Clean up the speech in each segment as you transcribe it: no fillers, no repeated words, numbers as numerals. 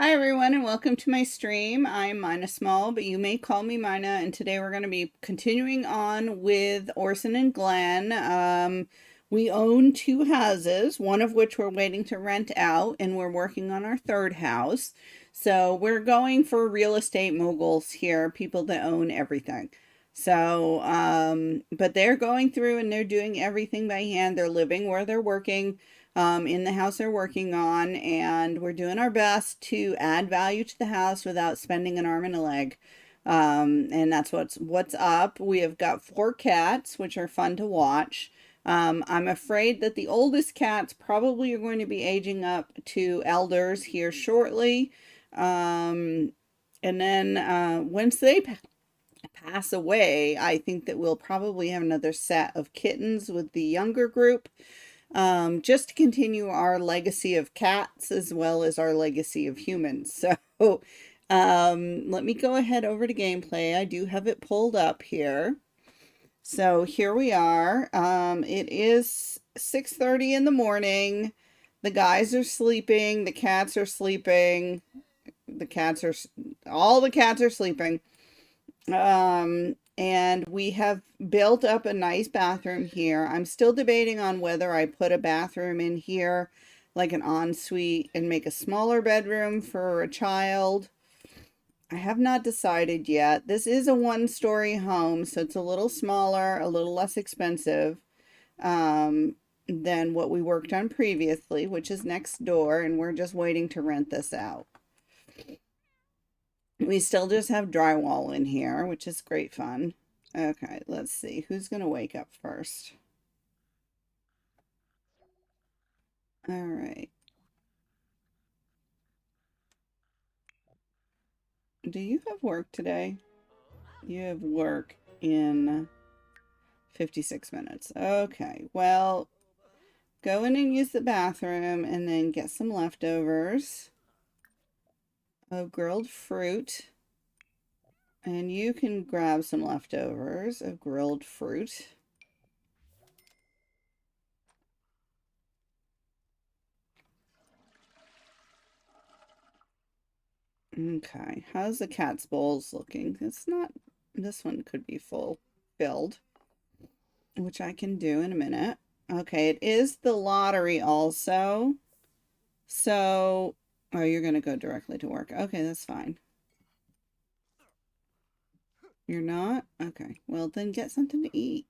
Hi everyone and welcome to my stream. I'm Mina Small, but you may call me Mina, and today we're going to be continuing on with Orson and Glenn. We own two houses, one of which we're waiting to rent out, and we're working on our third house. So we're going for real estate moguls here, people that own everything. But they're going through and they're doing everything by hand. They're living where they're working, in the house they're working on, and we're doing our best to add value to the house without spending an arm and a leg. And that's what's up. We have got four cats, which are fun to watch. I'm afraid that the oldest cats probably are going to be aging up to elders here shortly. And then once they pass away, I think that we'll probably have another set of kittens with the younger group, just to continue our legacy of cats as well as our legacy of humans. So let me go ahead over to gameplay. I do have it pulled up here. So here we are. It is 6:30 in the morning. The guys are sleeping. The cats are sleeping. All the cats are sleeping. And we have built up a nice bathroom here. I'm still debating on whether I put a bathroom in here, like an ensuite, and make a smaller bedroom for a child. I have not decided yet. This is a one-story home, so it's a little smaller, a little less expensive, than what we worked on previously, which is next door, and we're just waiting to rent this out. We still just have drywall in here, which is great fun. Okay, let's see. Who's going to wake up first? All right. Do you have work today? You have work in 56 minutes. Okay, well, go in and use the bathroom and then get some leftovers of grilled fruit. And you can grab some leftovers of grilled fruit. Okay, how's the cat's bowls looking? It's not, this one could be filled, which I can do in a minute. Okay, it is the lottery also. So, oh, you're going to go directly to work. Okay, that's fine. You're not? Okay, well then get something to eat.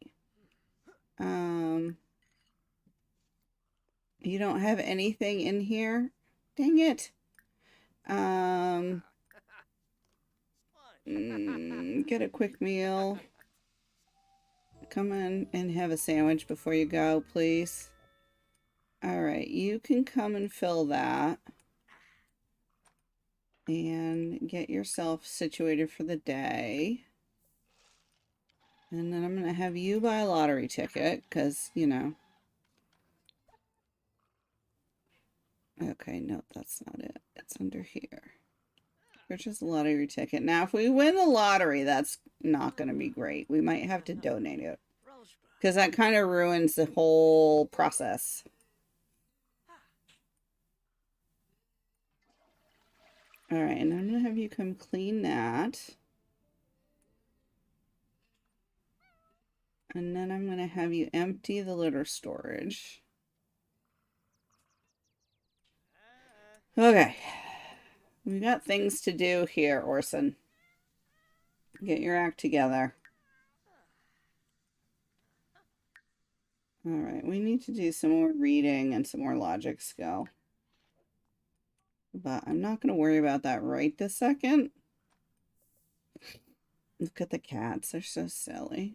You don't have anything in here? Dang it. Get a quick meal. Come in and have a sandwich before you go, please. All right, you can come and fill that and get yourself situated for the day. And then I'm going to have you buy a lottery ticket because, you know. Okay, no, that's not it. It's under here. Purchase a lottery ticket. Now, if we win the lottery, that's not going to be great. We might have to donate it because that kind of ruins the whole process. All right, and I'm going to have you come clean that. And then I'm going to have you empty the litter storage. Okay. We got things to do here, Orson. Get your act together. All right, we need to do some more reading and some more logic skill. But I'm not going to worry about that right this second. Look at the cats. They're so silly.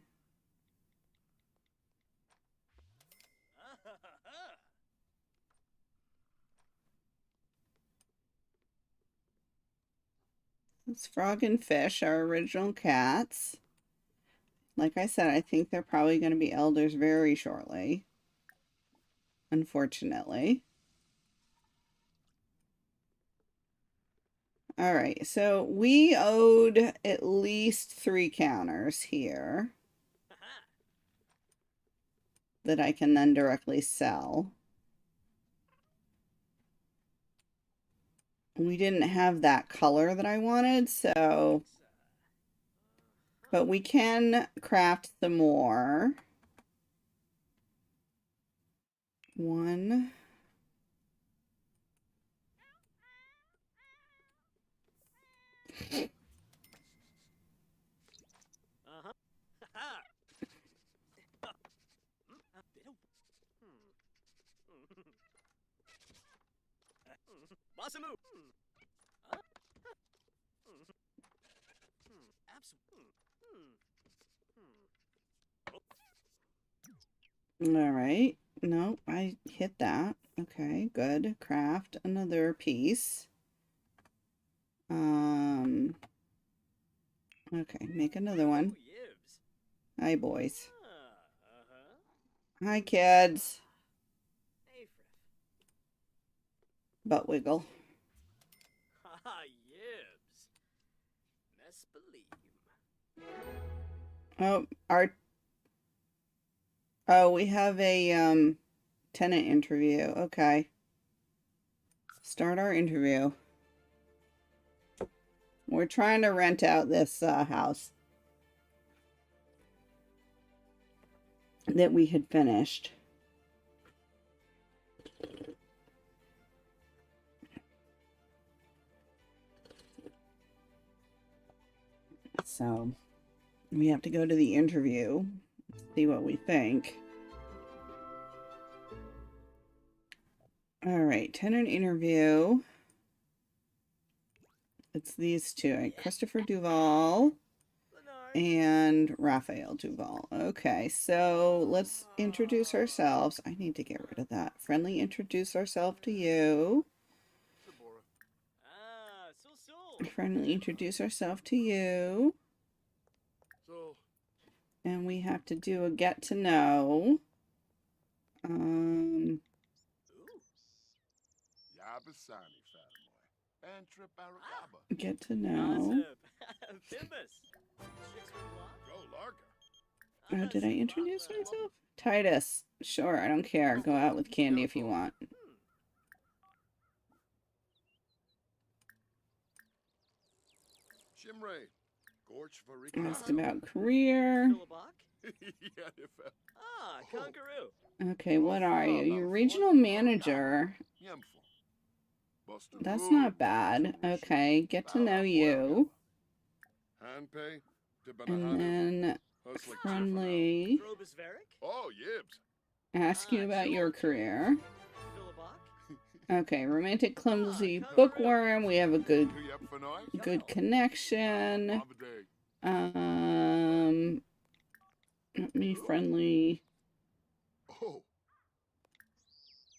This frog and fish are original cats. Like I said, I think they're probably going to be elders very shortly. Unfortunately. All right, so we owed at least 3 counters here that I can then directly sell. we didn't have that color that I wanted, so, but we can craft some more. One. All right. No, I hit that. Okay, good. Craft another piece. Okay, make another one. Hi, boys. Hi, kids. Butt wiggle. Oh, we have a tenant interview. Okay. Start our interview. We're trying to rent out this house that we had finished. So we have to go to the interview, see what we think. All right, tenant interview. It's these two, Christopher Duval and Raphael Duval. Okay, so let's introduce ourselves. I need to get rid of that. Friendly introduce ourselves to you. Friendly introduce ourselves to you. And we have to do a get to know. Get to know. Oh, did I introduce myself? Titus. Sure, I don't care. Go out with candy if you want. Ask about career. Okay, what are you? You're regional manager. That's not bad. Okay, get to know you. And then friendly. Ask you about your career. Okay, romantic clumsy bookworm. We have a good connection. Let me friendly.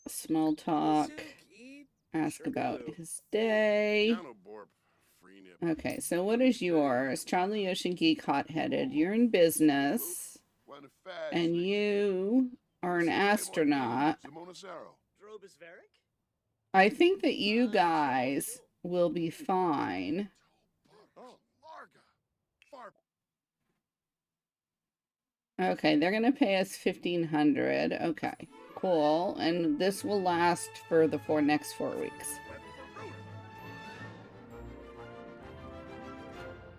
Small talk. Ask about his day. Okay, so what is yours? Charlie Ocean Geek Hot-Headed. You're in business. And you are an astronaut. I think that you guys will be fine. Okay, they're gonna pay us 1,500. Okay, cool. And this will last for the next 4 weeks.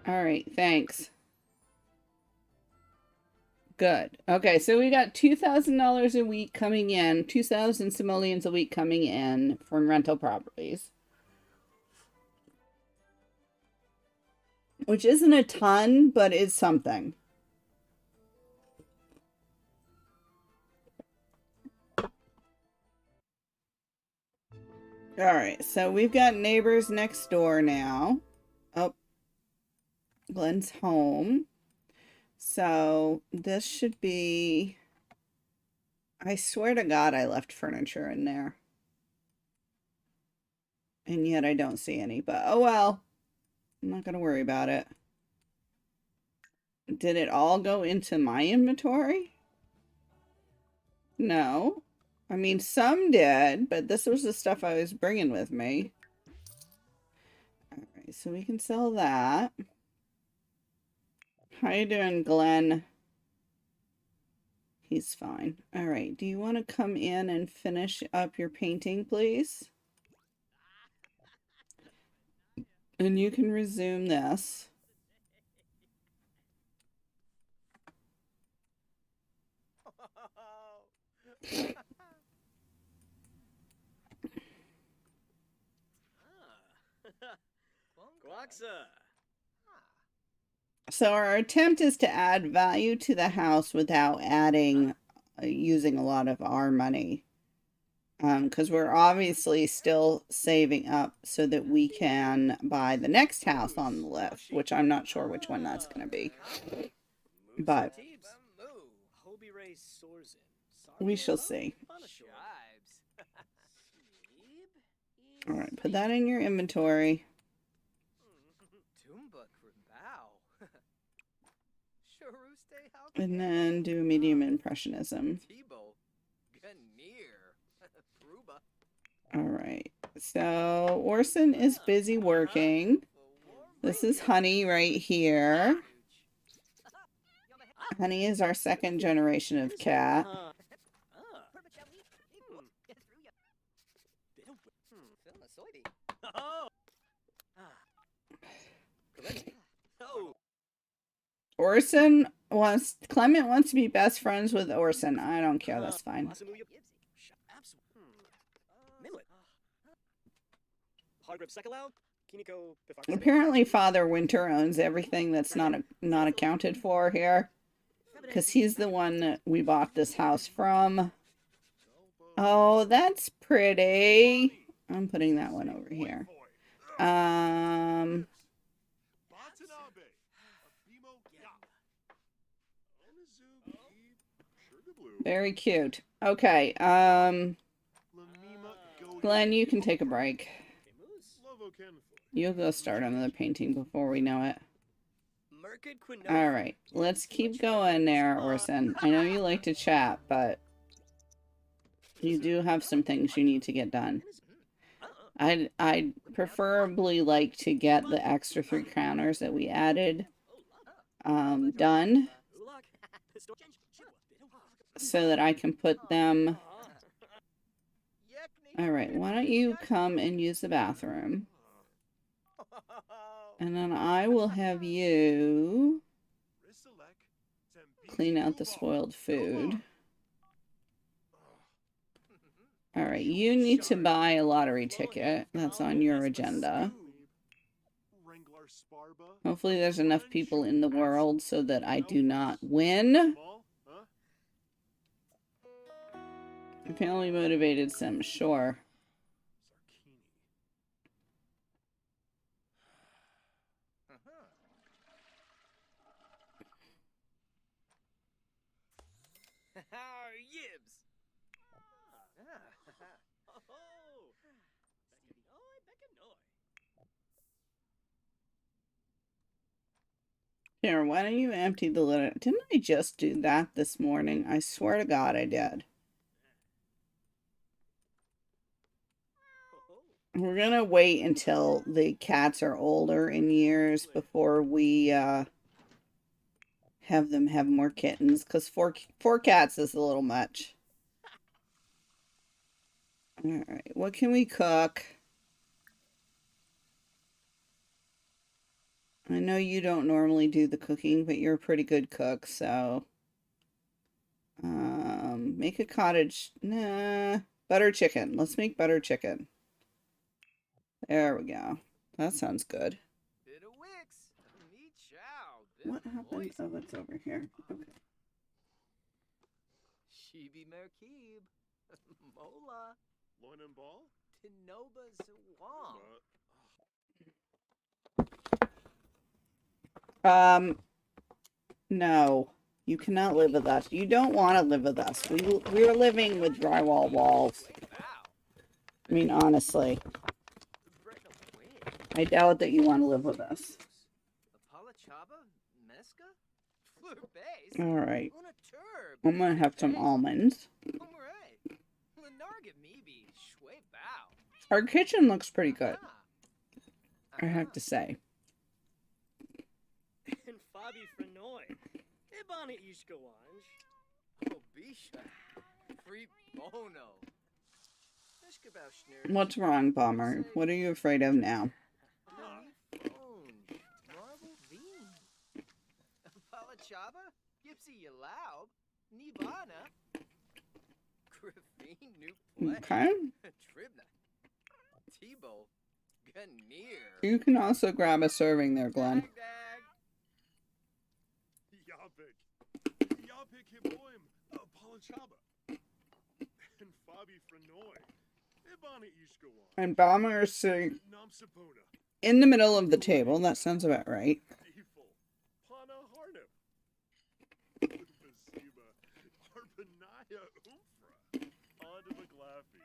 All right, thanks. Good. Okay, so we got $2,000 a week coming in, 2,000 simoleons a week coming in from rental properties. Which isn't a ton, but is something. All right, so we've got neighbors next door now. Oh, Glenn's home. So this should be... I swear to God I left furniture in there. And yet I don't see any, but oh well. I'm not going to worry about it. Did it all go into my inventory? No. I mean, some did, but this was the stuff I was bringing with me. Alright, so we can sell that. How you doing, Glenn? He's fine. Alright, do you want to come in and finish up your painting, please? And you can resume this. So our attempt is to add value to the house without adding, using a lot of our money. Because we're obviously still saving up so that we can buy the next house on the list, which I'm not sure which one that's going to be. But we shall see. All right, put that in your inventory. And then do medium impressionism. All right, so Orson is busy working. This is Honey right here. Honey is our second generation of cat. Clement wants to be best friends with Orson. I don't care, that's fine. Apparently Father Winter owns everything that's not accounted for here. Because he's the one that we bought this house from. Oh, that's pretty. I'm putting that one over here. Very cute. Okay, Glenn, you can take a break. You'll go start another painting before we know it. Alright, let's keep going there, Orson. I know you like to chat, but you do have some things you need to get done. I'd preferably like to get the extra 3 counters that we added done so that I can put them... Alright, why don't you come and use the bathroom? And then I will have you clean out the spoiled food. Alright, you need to buy a lottery ticket. That's on your agenda. Hopefully there's enough people in the world so that I do not win. Family motivated sim, sure. Yibs. Here, why don't you empty the litter? Didn't I just do that this morning? I swear to God I did. We're gonna wait until the cats are older in years before we have them have more kittens, because four cats is a little much. Alright, what can we cook? I know you don't normally do the cooking, but you're a pretty good cook, so... make a cottage... Nah, butter chicken. Let's make butter chicken. There we go. That sounds good. What happened? Oh, it's over here. Okay. Shibi Merkib. Mola. Loin and ball? Tinoba Zawam. No. You cannot live with us. You don't want to live with us. We're living with drywall walls. I mean, honestly. I doubt that you want to live with us. Alright. I'm gonna have some almonds. Our kitchen looks pretty good, I have to say. What's wrong, Bomber? What are you afraid of now? Chaba, Gipsy Yalaub, Nivana, Griffin New Play, Okay. Tribna, Tebow, Ganir. You can also grab a serving there, Glenn. Dag Dag. Yapik. Yapik Hiboim. Palanchaba. And Fabi Frenoy. Ibana Ishkawan. And Bomber is sitting Namsapona. in the middle of the table. That sounds about right. Deful. Pana Harnip. Basiba. Arpanaya Umfra. Onda McLaffy.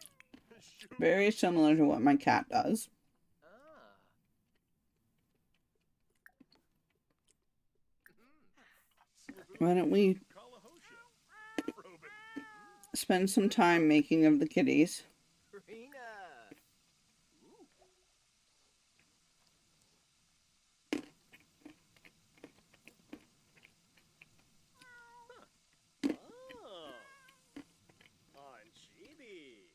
Very similar to what my cat does. Ah. Why don't we Kalahosha. Robin. spend some time making of the kitties? Rena. Oh, on Chibi.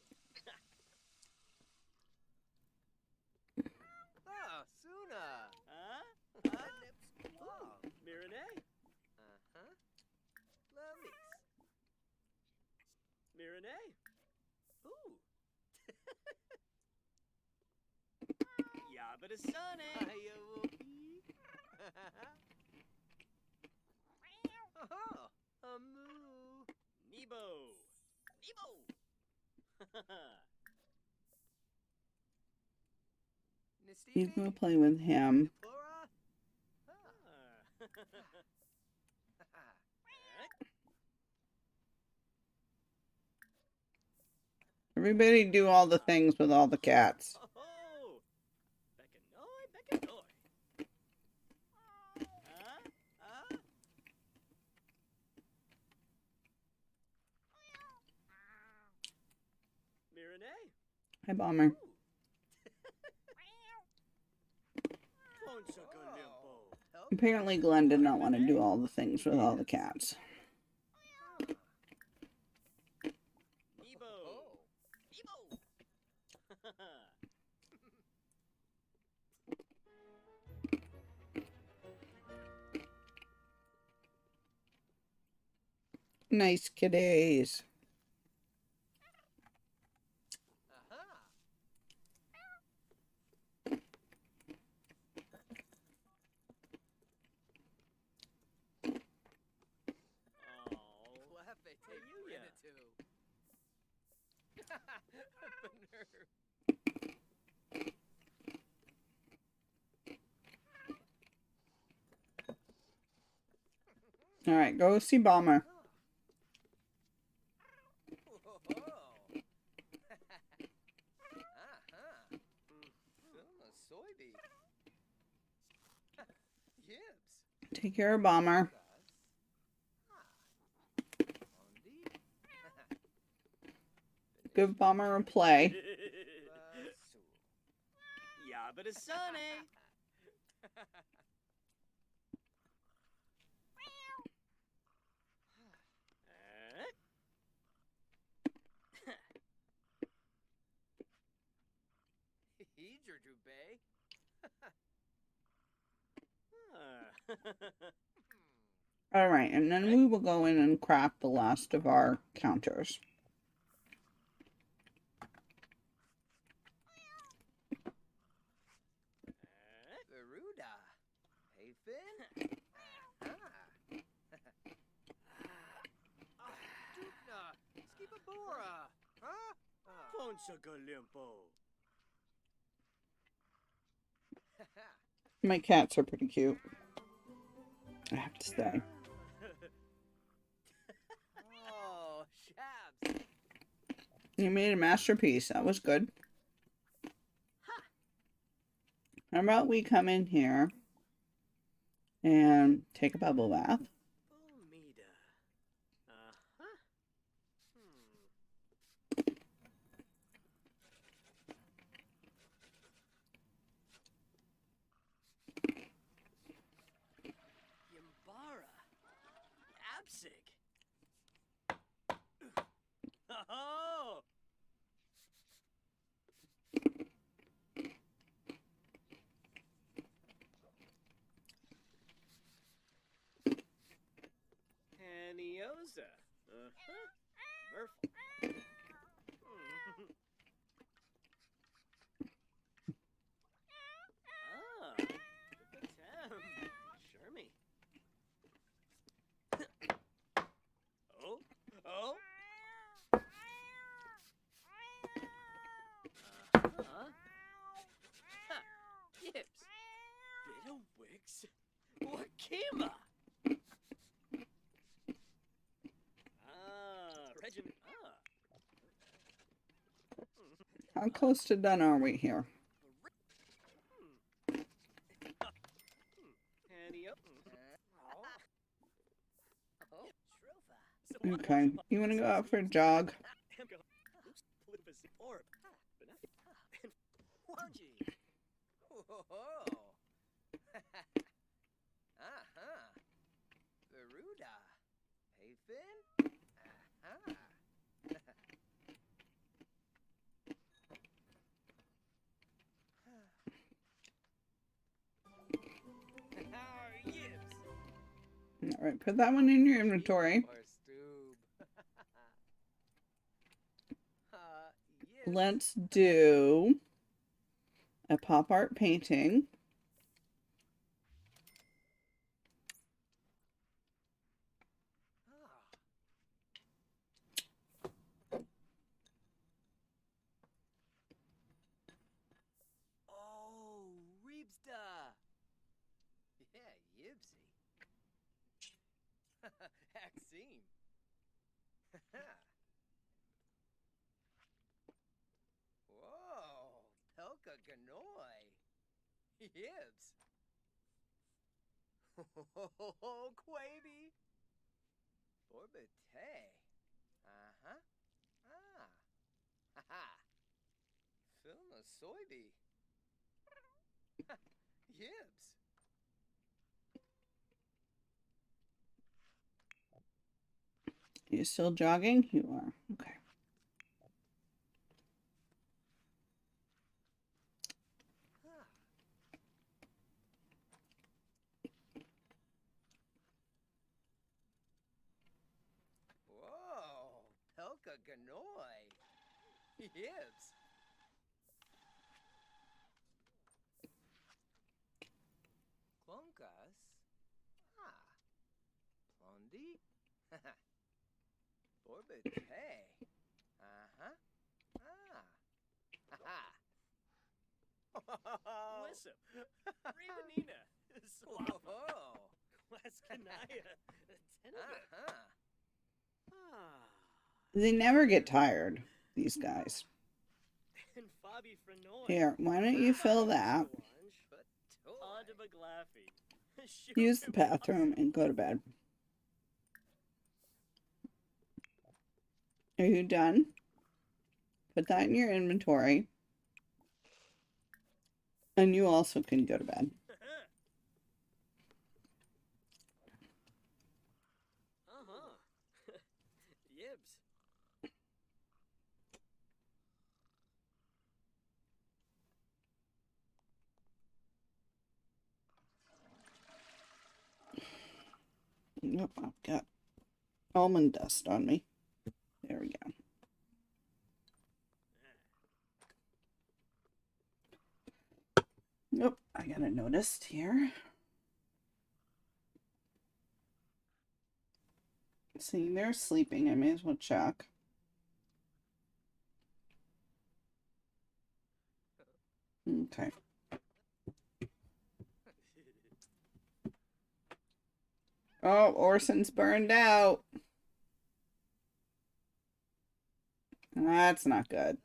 Ah, Suna. Huh? Nips. Oh, Mirane. Uh-huh. Lovies. Mirane. Ooh. Yabadasane. Ayawoki. Oh, a moo. Nebo. Nebo. You Nistibi. can go play with him. Nipora. Everybody do all the things with all the cats. Oh, Beckanoy, Beckanoy. Huh? Mirane. Hi, Bomber. Help. Apparently, Glenn did not want to do all the things with all the cats. Nebo. Oh. Nebo. Nice kitties. Aha. Oh, Laugh at Hey, take you, yeah. Bener. All right, go see Bomber. Whoa. Uh-huh. Suma soybean. Gibbs. Take care of Bomber. Give Bomber a play. Yabadasane. Hedra Bay. All right, and then we will go in and craft the last of our counters. Veruda. Hey, Finn. Dupna. Skipabora. Huh? Poncha Galimpo. My cats are pretty cute, I have to say. Oh, Shabs. You made a masterpiece. That was good. How about we come in here and take a bubble bath? Umida. Uh-huh. Yambara. Absig. Oh! Kima. Ah, Regiment. How close to done are we here? Handy up. Oh, Okay, you want to go out for a jog? Orb. Wonji. Whoa. Uh-huh. Veruda. Hey, Finn. Uh-huh. Yibs. All right, put that one in your inventory. Or Stoob. Yes. Let's do a pop art painting. Oh, Reebsta. Yeah, Yibsy. Axine. Whoa, Pelka Ganoi. Yibs. Oh, Quavy. Orbite. Uh-huh. Ah. Ha-ha. Filma Soyby. Yibs. You still jogging? You are. Okay. Whoa, Pelka Ganoi. Yibs. Clonkas. Ah. Plondi. Orbite. Uh-huh. Ah. Ha-ha. Listen. Revenina. Swap. Whoa. Klaskanaya. Tenebit. Uh-huh. Ah. They never get tired, these guys. And Fabi Frenoy. Here, why don't you fill that? But Onto toy. Baglaffy. Use the bathroom and go to bed. Are you done? Put that in your inventory. And you also can go to bed. Uh-huh. Yibs. Nope, I've got almond dust on me. There we go. Nope, I got a notice here. See, they're sleeping. I may as well check. Okay. Oh, Orson's burned out. That's not good.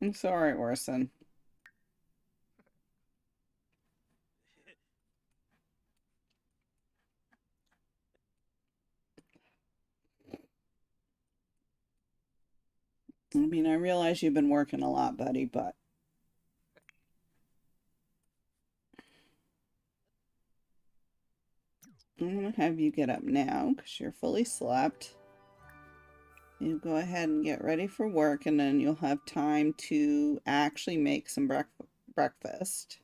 I'm sorry, Orson. I mean, I realize you've been working a lot, buddy, but I'm going to have you get up now because you're fully slept. You go ahead and get ready for work, and then you'll have time to actually make some breakfast.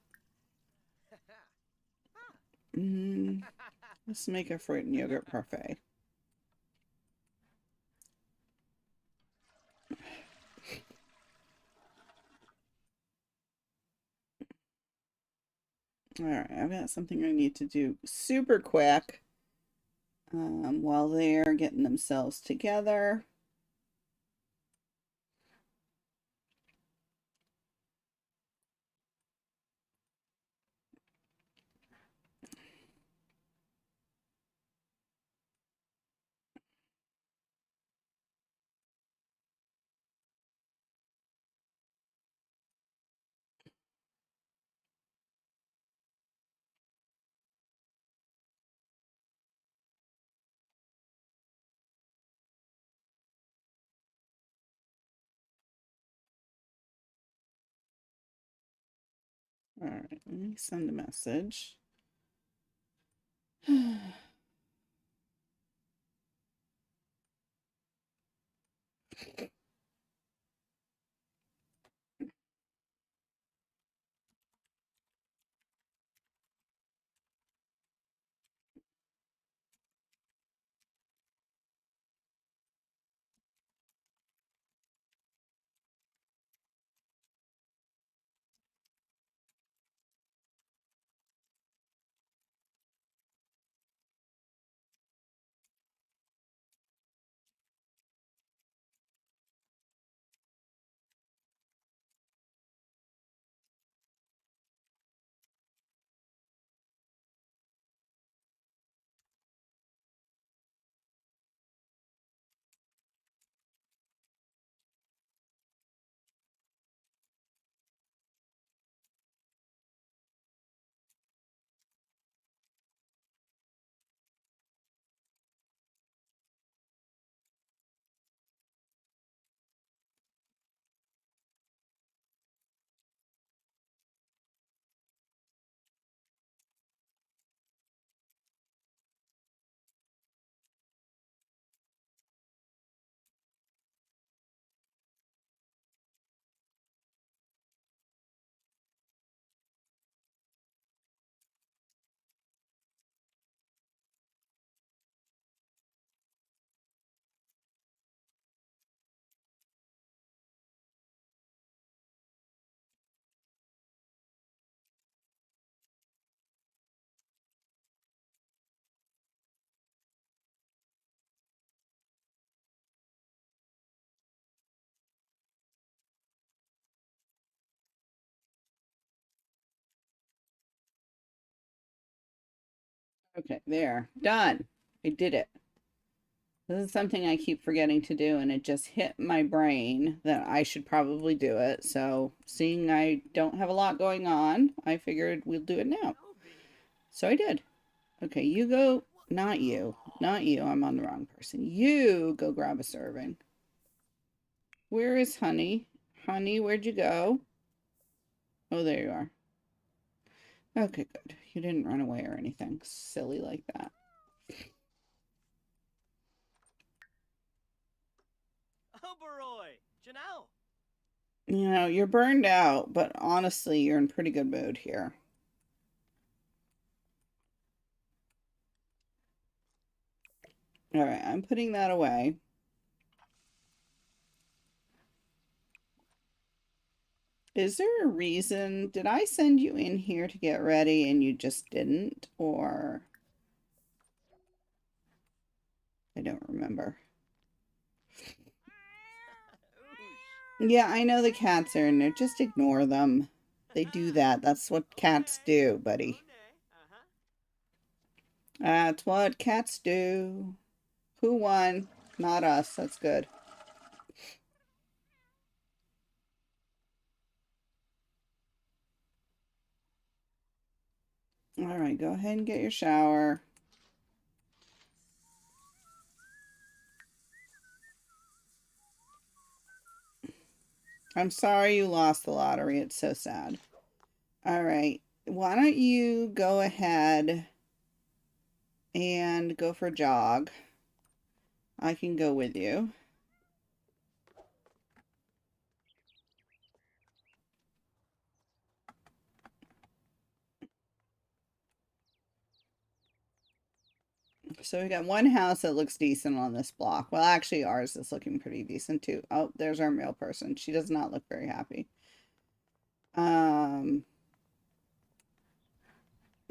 Let's make a fruit and yogurt parfait. Alright, I've got something I need to do super quick while they're getting themselves together. All right, let me send a message. Okay, there. Done. I did it. This is something I keep forgetting to do, and it just hit my brain that I should probably do it. So, seeing I don't have a lot going on, I figured we'll do it now. So I did. Okay, you go. Not you. Not you. I'm on the wrong person. You go grab a serving. Where is Honey? Honey, where'd you go? Oh, there you are. Okay, good. You didn't run away or anything silly like that. Oberoi! Janelle! You know, you're burned out, but honestly, you're in pretty good mood here. All right, I'm putting that away. Is there a reason? Did I send you in here to get ready and you just didn't? Or I don't remember. Yeah, I know the cats are in there. Just ignore them. They do that. That's what cats do, buddy. That's what cats do. Who won? Not us. That's good. All right, go ahead and get your shower. I'm sorry you lost the lottery. It's so sad. All right. Why don't you go ahead and go for a jog? I can go with you. So we got one house that looks decent on this block. Well, actually, ours is looking pretty decent too. Oh, there's our mail person. She does not look very happy.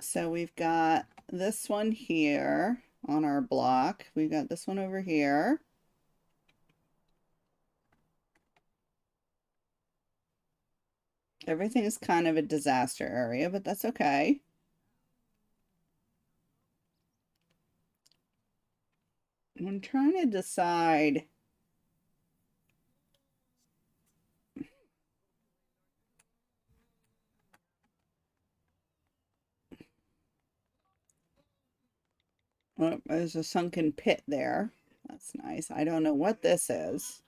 So we've got this one here on our block. We've got this one over here. Everything is kind of a disaster area, but that's okay. I'm trying to decide. Oh, there's a sunken pit there. That's nice. I don't know what this is.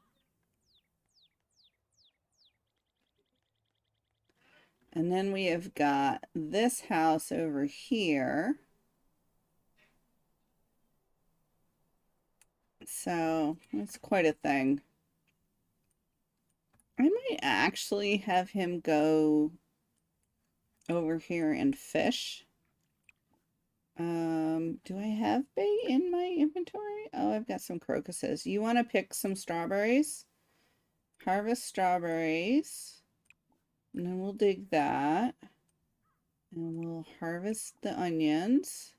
And then we have got this house over here. So it's quite a thing. I might actually have him go over here and fish. Do I have bait in my inventory? Oh, I've got some crocuses. You want to pick some strawberries? Harvest strawberries. And then we'll dig that. And we'll harvest the onions.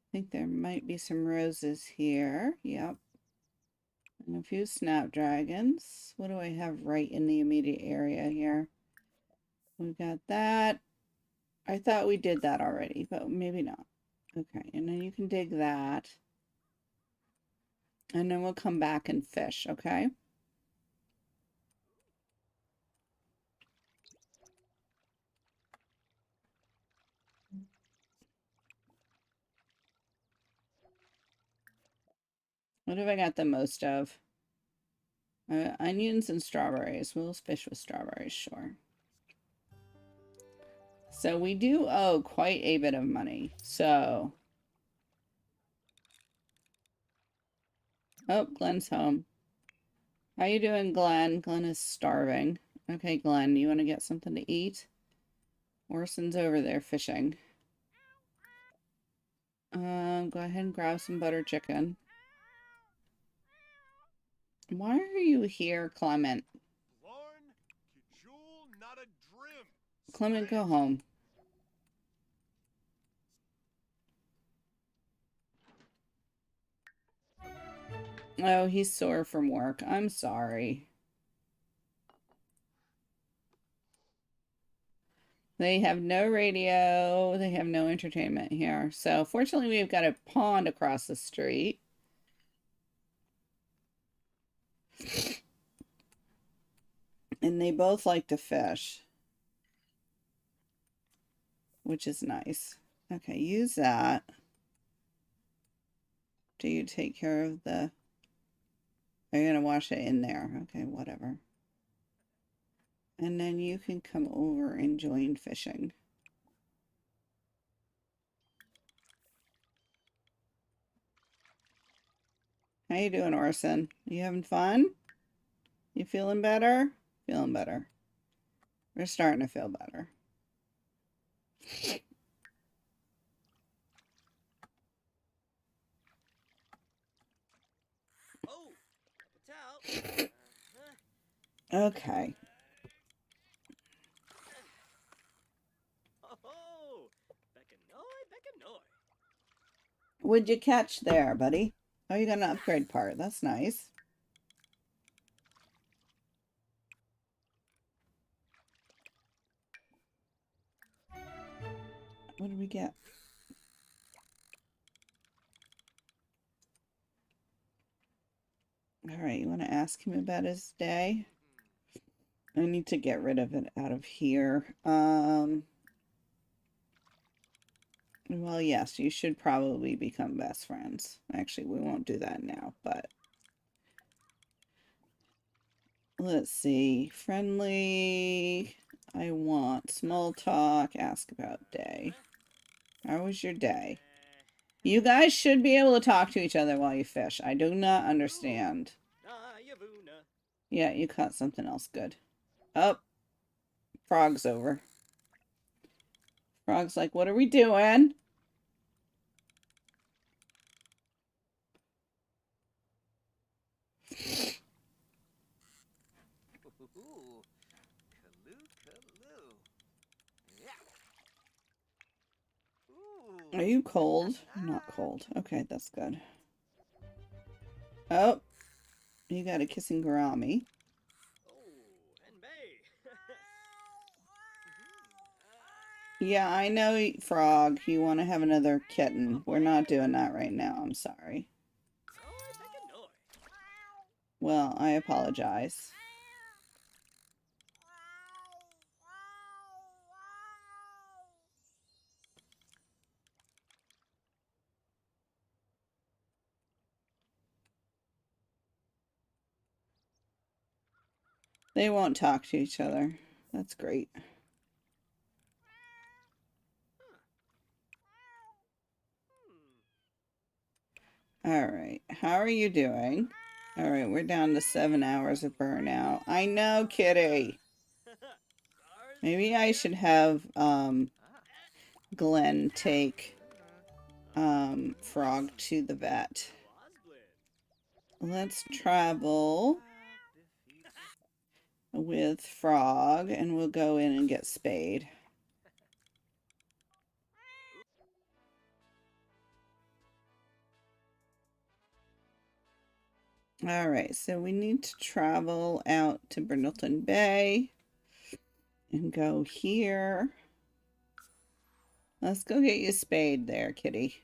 I think there might be some roses here. Yep. And a few snapdragons. What do I have right in the immediate area here? We've got that. I thought we did that already, but maybe not. Okay, and then you can dig that. And then we'll come back and fish, okay? What have I got the most of? Onions and strawberries. We'll fish with strawberries, sure. So we do owe quite a bit of money. So. Oh, Glenn's home. How you doing, Glenn? Glenn is starving. Okay, Glenn, you want to get something to eat? Orson's over there fishing. Go ahead and grab some butter chicken. Why are you here, Clement? Blarn, Kajul, not a drim. Clement, go home. Oh, he's sore from work. I'm sorry. They have no radio. They have no entertainment here. So fortunately, we've got a pond across the street. And they both like to fish, which is nice. Okay, use that. Do you take care of the... Are you going to wash it in there? Okay, whatever. And then you can come over and join fishing. How you doing, Orson? You having fun? You feeling better? Feeling better. We're starting to feel better. Oh, towel. Okay. Oh, Beckanoy. What'd you catch there, buddy? Oh, you got an upgrade part. That's nice. What did we get? All right, you want to ask him about his day? I need to get rid of it out of here. Well, yes, you should probably become best friends. Actually, we won't do that now, but let's see. Friendly. I want small talk. Ask about day. How was your day? You guys should be able to talk to each other while you fish. I do not understand. Yeah, you caught something else good. Oh, Frog's over. Frog's like, what are we doing? Ooh, Kaloo. Yeah. Ooh. Are you cold? I'm not cold. Okay, that's good. Oh, you got a kissing gourami. Yeah, I know, Frog. You want to have another kitten. We're not doing that right now. I'm sorry. Well, I apologize. They won't talk to each other. That's great. Alright, how are you doing? Alright, we're down to 7 hours of burnout. I know, kitty. Maybe I should have, Glenn take, Frog to the vet. Let's travel with Frog, and we'll go in and get spayed. Alright, so we need to travel out to Brindleton Bay and go here. Let's go get you spayed there, kitty.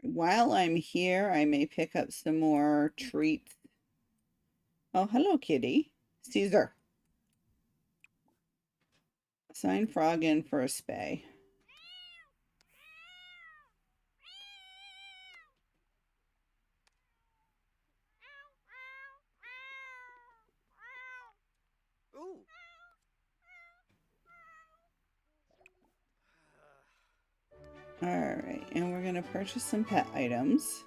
While I'm here, I may pick up some more treats. Oh, hello, kitty. Caesar. Sign Frog in for a spay. Ooh. Alright, and we're going to purchase some pet items.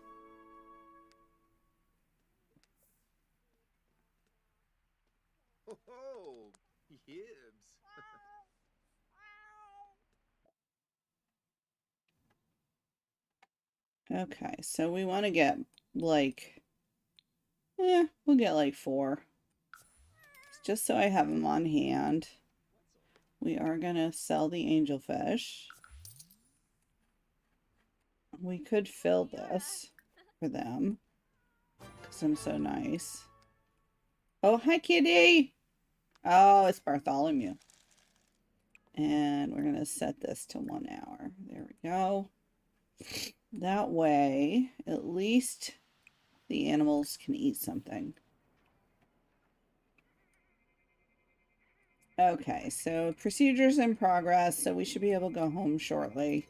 Ho ho! Yibs! Okay, so we want to get, like, we'll get like 4. Just so I have them on hand. We are going to sell the angelfish. We could fill this for them, because I'm so nice. Oh, hi, kitty! Oh, it's Bartholomew. And we're going to set this to 1 hour. There we go. That way, at least the animals can eat something. Okay, so procedures in progress, so we should be able to go home shortly.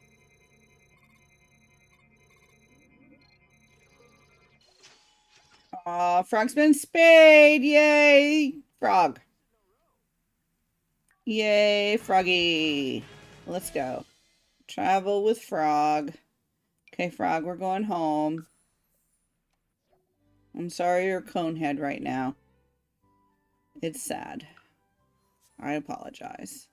Aw, Frog's been spayed! Yay! Frog. Yay, Froggy. Let's go. Travel with Frog. Okay, Frog, we're going home. I'm sorry you're conehead right now. It's sad. I apologize.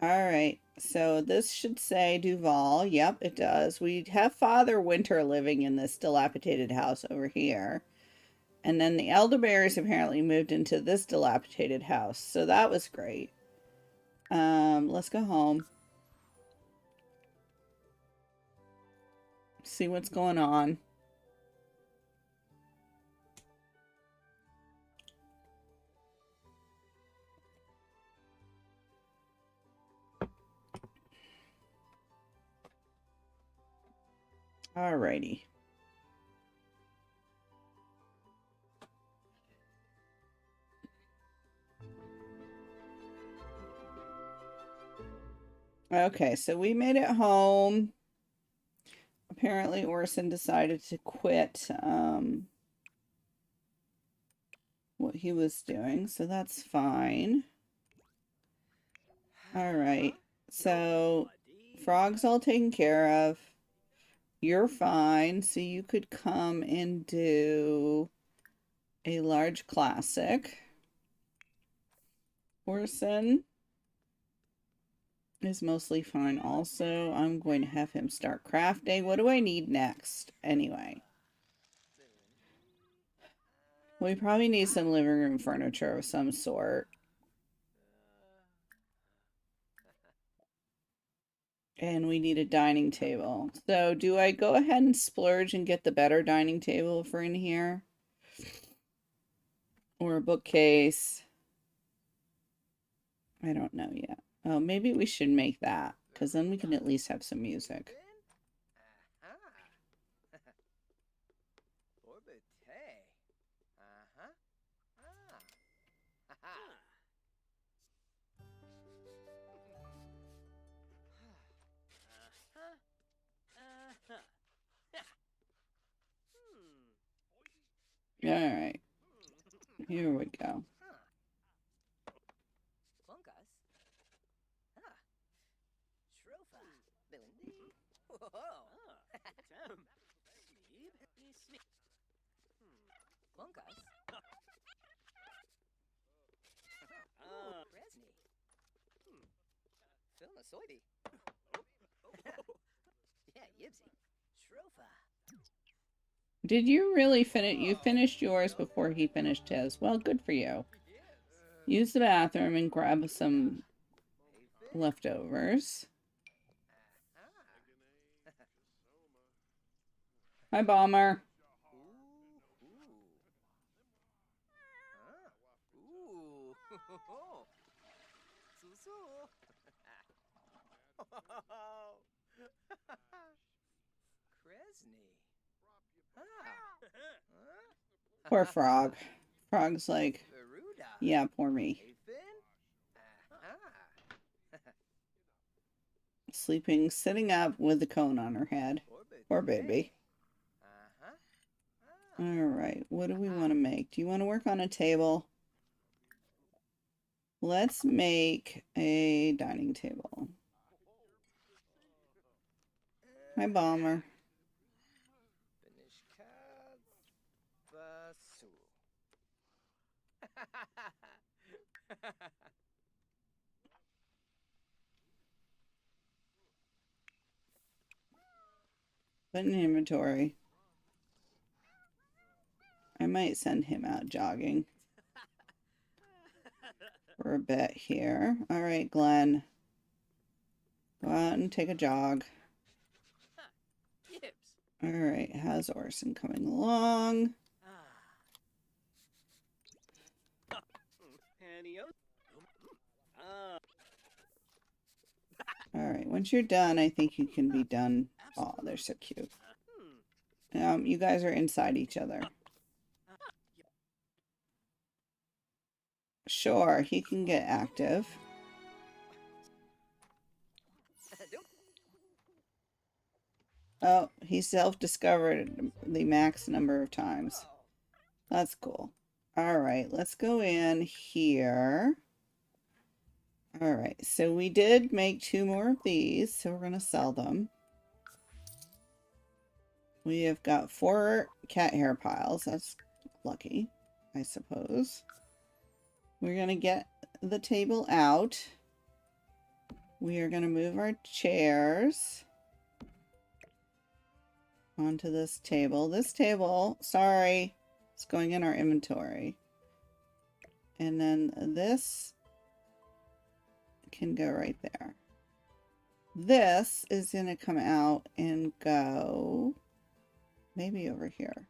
Alright, so this should say Duval. Yep, it does. We have Father Winter living in this dilapidated house over here. And then the elderberries apparently moved into this dilapidated house. So that was great. Let's go home. See what's going on. Alrighty. Okay, so we made it home. Apparently Orson decided to quit what he was doing, so that's fine. Alright, so Frog's all taken care of. You're fine, so you could come and do a large classic. Orson is mostly fine also. I'm going to have him start crafting. What do I need next? Anyway. We probably need some living room furniture of some sort. And we need a dining table. So do I go ahead and splurge and get the better dining table for in here? Or a bookcase? I don't know yet. Oh, maybe we should make that. Because then we can at least have some music. Here we go. Bunkas. Ah. Shrofa. Bilindi. Whoa. Tam. Sleep. Sleep. Bunkas. Resni. Filma soybi. Yeah, Yibsy. Shrofa. Did you really finish? You finished yours before he finished his. Well, good for you. Use the bathroom and grab some leftovers. Hi, Bomber. Ooh. Susu. Kresny. Poor Frog. Frog's like, Veruda. yeah, poor me. Sleeping, sitting up with the cone on her head. Poor baby. Alright, what do we want to make? Do you want to work on a table? Let's make a dining table. Hi, Bomber. Put in inventory. I might send him out jogging for a bit here. All right, Glenn. Go out and take a jog. Gibbs. All right, how's Orson coming along? Panio. All right, once you're done, I think you can be done. Oh, they're so cute. You guys are inside each other. Sure, he can get active. Oh, he self-discovered the max number of times. That's cool. All right, let's go in here. All right, so we did make 2 more of these, so we're going to sell them. We have got 4 cat hair piles. That's lucky, I suppose. We're going to get the table out. We are going to move our chairs onto this table. This table, sorry, it's going in our inventory. And then this can go right there. This is going to come out and go maybe over here.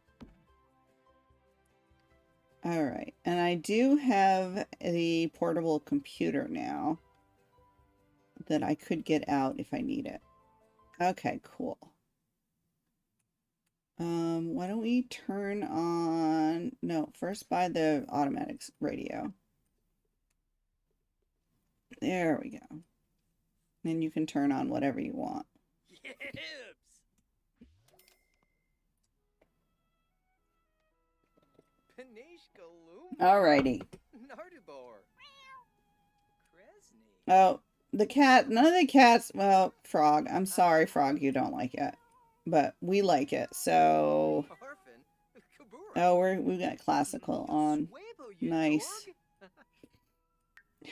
All right, and I do have the portable computer now that I could get out if I need it. Okay, cool. Why don't we turn on, no, first buy the automatic radio. There we go. And you can turn on whatever you want. Gibbs. Alrighty. Nardubor. Kresny. Oh, the cat, none of the cats, well, Frog. I'm sorry, Frog, you don't like it. But we like it, so... Orphan. Kabura. Oh, we got classical on. Nice.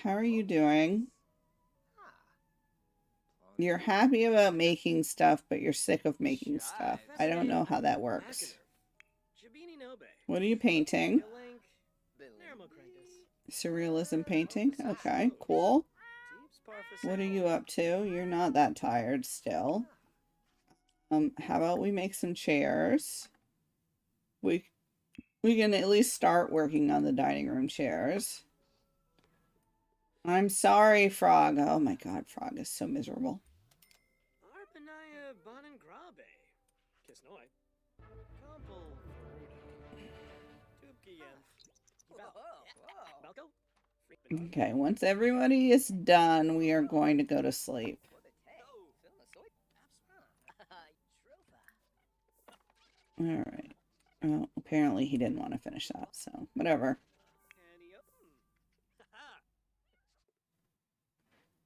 How are you doing? You're happy about making stuff, but you're sick of making stuff. I don't know how that works. What are you painting? Surrealism painting? Okay, cool. What are you up to? You're not that tired still. How about we make some chairs? We can at least start working on the dining room chairs. I'm sorry, Frog. Oh my god, Frog is so miserable. Okay, once everybody is done, we are going to go to sleep. Alright. Well, apparently he didn't want to finish that, so whatever.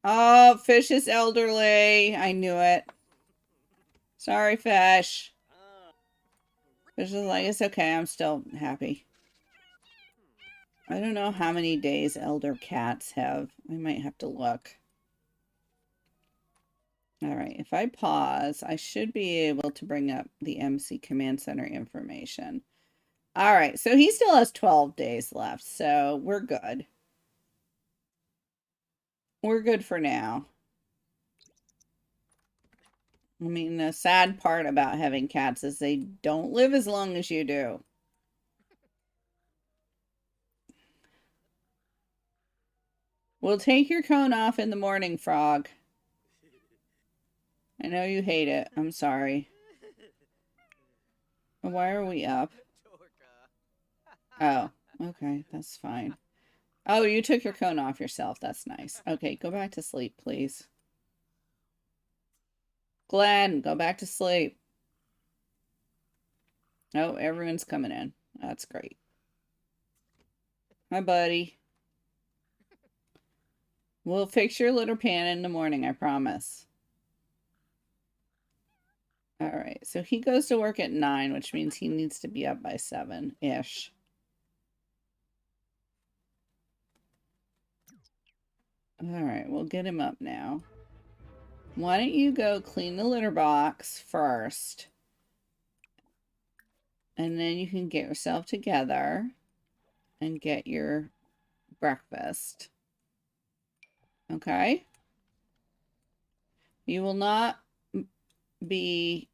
Oh, Fish is elderly. I knew it. Sorry, Fish. Fish is like, it's okay. I'm still happy. I don't know how many days elder cats have. I might have to look. All right, if I pause, I should be able to bring up the MC Command Center information. All right, so he still has 12 days left, so we're good. We're good for now. I mean, the sad part about having cats is they don't live as long as you do. We'll take your cone off in the morning, Frog. I know you hate it. I'm sorry. Why are we up? Oh, okay, that's fine. Oh, you took your cone off yourself. That's nice. Okay, go back to sleep, please. Glenn, go back to sleep. Oh, everyone's coming in. That's great. Hi, buddy. We'll fix your litter pan in the morning, I promise. All right, so he goes to work at 9, which means he needs to be up by 7-ish. All right, we'll get him up now. Why don't you go clean the litter box first? And then you can get yourself together and get your breakfast. Okay? You will not be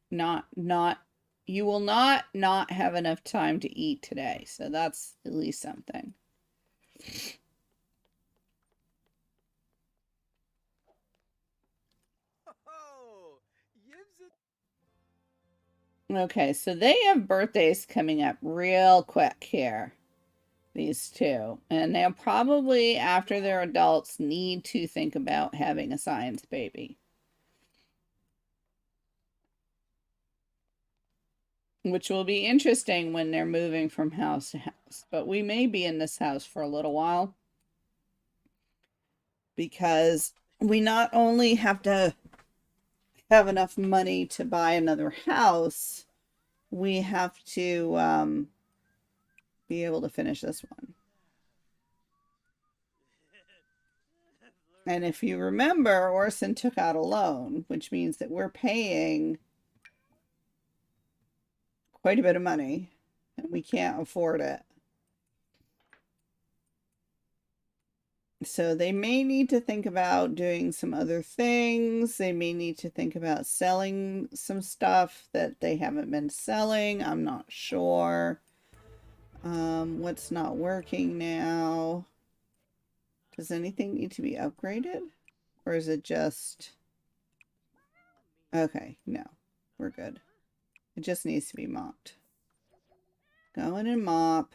you will not have enough time to eat today. So that's at least something. Okay, so they have birthdays coming up real quick here. These two. And they'll probably, after they're adults, need to think about having a science baby. Which will be interesting when they're moving from house to house. But we may be in this house for a little while. Because we not only have to have enough money to buy another house, we have to be able to finish this one. And if you remember, Orson took out a loan, which means that we're paying quite a bit of money, and we can't afford it. So they may need to think about doing some other things. They may need to think about selling some stuff that they haven't been selling. I'm not sure. What's not working now? Does anything need to be upgraded? Or is it just... Okay, no. We're good. It just needs to be mopped. Go in and mop.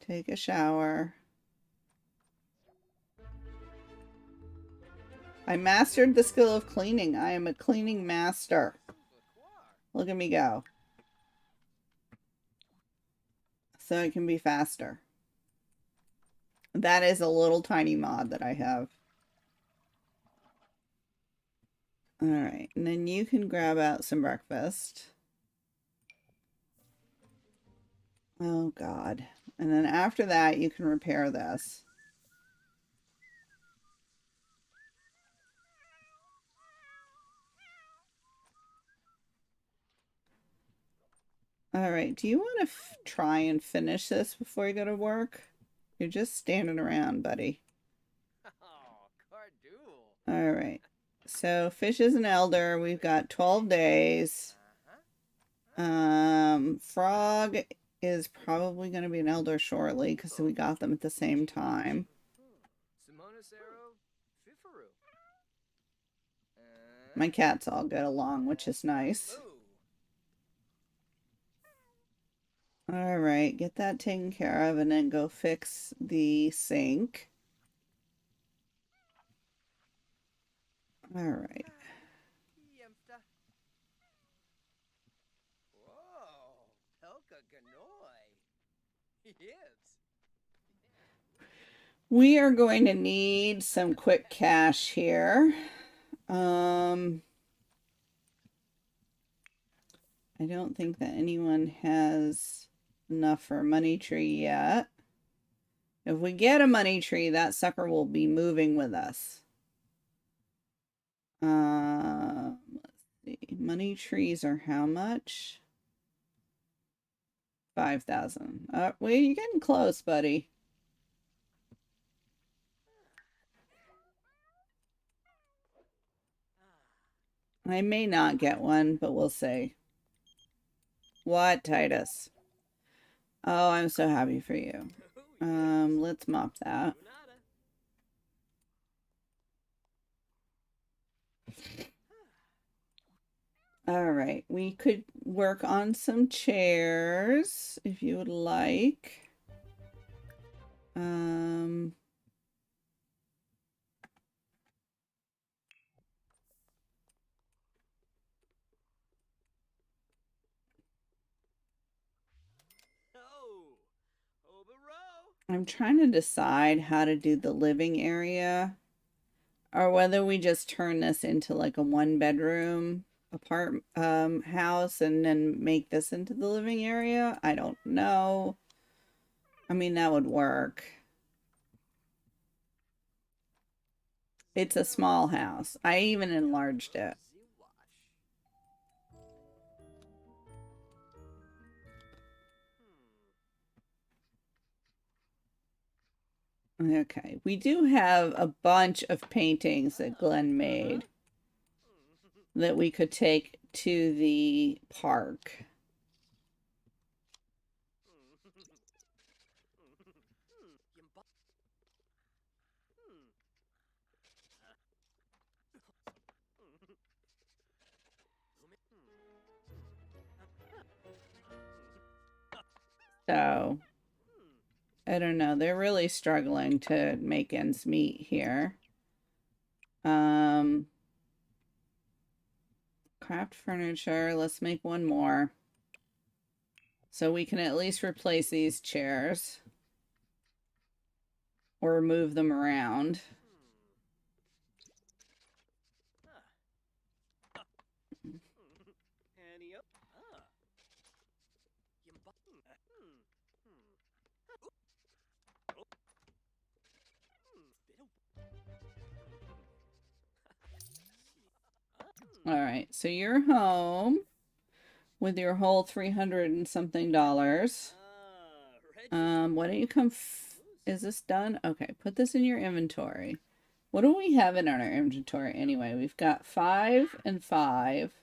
Take a shower. I mastered the skill of cleaning. I am a cleaning master. Look at me go. So it can be faster. That is a little tiny mod that I have. Alright, and then you can grab out some breakfast. Oh god. And then after that, you can repair this. Alright, do you want to try and finish this before you go to work? You're just standing around, buddy. Alright. So, Fish is an elder. We've got 12 days. Frog is probably going to be an elder shortly because we got them at the same time. My cats all get along, which is nice. Alright, get that taken care of and then go fix the sink. Alright. We are going to need some quick cash here. I don't think that anyone has enough for a money tree yet. If we get a money tree, that sucker will be moving with us. Let's see. Money trees are how much? 5,000. Well, you're getting close, buddy. I may not get one, but we'll see. What, Titus? Oh, I'm so happy for you. Let's mop that. All right, we could work on some chairs if you would like. I'm trying to decide how to do the living area or whether we just turn this into like a one-bedroom house and then make this into the living area. I don't know. I mean, that would work. It's a small house. I even enlarged it. Okay, we do have a bunch of paintings that Glenn made that we could take to the park. So, I don't know. They're really struggling to make ends meet here. Craft furniture. Let's make one more. So we can at least replace these chairs. Or move them around. All right, so you're home with your whole $300 and something. Why don't you come? Is this done? Okay, put this in your inventory. What do we have in our inventory anyway? We've got 5 and 5,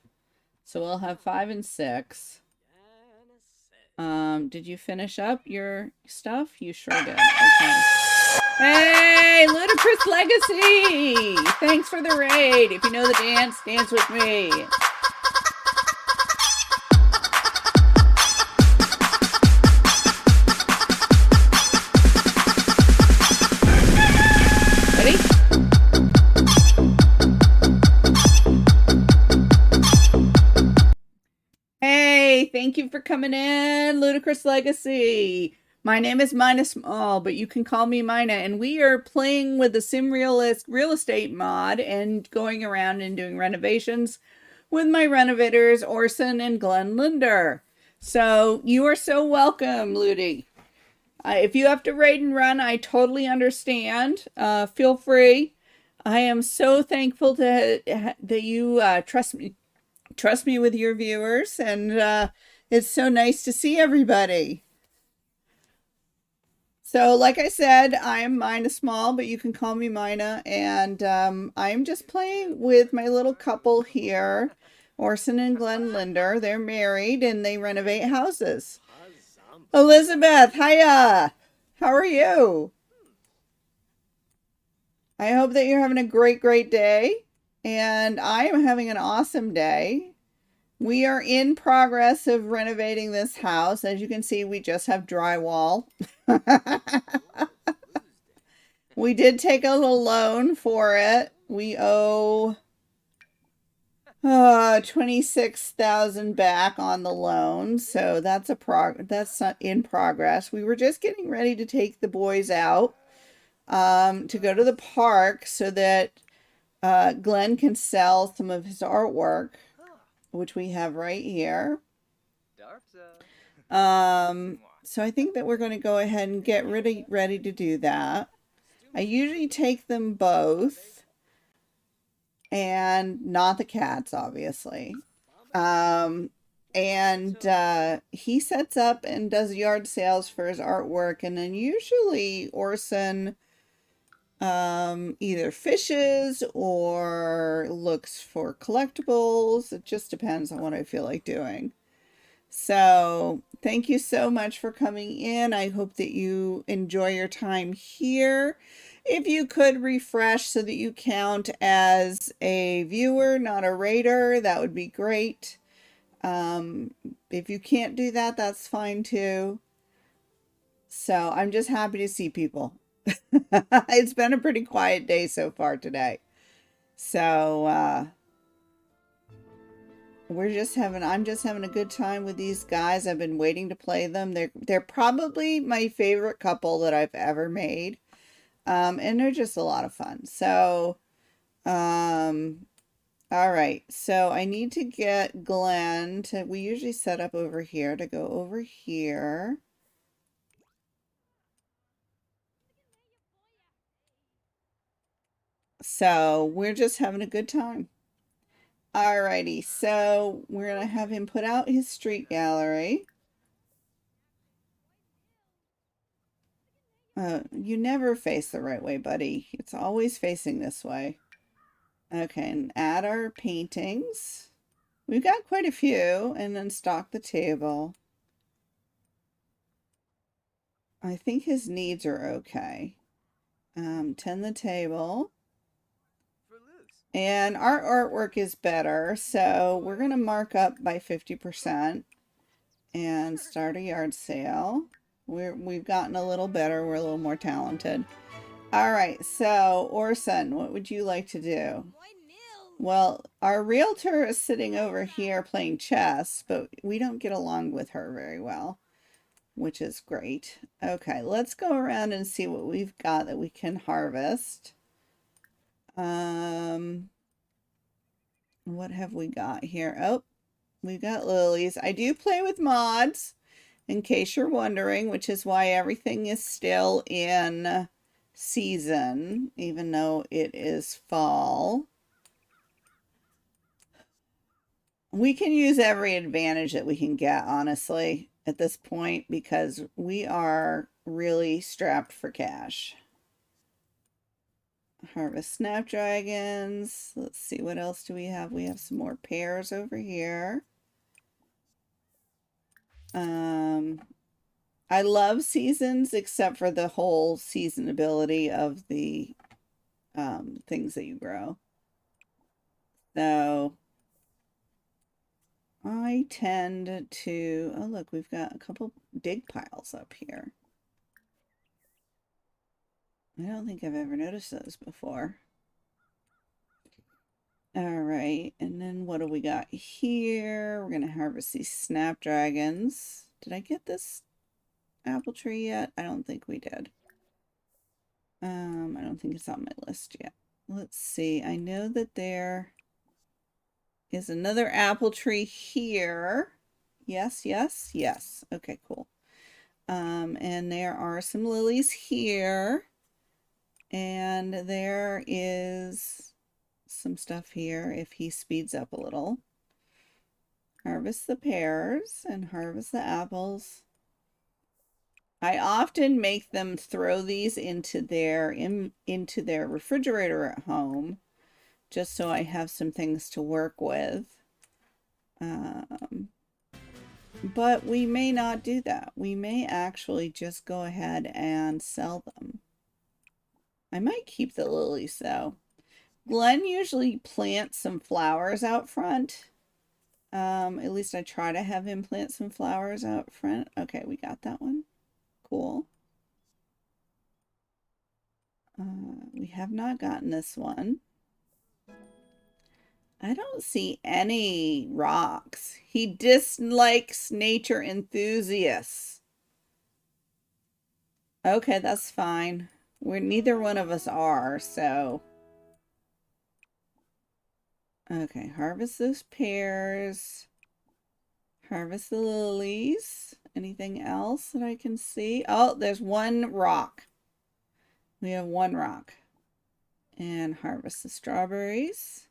so we'll have 5 and 6. Did you finish up your stuff? You sure did. Okay. Hey, Ludicrous Legacy! Thanks for the raid. If you know the dance, dance with me. Ready? Hey, thank you for coming in, Ludicrous Legacy. My name is Mina Small, but you can call me Mina, and we are playing with the Sim Realist real estate mod and going around and doing renovations with my renovators, Orson and Glenn Linder. So you are so welcome, Ludi. If you have to raid and run, I totally understand. Feel free. I am so thankful that you trust me with your viewers, and it's so nice to see everybody. So, like I said, I am Mina Small, but you can call me Mina, and I'm just playing with my little couple here, Orson and Glenn Linder. They're married, and they renovate houses. Elizabeth, hiya! How are you? I hope that you're having a great, great day, and I am having an awesome day. We are in progress of renovating this house. As you can see, we just have drywall. We did take a little loan for it. We owe 26,000 back on the loan, so that's in progress. We were just getting ready to take the boys out to go to the park so that Glenn can sell some of his artwork, Huh. which we have right here. Darpza. So I think that we're going to go ahead and get ready to do that. I usually take them both, and not the cats, obviously. And he sets up and does yard sales for his artwork, and then usually Orson either fishes or looks for collectibles. It just depends on what I feel like doing. So thank you so much for coming in. I hope that you enjoy your time here. If you could refresh so that you count as a viewer, not a raider, that would be great. If you can't do that, that's fine too. So I'm just happy to see people. It's been a pretty quiet day so far today. So I'm just having a good time with these guys. I've been waiting to play them. They're probably my favorite couple that I've ever made. And they're just a lot of fun. So all right. So I need to get Glenn to, we usually set up over here, to go over here. So we're just having a good time. Alrighty, so we're gonna have him put out his street gallery. You never face the right way, buddy. It's always facing this way. Okay, and add our paintings. We've got quite a few, and then stock the table. I think his needs are okay. Tend the table. And our artwork is better, so we're going to mark up by 50% and start a yard sale. We've gotten a little better. We're a little more talented. All right, so Orson, what would you like to do? Well, our realtor is sitting over here playing chess, but we don't get along with her very well, which is great. Okay, let's go around and see what we've got that we can harvest. What have we got here? Oh, we've got lilies. I do play with mods, in case you're wondering, which is why everything is still in season, even though it is fall. We can use every advantage that we can get, honestly, at this point, because we are really strapped for cash. Harvest snapdragons. Let's see, what else do we have? We have some more pears over here. I love seasons, except for the whole seasonability of the things that you grow. So I tend to, oh look, we've got a couple dig piles up here. I don't think I've ever noticed those before. All right, and then what do we got here? We're gonna harvest these snapdragons. Did I get this apple tree yet? I don't think we did. I don't think it's on my list yet. Let's see. I know that there is another apple tree here. Yes, yes, yes. Okay, cool. And there are some lilies here. And there is some stuff here if he speeds up a little. Harvest the pears and harvest the apples. I often make them throw these into their refrigerator at home, just so I have some things to work with. But we may not do that. We may actually just go ahead and sell them. I might keep the lilies though. Glenn usually plants some flowers out front. At least I try to have him plant some flowers out front. Okay, we got that one. Cool. We have not gotten this one. I don't see any rocks. He dislikes nature enthusiasts. Okay, that's fine. neither one of us are, so. Okay, harvest those pears. Harvest the lilies. Anything else that I can see? Oh, there's one rock. We have one rock. And harvest the strawberries.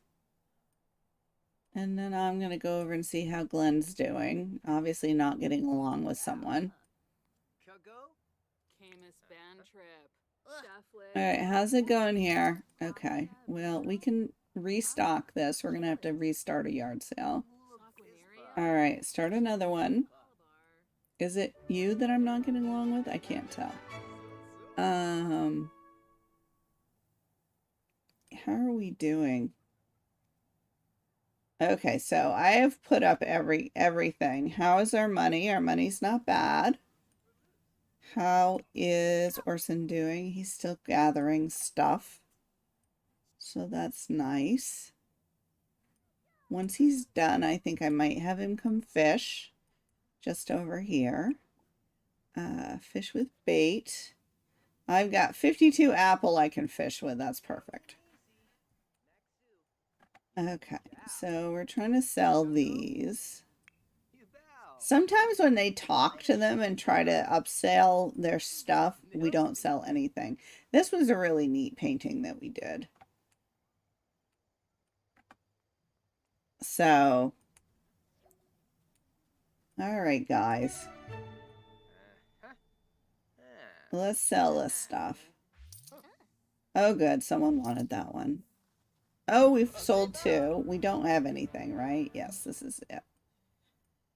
And then I'm going to go over and see how Glenn's doing. Obviously not getting along with someone. Kago? Camus band trip. Alright, how's it going here? Okay, well, we can restock this. We're going to have to restart a yard sale. Alright, start another one. Is it you that I'm not getting along with? I can't tell. How are we doing? Okay, so I have put up everything. How is our money? Our money's not bad. How is Orson doing? He's still gathering stuff. So that's nice. Once he's done, I think I might have him come fish. Just over here. Fish with bait. I've got 52 apple I can fish with. That's perfect. Okay, so we're trying to sell these. Sometimes when they talk to them and try to upsell their stuff, we don't sell anything. This was a really neat painting that we did. So, all right, guys. Let's sell this stuff. Oh, good. Someone wanted that one. Oh, we've sold two. We don't have anything, right? Yes, this is it.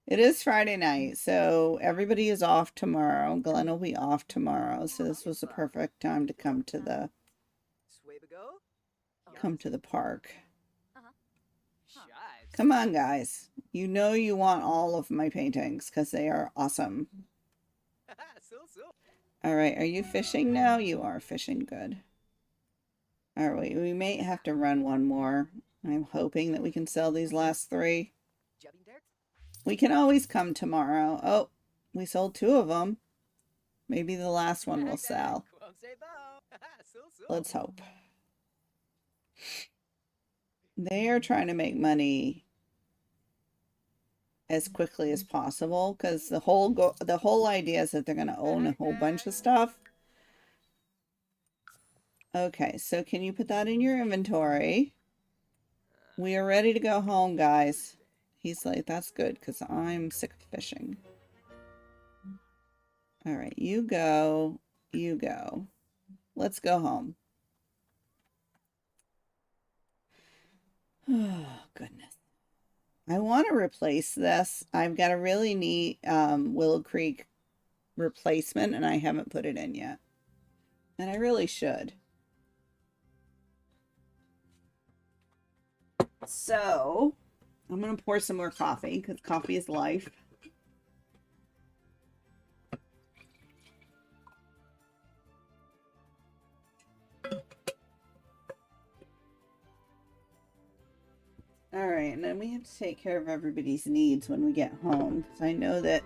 It is Friday night, so everybody is off tomorrow. Glenn will be off tomorrow, so this was the perfect time to come to the park. Come on, guys. You know you want all of my paintings because they are awesome. All right, are you fishing now? You are fishing. Good. All right, we may have to run one more. I'm hoping that we can sell these last three. We can always come tomorrow. Oh, we sold two of them. Maybe the last one will sell. Let's hope. They are trying to make money as quickly as possible because the whole idea is that they're going to own a whole bunch of stuff. Okay, so can you put that in your inventory? We are ready to go home, guys. He's like, that's good because I'm sick of fishing. All right, you go. You go. Let's go home. Oh, goodness. I want to replace this. I've got a really neat Willow Creek replacement, and I haven't put it in yet. And I really should. So, I'm going to pour some more coffee, because coffee is life. All right, and then we have to take care of everybody's needs when we get home. Because I know that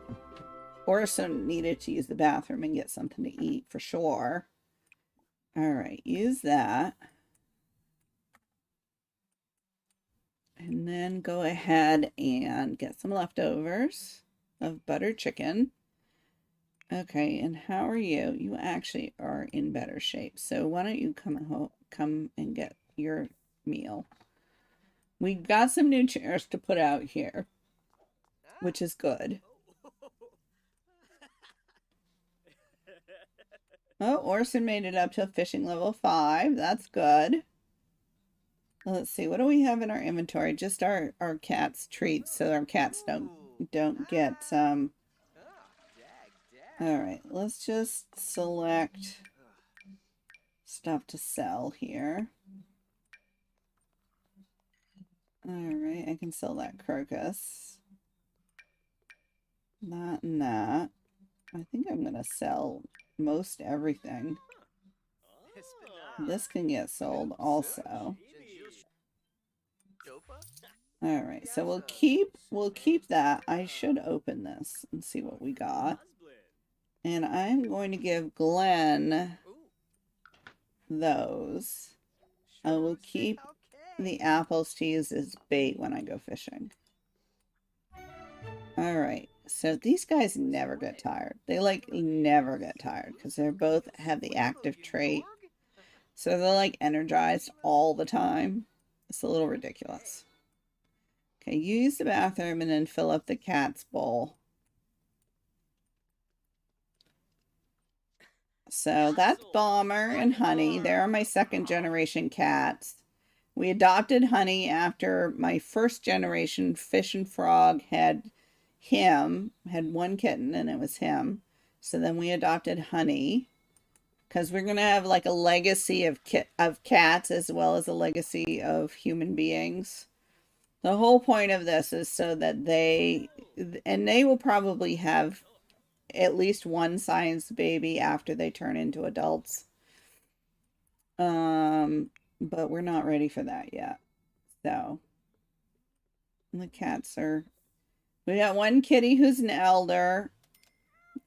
Orson needed to use the bathroom and get something to eat for sure. All right, use that. And then go ahead and get some leftovers of buttered chicken. Okay, and how are you? You actually are in better shape. So why don't you come and get your meal? We got some new chairs to put out here, which is good. Oh, Orson made it up to fishing level 5. That's good. Let's see. What do we have in our inventory? Just our cat's treats, so our cats don't get all right. Let's just select stuff to sell here. All right, I can sell that crocus. That and that. I think I'm gonna sell most everything. This can get sold also. All right, so we'll keep that. I should open this and see what we got. And I'm going to give Glenn those. I will keep the apples to use as bait when I go fishing. Alright, so these guys never get tired. They like never get tired because they're both have the active trait. So they're like energized all the time. It's a little ridiculous. Okay, use the bathroom and then fill up the cat's bowl. So that's Bomber and Honey. They're my second generation cats. We adopted Honey after my first generation Fish and Frog had one kitten and it was him. So then we adopted Honey because we're going to have like a legacy of cats as well as a legacy of human beings. The whole point of this is so that they will probably have at least one science baby after they turn into adults. But we're not ready for that yet. So the cats we got one kitty who's an elder.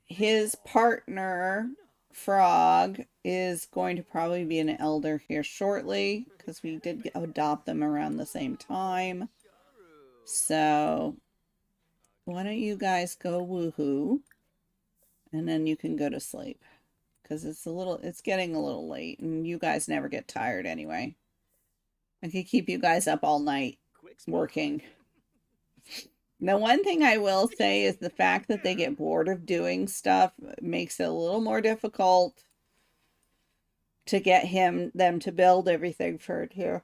His partner, Frog, is going to probably be an elder here shortly because we did adopt them around the same time. So why don't you guys go woohoo? And then you can go to sleep. Because it's getting a little late. And you guys never get tired anyway. I could keep you guys up all night working. Now, one thing I will say is the fact that they get bored of doing stuff makes it a little more difficult to get them to build everything for it here.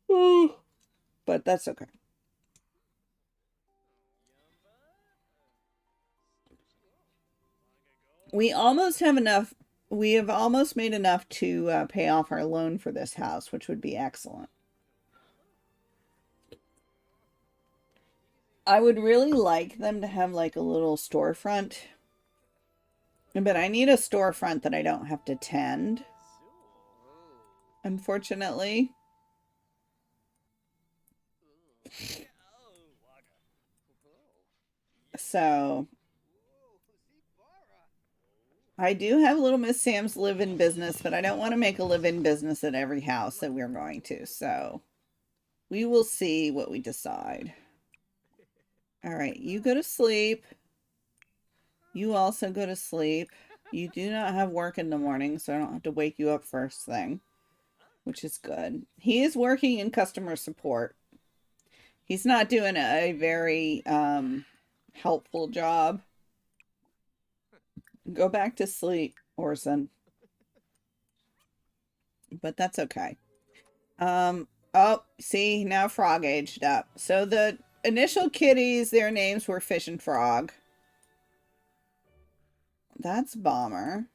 But that's okay. We almost have enough. We have almost made enough to pay off our loan for this house, which would be excellent. I would really like them to have like a little storefront. But I need a storefront that I don't have to tend. Unfortunately. So I do have Little Miss Sam's live-in business, but I don't want to make a live-in business at every house that we're going to. So we will see what we decide. All right, you go to sleep. You also go to sleep. You do not have work in the morning, so I don't have to wake you up first thing, which is good. He is working in customer support. He's not doing a very helpful job. Go back to sleep, Orson. But that's okay. Oh, see, now Frog aged up. So the initial kitties, their names were Fish and Frog. That's Bomber.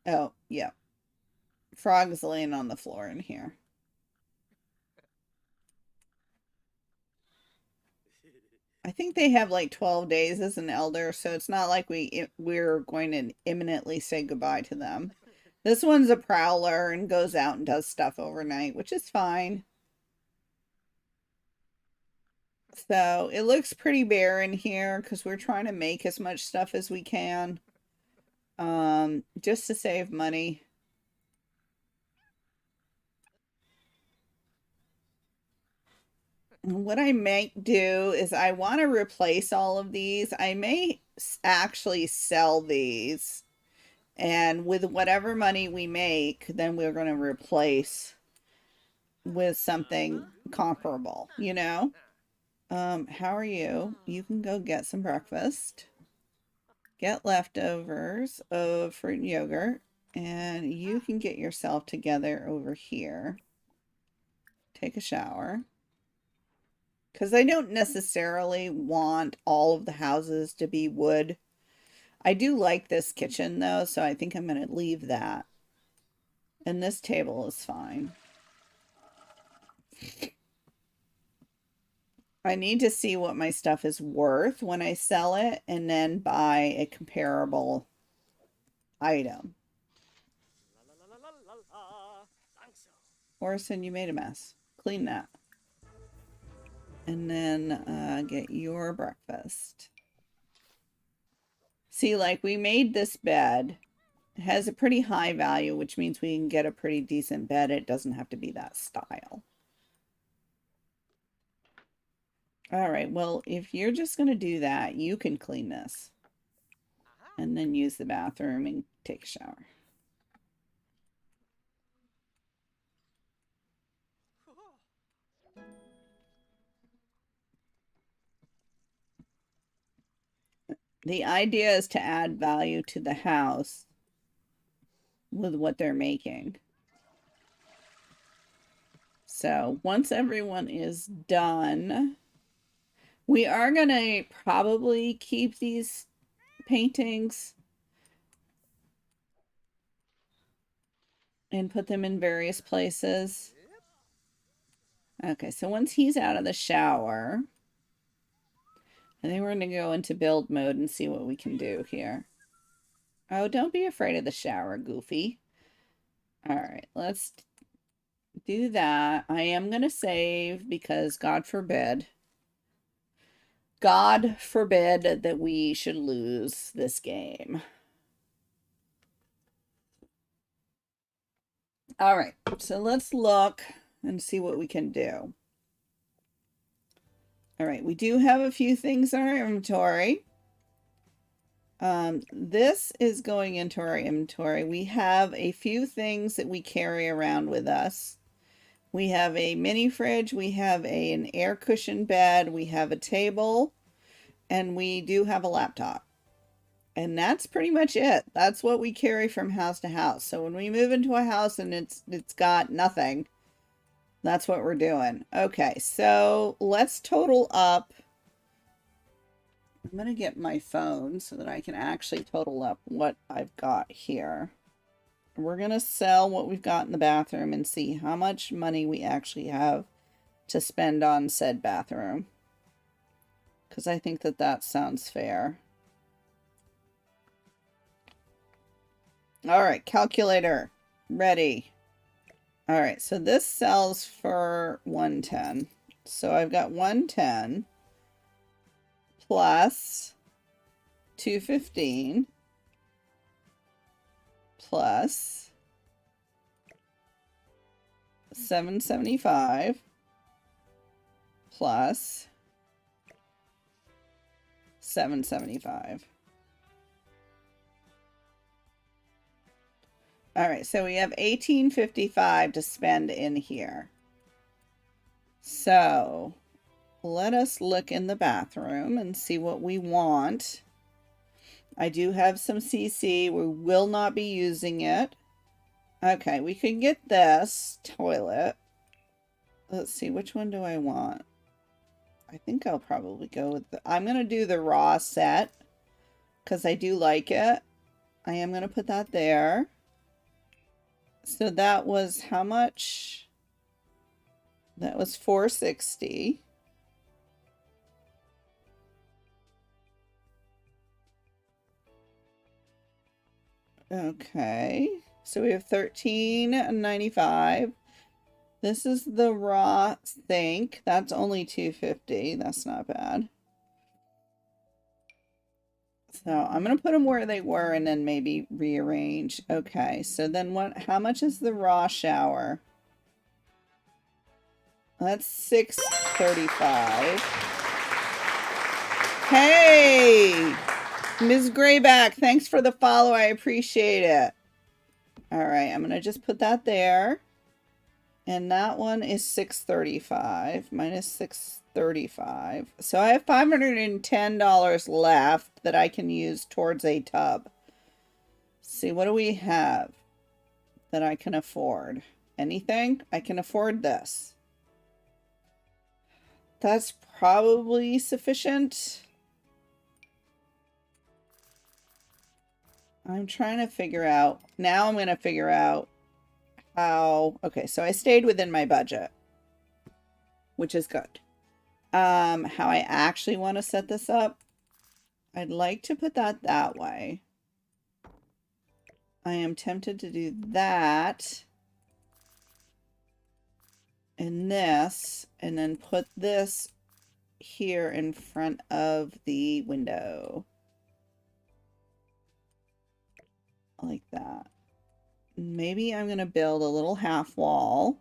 Oh, yeah. Frog's laying on the floor in here. I think they have like 12 days as an elder, so it's not like we're going to imminently say goodbye to them. This one's a prowler and goes out and does stuff overnight, which is fine. So it looks pretty bare in here because we're trying to make as much stuff as we can. Just to save money. What I might do is I want to replace all of these. I may actually sell these. And with whatever money we make, then we're going to replace with something comparable, you know? How are you? You can go get some breakfast. Get leftovers of fruit and yogurt. And you can get yourself together over here. Take a shower. Because I don't necessarily want all of the houses to be wood. I do like this kitchen though, so I think I'm going to leave that. And this table is fine. I need to see what my stuff is worth when I sell it and then buy a comparable item. Orson, you made a mess. Clean that. And then get your breakfast. See, like we made this bed It has a pretty high value, which means we can get a pretty decent bed. It doesn't have to be that style. All right, well, if you're just going to do that, you can clean this. And then use the bathroom and take a shower. The idea is to add value to the house with what they're making. So once everyone is done, we are going to probably keep these paintings and put them in various places. Okay, so once he's out of the shower, I think we're going to go into build mode and see what we can do here. Oh, don't be afraid of the shower, Goofy. All right, let's do that. I am going to save because God forbid that we should lose this game. All right, so let's look and see what we can do. All right, we do have a few things in our inventory. This is going into our inventory. We have a few things that we carry around with us. We have a mini fridge, we have an air cushion bed, we have a table, and we do have a laptop. And that's pretty much it. That's what we carry from house to house. So when we move into a house and it's got nothing, that's what we're doing. Okay, so let's total up. I'm going to get my phone so that I can actually total up what I've got here. We're going to sell what we've got in the bathroom and see how much money we actually have to spend on said bathroom. Because I think that that sounds fair. All right, calculator, ready. All right, so this sells for 110. So I've got 110 plus 215 plus 775 plus 775. All right, so we have $18.55 to spend in here. So let us look in the bathroom and see what we want. I do have some CC. We will not be using it. Okay, we can get this toilet. Let's see, which one do I want? I think I'll probably go with I'm going to do the raw set because I do like it. I am going to put that there. So that was how much? That was $460. Okay. So we have $13.95. This is the raw sink. That's only $250. That's not bad. So I'm going to put them where they were and then maybe rearrange. Okay, so then how much is the raw shower? That's $635. Hey, Ms. Grayback, thanks for the follow. I appreciate it. All right, I'm going to just put that there. And that one is $635 minus $635. So I have $510 left that I can use towards a tub. Let's see, what do we have that I can afford? Anything? I can afford this. That's probably sufficient. I'm trying to figure out. Now I'm going to figure out how. Okay, so I stayed within my budget, which is good. How I actually want to set this up. I'd like to put that way. I am tempted to do that. And this, and then put this here in front of the window. like that. Maybe I'm going to build a little half wall.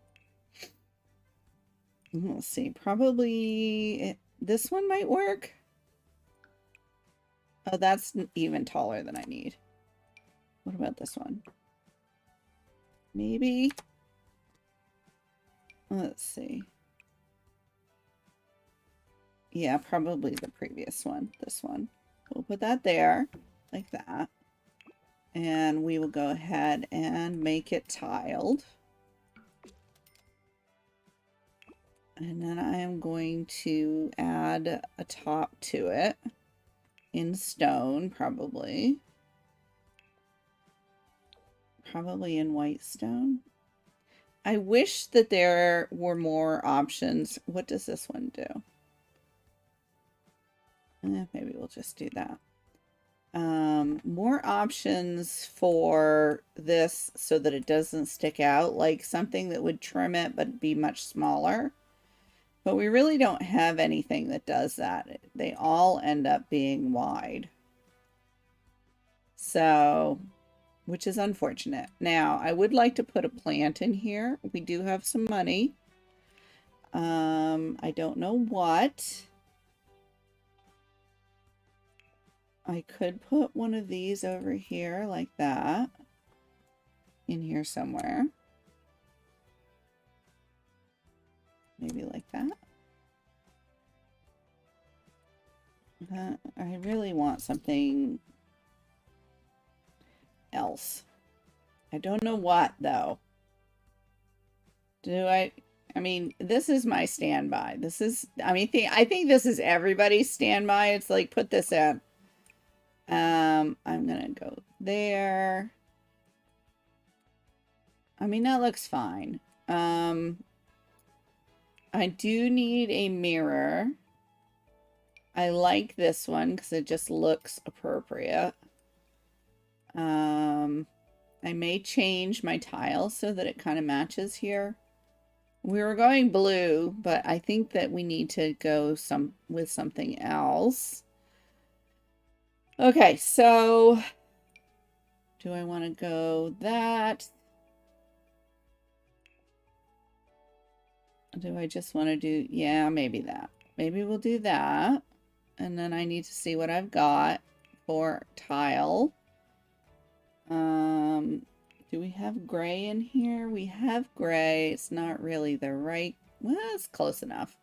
Let's see, probably this one might work. Oh, that's even taller than I need. What about this one? Maybe. Let's see. Yeah, probably the previous one. This one. We'll put that there, like that. And we will go ahead and make it tiled. And then I am going to add a top to it in stone, probably. Probably in white stone. I wish that there were more options. What does this one do? Maybe we'll just do that. More options for this so that it doesn't stick out, like something that would trim it but be much smaller. But we really don't have anything that does that. They all end up being wide. So, which is unfortunate. Now, I would like to put a plant in here. We do have some money. I don't know what. I could put one of these over here like that. In here somewhere. Maybe like that. I really want something else. I don't know what, though. I mean, this is my standby. This is, I think this is everybody's standby. It's like, put this in. I'm gonna go there. I mean, that looks fine. I do need a mirror. I like this one because it just looks appropriate. I may change my tile so that it kind of matches here. We were going blue, but I think that we need to go with something else. Okay, so do I want to go that? Do I just want to do, yeah, maybe that. Maybe we'll do that. And then I need to see what I've got for tile. Do we have gray in here? We have gray. It's not really the right, well, it's close enough.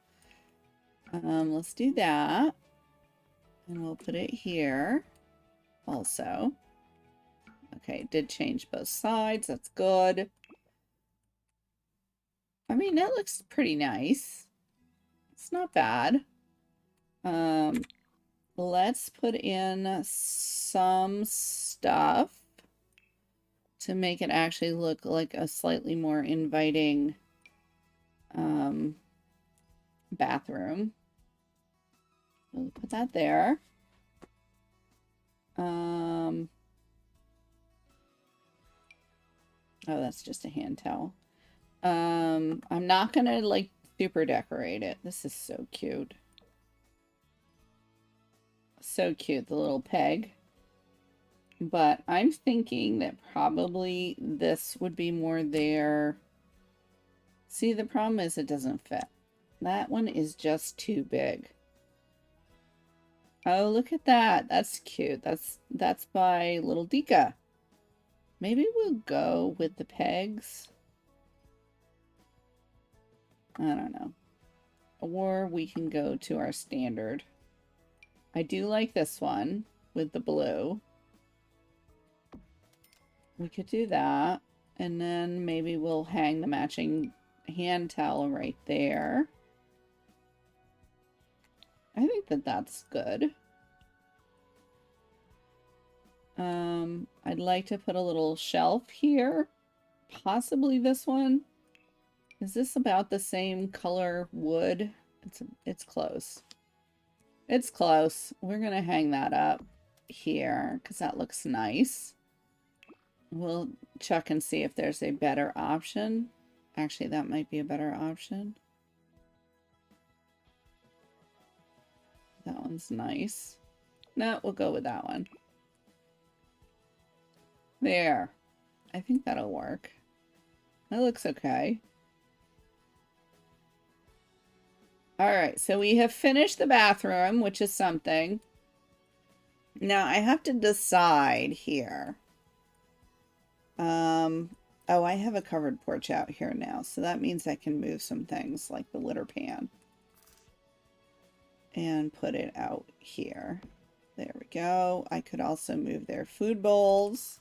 Let's do that. And we'll put it here also. Okay, it did change both sides. That's good. I mean, that looks pretty nice. It's not bad. Let's put in some stuff to make it actually look like a slightly more inviting bathroom. We'll put that there. Oh, that's just a hand towel. I'm not gonna like super decorate it. This is so cute. So cute, the little peg. But I'm thinking that probably this would be more there. See, the problem is it doesn't fit. That one is just too big. Oh, look at that. That's cute. That's by Little Dika. Maybe we'll go with the pegs. I don't know. Or we can go to our standard. I do like this one with the blue. We could do that. And then maybe we'll hang the matching hand towel right there. I think that that's good. I'd like to put a little shelf here. Possibly this one. Is this about the same color wood? It's close. It's close. We're gonna hang that up here because that looks nice. We'll check and see if there's a better option. Actually, that might be a better option. That one's nice. No, we'll go with that one. There. I think that'll work. That looks okay. Alright, so we have finished the bathroom, which is something. Now I have to decide here. Oh, I have a covered porch out here now, so that means I can move some things like the litter pan and put it out here. There we go. I could also move their food bowls.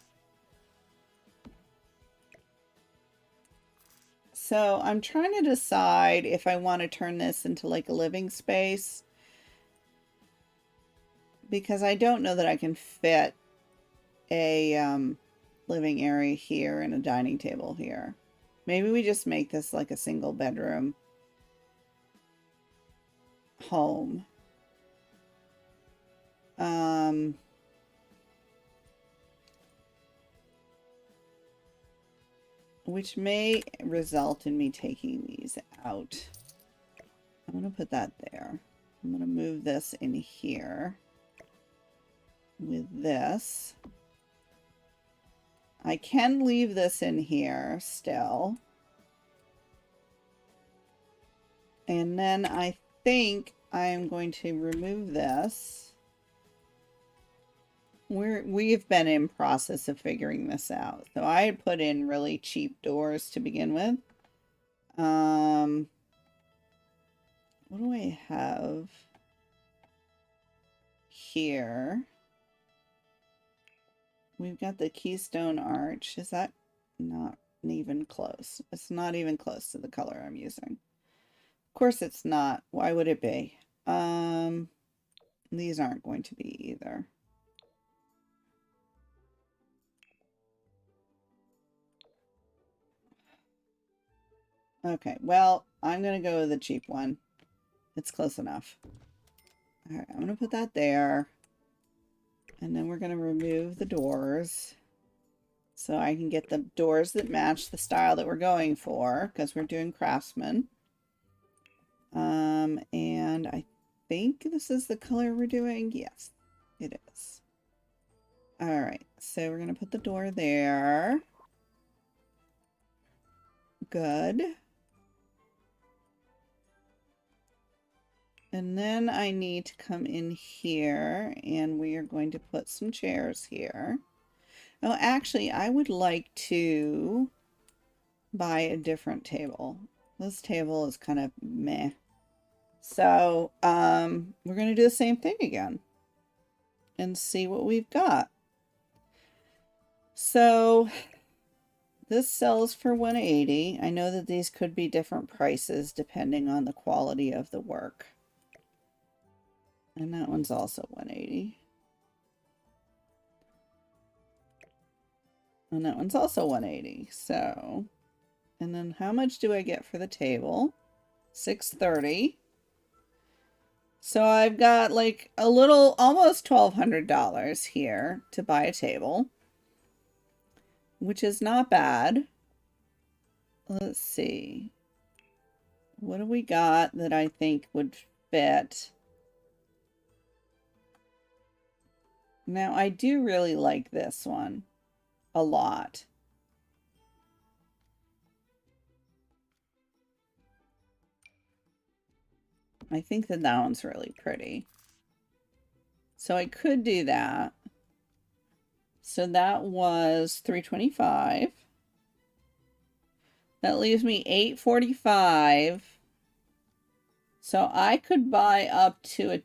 So I'm trying to decide if I want to turn this into like a living space, because I don't know that I can fit a living area here and a dining table here. Maybe we just make this like a single bedroom home. Which may result in me taking these out. I'm going to put that there. I'm going to move this in here with this. I can leave this in here still. And then I think I'm going to remove this. We've been in process of figuring this out. So I had put in really cheap doors to begin with. What do I have here? We've got the Keystone Arch. Is that not even close? It's not even close to the color I'm using. Of course it's not. Why would it be? These aren't going to be either. Okay, well, I'm going to go with the cheap one. It's close enough. All right, I'm going to put that there. And then we're going to remove the doors. So I can get the doors that match the style that we're going for, because we're doing Craftsman. And I think this is the color we're doing. Yes, it is. All right, so we're going to put the door there. Good. And then I need to come in here and we are going to put some chairs here. Oh, actually, I would like to buy a different table. This table is kind of meh. So, we're going to do the same thing again and see what we've got. So, this sells for $180. I know that these could be different prices depending on the quality of the work. And that one's also $180. And that one's also $180. So, and then how much do I get for the table? $630. So I've got like a little, almost $1,200 here to buy a table, which is not bad. Let's see. What do we got that I think would fit? Now, I do really like this one a lot. I think that that one's really pretty. So I could do that. So that was $325. That leaves me $845. So I could buy up to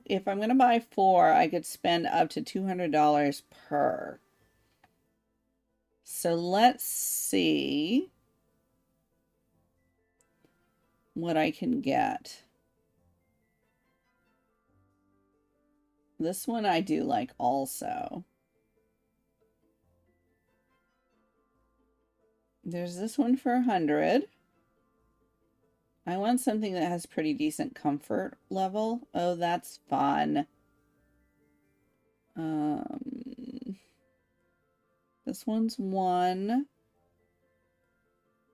if I'm going to buy 4, I could spend up to $200 per. So let's see what I can get. This one I do like also. There's this one for 100. I want something that has pretty decent comfort level. Oh, that's fun. This one's 1.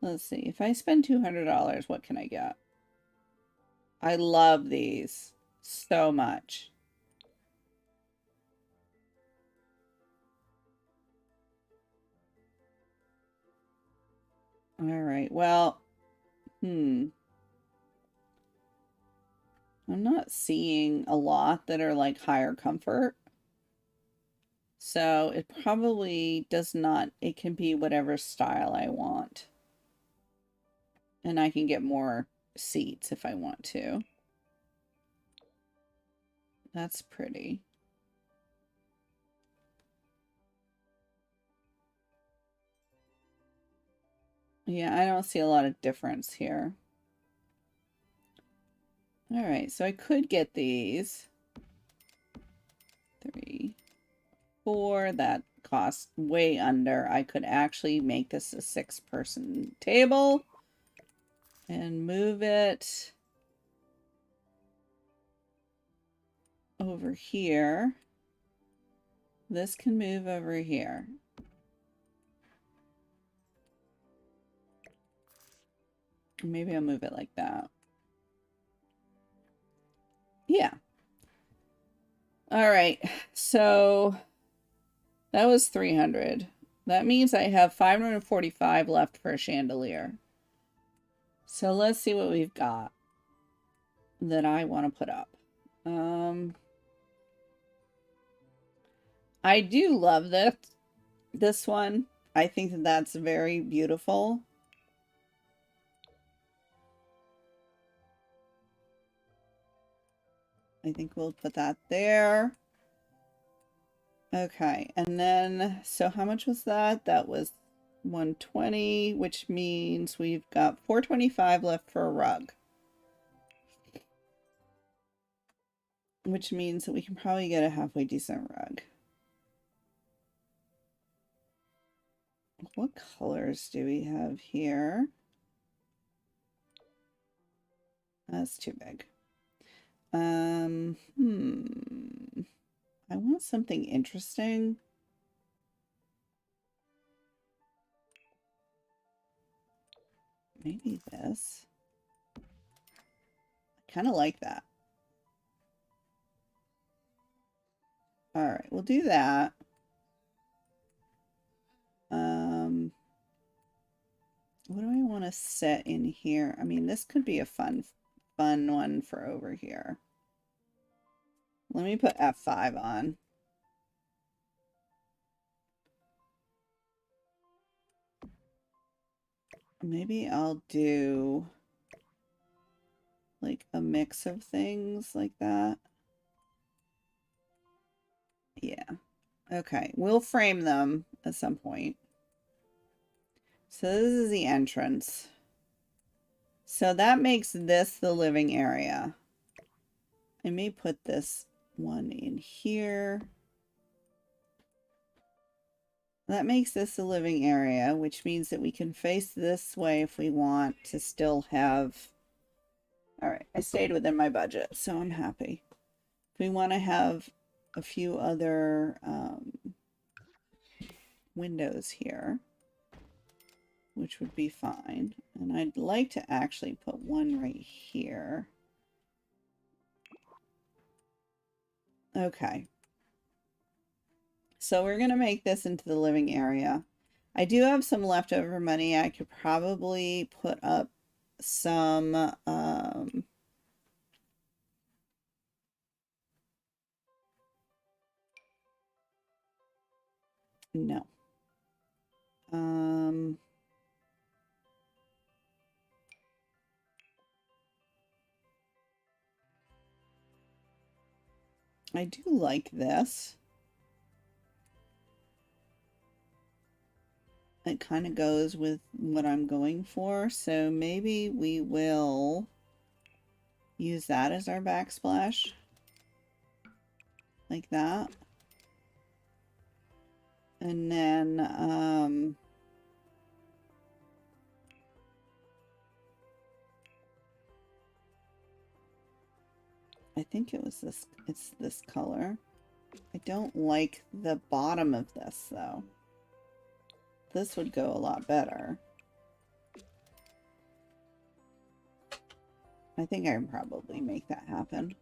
Let's see. If I spend $200, what can I get? I love these so much. All right. Well, I'm not seeing a lot that are like higher comfort. So it probably does not, it can be whatever style I want. And I can get more seats if I want to. That's pretty. Yeah, I don't see a lot of difference here. All right, so I could get these. 3, 4, that cost way under. I could actually make this a 6-person table and move it over here. This can move over here. Maybe I'll move it like that. Yeah. All right. So that was 300. That means I have 545 left for a chandelier. So let's see what we've got that I want to put up. I do love this one. I think that that's very beautiful. I think we'll put that there. Okay, and then, so how much was that? That was 120, which means we've got 425 left for a rug. Which means that we can probably get a halfway decent rug. What colors do we have here? That's too big. I want something interesting. Maybe this. I kind of like that. All right, we'll do that. What do I want to set in here? I mean, this could be a fun one for over here. Let me put F5 on. Maybe I'll do like a mix of things like that. Yeah. Okay, we'll frame them at some point. So this is the entrance. So that makes this the living area. I may put this one in here. That makes this the living area, which means that we can face this way if we want to still have... All right, I stayed within my budget, so I'm happy. If we want to have a few other windows here, which would be fine. And I'd like to actually put one right here. Okay. So we're going to make this into the living area. I do have some leftover money. I could probably put up some no. I do like this. It kind of goes with what I'm going for. So maybe we will use that as our backsplash. Like that. And then, I think it was this, it's this color. I don't like the bottom of this though. This would go a lot better. I think I can probably make that happen.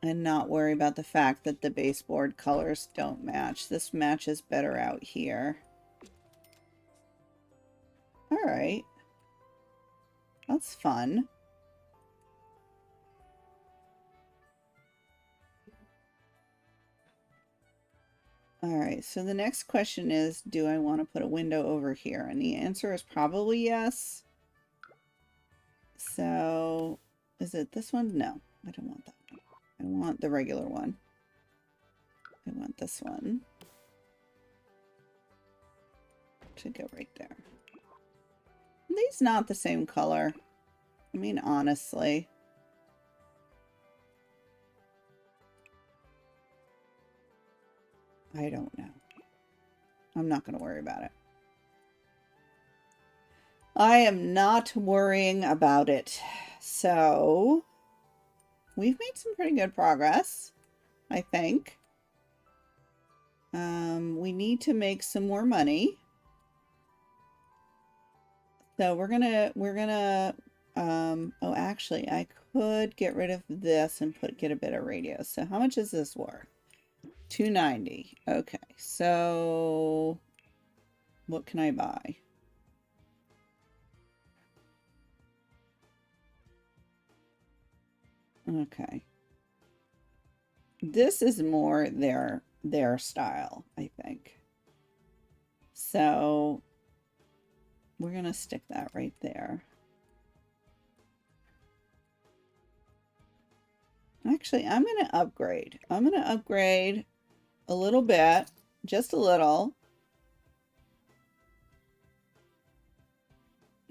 And not worry about the fact that the baseboard colors don't match. This matches better out here. All right. That's fun. All right, so the next question is, do I want to put a window over here? And the answer is probably yes. So, is it this one? No, I don't want that one. I want the regular one. I want this one to go right there. Are these not the same color? I mean, honestly. I don't know. I'm not going to worry about it. I am not worrying about it. So, we've made some pretty good progress, I think. We need to make some more money. So oh, actually, I could get rid of this and get a bit of radio. So how much is this worth? $290. Okay, so what can I buy? Okay. This is more their style, I think. So we're gonna stick that right there. Actually, I'm gonna upgrade. I'm gonna upgrade a little bit, just a little,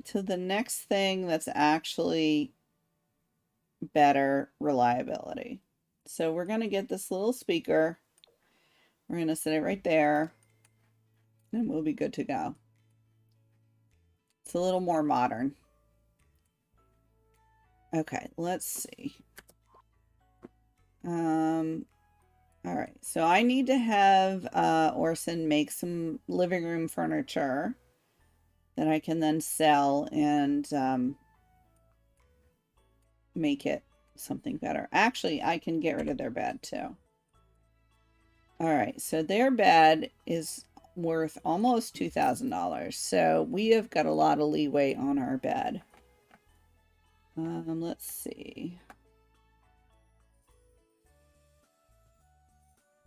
to the next thing that's actually better reliability. So we're going to get this little speaker. We're going to set it right there. And we'll be good to go. It's a little more modern. Okay, let's see. All right, so I need to have Orson make some living room furniture that I can then sell and make it something better. Actually, I can get rid of their bed too. All right, so their bed is worth almost $2,000. So we have got a lot of leeway on our bed. Let's see.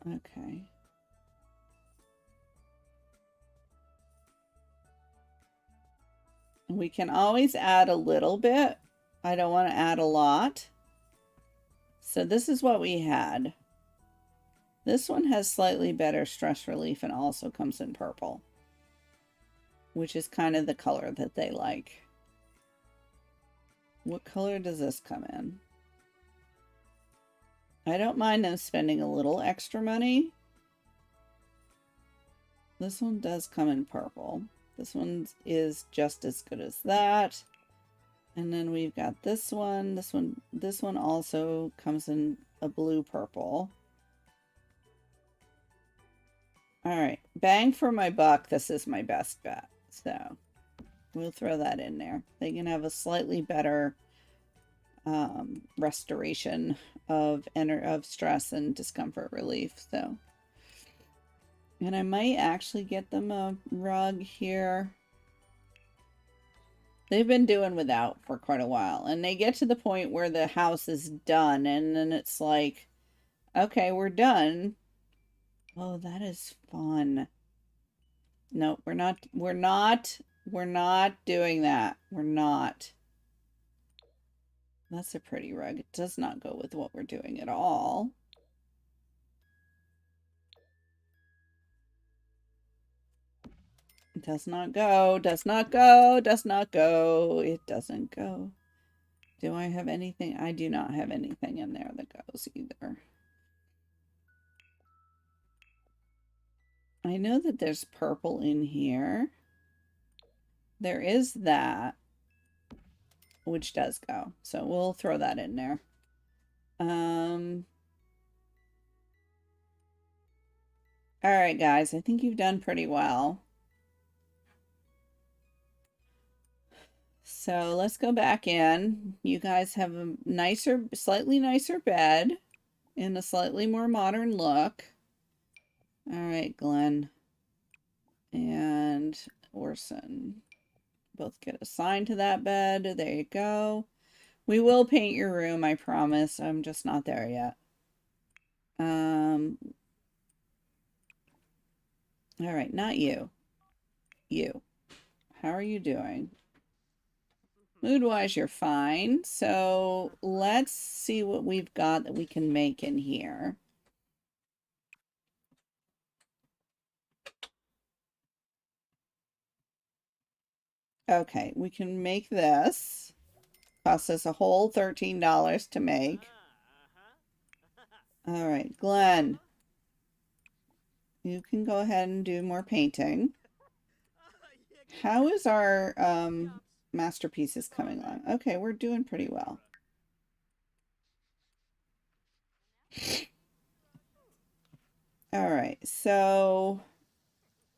Okay. We can always add a little bit. I don't want to add a lot. So this is what we had. This one has slightly better stress relief and also comes in purple, which is kind of the color that they like. What color does this come in? I don't mind them spending a little extra money. This one does come in purple. This one is just as good as that. And then we've got this one. This one also comes in a blue purple. All right, bang for my buck. This is my best bet. So we'll throw that in there. They can have a slightly better restoration of stress and discomfort relief. So, and I might actually get them a rug here. They've been doing without for quite a while, and they get to the point where the house is done, and then it's like, okay, we're done. Oh, that is fun. No, we're not doing that. We're not. That's a pretty rug. It does not go with what we're doing at all. It does not go, does not go, does not go. It doesn't go. Do I have anything? I do not have anything in there that goes either. I know that there's purple in here. There is that, which does go. So we'll throw that in there. All right, guys, I think you've done pretty well. So let's go back in. You guys have a nicer, slightly nicer bed in a slightly more modern look. All right, Glenn and Orson. both get assigned to that bed. There you go. We will paint your room, I promise. I'm just not there yet. All right, not you. You. How are you doing? Mood-wise, you're fine. So let's see what we've got that we can make in here. Okay, we can make this. Costs us a whole $13 to make. All right, Glenn. You can go ahead and do more painting. How is our masterpieces coming along? Okay, we're doing pretty well. All right, so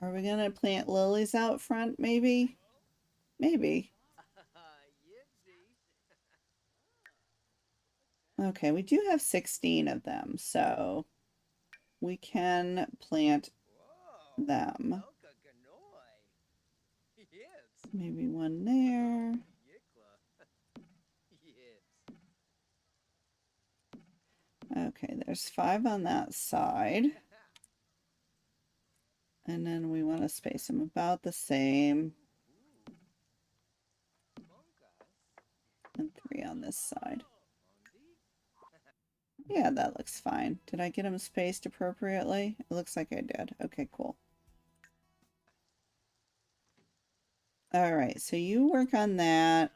are we gonna plant lilies out front maybe? Maybe. Okay, we do have 16 of them, so we can plant them. Maybe one there. Okay, there's 5 on that side. And then we want to space them about the same. And 3 on this side. Yeah, that looks fine. Did I get them spaced appropriately? It looks like I did. Okay, cool. All right, so you work on that.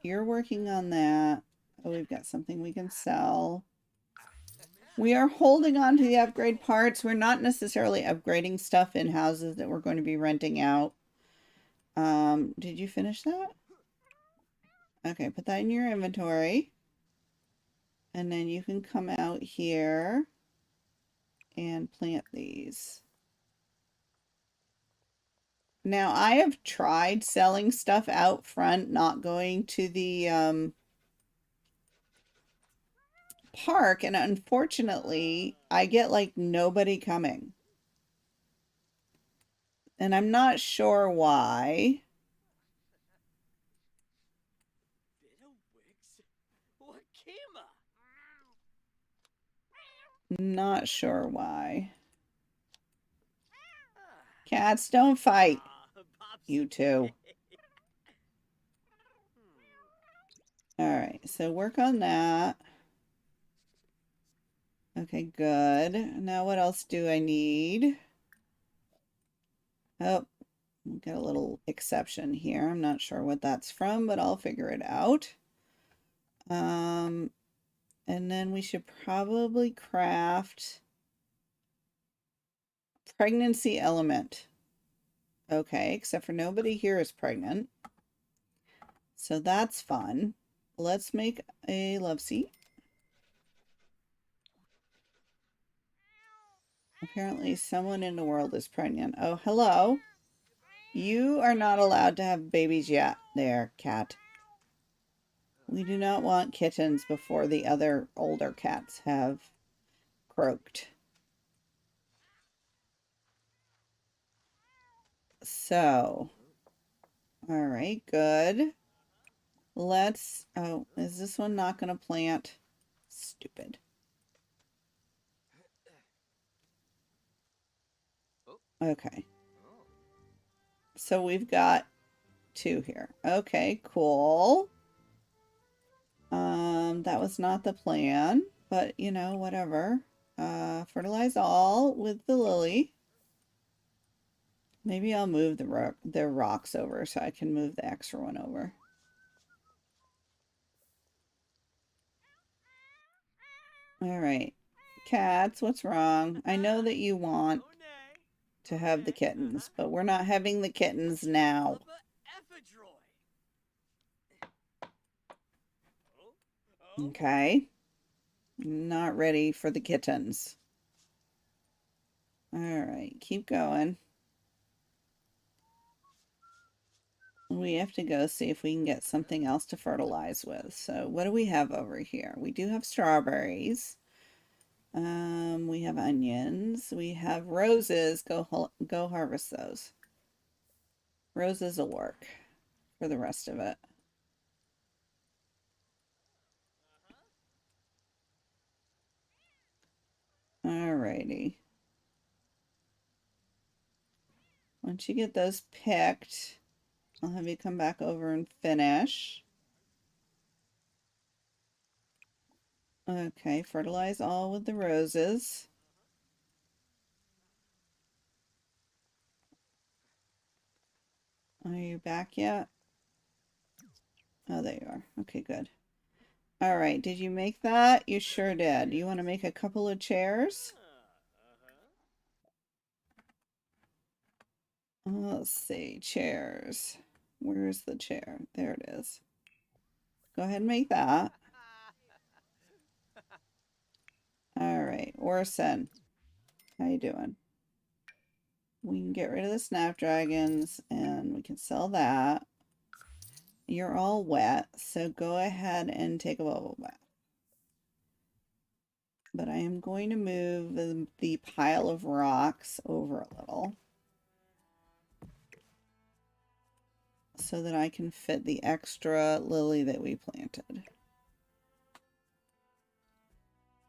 You're working on that. Oh, we've got something we can sell. We are holding on to the upgrade parts. We're not necessarily upgrading stuff in houses that we're going to be renting out. Did you finish that? Okay, put that in your inventory. And then you can come out here and plant these. Now, I have tried selling stuff out front, not going to the park, and unfortunately, I get like nobody coming. And I'm not sure why. Not sure why. Cats, don't fight. You two. Alright, so work on that. Okay, good. Now what else do I need? Oh, got a little exception here. I'm not sure what that's from, but I'll figure it out. And then we should probably craft pregnancy element. Okay, except for nobody here is pregnant. So that's fun. Let's make a love seat. Apparently someone in the world is pregnant. Oh, hello. You are not allowed to have babies yet there, cat. We do not want kittens before the other older cats have croaked. So, all right, good. Let's, oh, is this one not going to plant? Stupid. Okay. So we've got 2 here. Okay, cool. That was not the plan, but you know, whatever. Fertilize all with the lily. Maybe I'll move the rocks over so I can move the extra one over. All right. Cats, what's wrong? I know that you want to have the kittens, but we're not having the kittens now. Okay. Not ready for the kittens. All right, keep going. We have to go see if we can get something else to fertilize with. So what do we have over here? We do have strawberries. We have onions. We have roses. Go harvest those. Roses will work. for the rest of it. Alrighty. Once you get those picked, I'll have you come back over and finish. Okay, fertilize all with the roses. Are you back yet? Oh, there you are. Okay, good. All right, did you make that? You sure did. You want to make a couple of chairs? Let's see, chairs. Where's the chair? There it is. Go ahead and make that. All right, Orson, how you doing? We can get rid of the snapdragons and we can sell that. You're all wet, so go ahead and take a bubble bath. But I am going to move the pile of rocks over a little so that I can fit the extra lily that we planted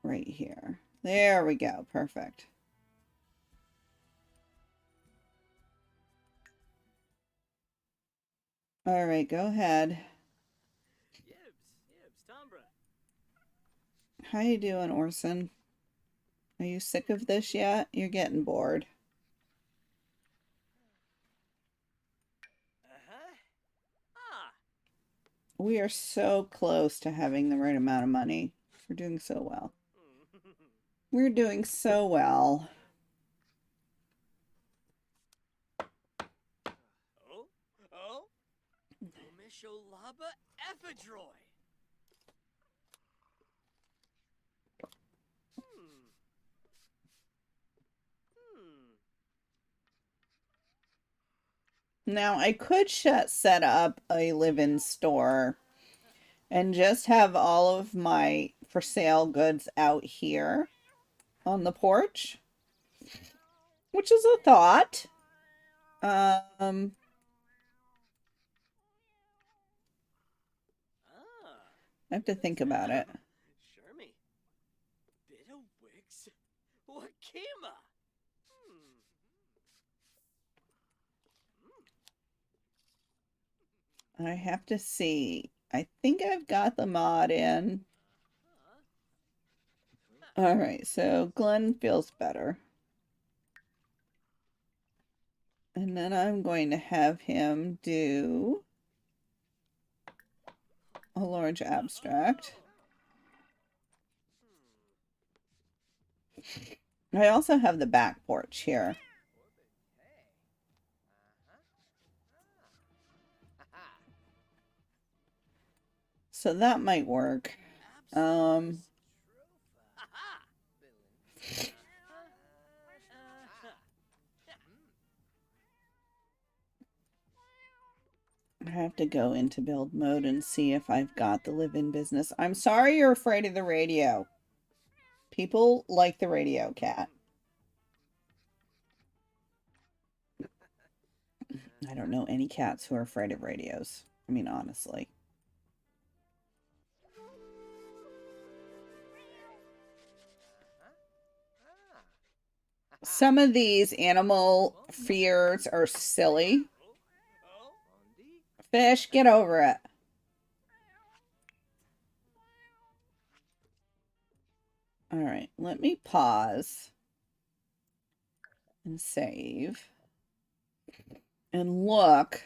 right here. There we go. Perfect. All right, go ahead. How you doing, Orson? Are you sick of this yet? You're getting bored. We are so close to having the right amount of money. We're doing so well. We're doing so well. Misholaba Ephedroy. Now, I could set up a live-in store and just have all of my for sale goods out here on the porch, which is a thought. I have to think about it. Shermie. Bit of wicks. Wakima. I have to see. I think I've got the mod in. All right, so Glenn feels better. And then I'm going to have him do a large abstract. I also have the back porch here. So that might work. I have to go into build mode and see if I've got the live-in business. I'm sorry you're afraid of the radio. People like the radio, cat. I don't know any cats who are afraid of radios. I mean, honestly. Some of these animal fears are silly. Fish, get over it. All right, let me pause and save and look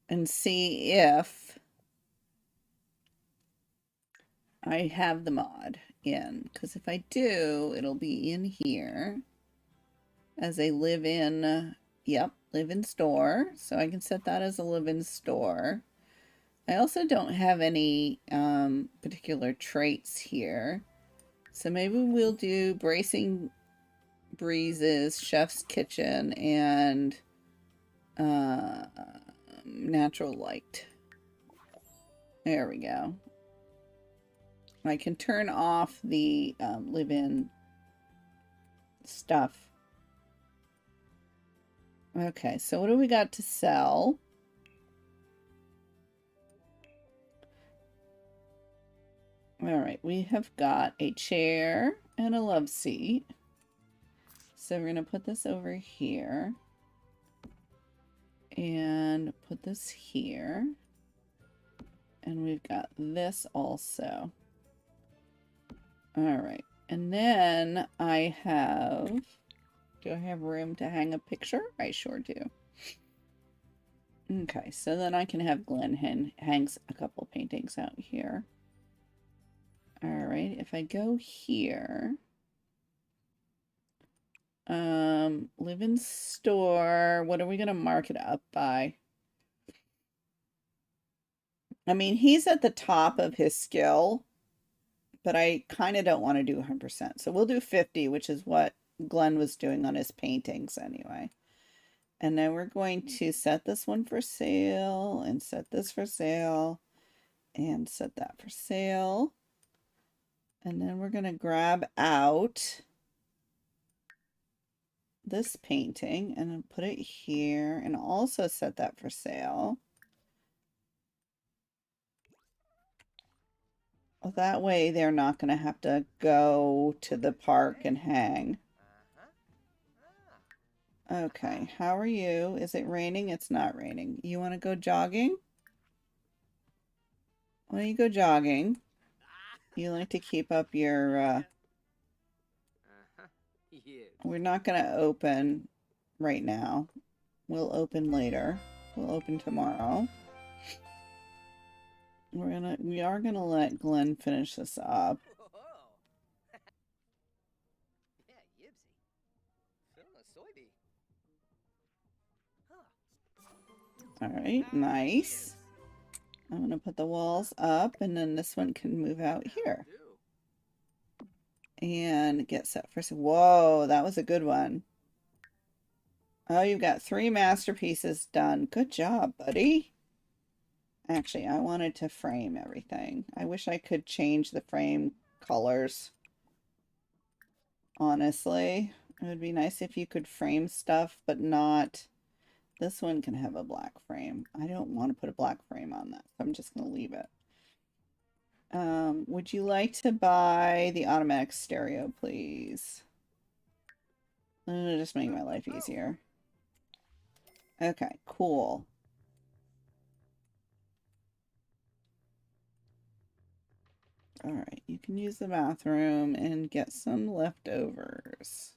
and see if I have the mod in, because if I do, it'll be in here as a live-in, yep, live-in store. So I can set that as a live-in store. I also don't have any particular traits here. So maybe we'll do Bracing Breezes, Chef's Kitchen, and Natural Light. There we go. I can turn off the live-in stuff. Okay, so what do we got to sell? All right, we have got a chair and a love seat. So we're going to put this over here. And put this here. And we've got this also. All right. And then I have... Do I have room to hang a picture? I sure do. Okay, so then I can have Glenn hangs a couple paintings out here. All right, if I go here... live in store. What are we going to mark it up by? I mean, he's at the top of his skill, but I kind of don't want to do 100%. So we'll do 50, which is what Glenn was doing on his paintings anyway. And then we're going to set this one for sale and set this for sale and set that for sale. And then we're going to grab out this painting and then put it here and also set that for sale. Well, that way they're not going to have to go to the park and hang. Okay, how are you? Is it raining? It's not raining. You want to go jogging? Why don't you go jogging? You like to keep up your, We're not going to open right now. We'll open later. We'll open tomorrow. We are gonna let Glenn finish this up. All right, nice. I'm gonna put the walls up, and then this one can move out here. And get set for... Whoa, that was a good one. Oh, you've got 3 masterpieces done. Good job, buddy. Actually, I wanted to frame everything. I wish I could change the frame colors. Honestly, it would be nice if you could frame stuff, but not... This one can have a black frame. I don't want to put a black frame on that, so I'm just going to leave it. Would you like to buy the automatic stereo, please? It'll just make my life easier. Okay, cool. All right, you can use the bathroom and get some leftovers.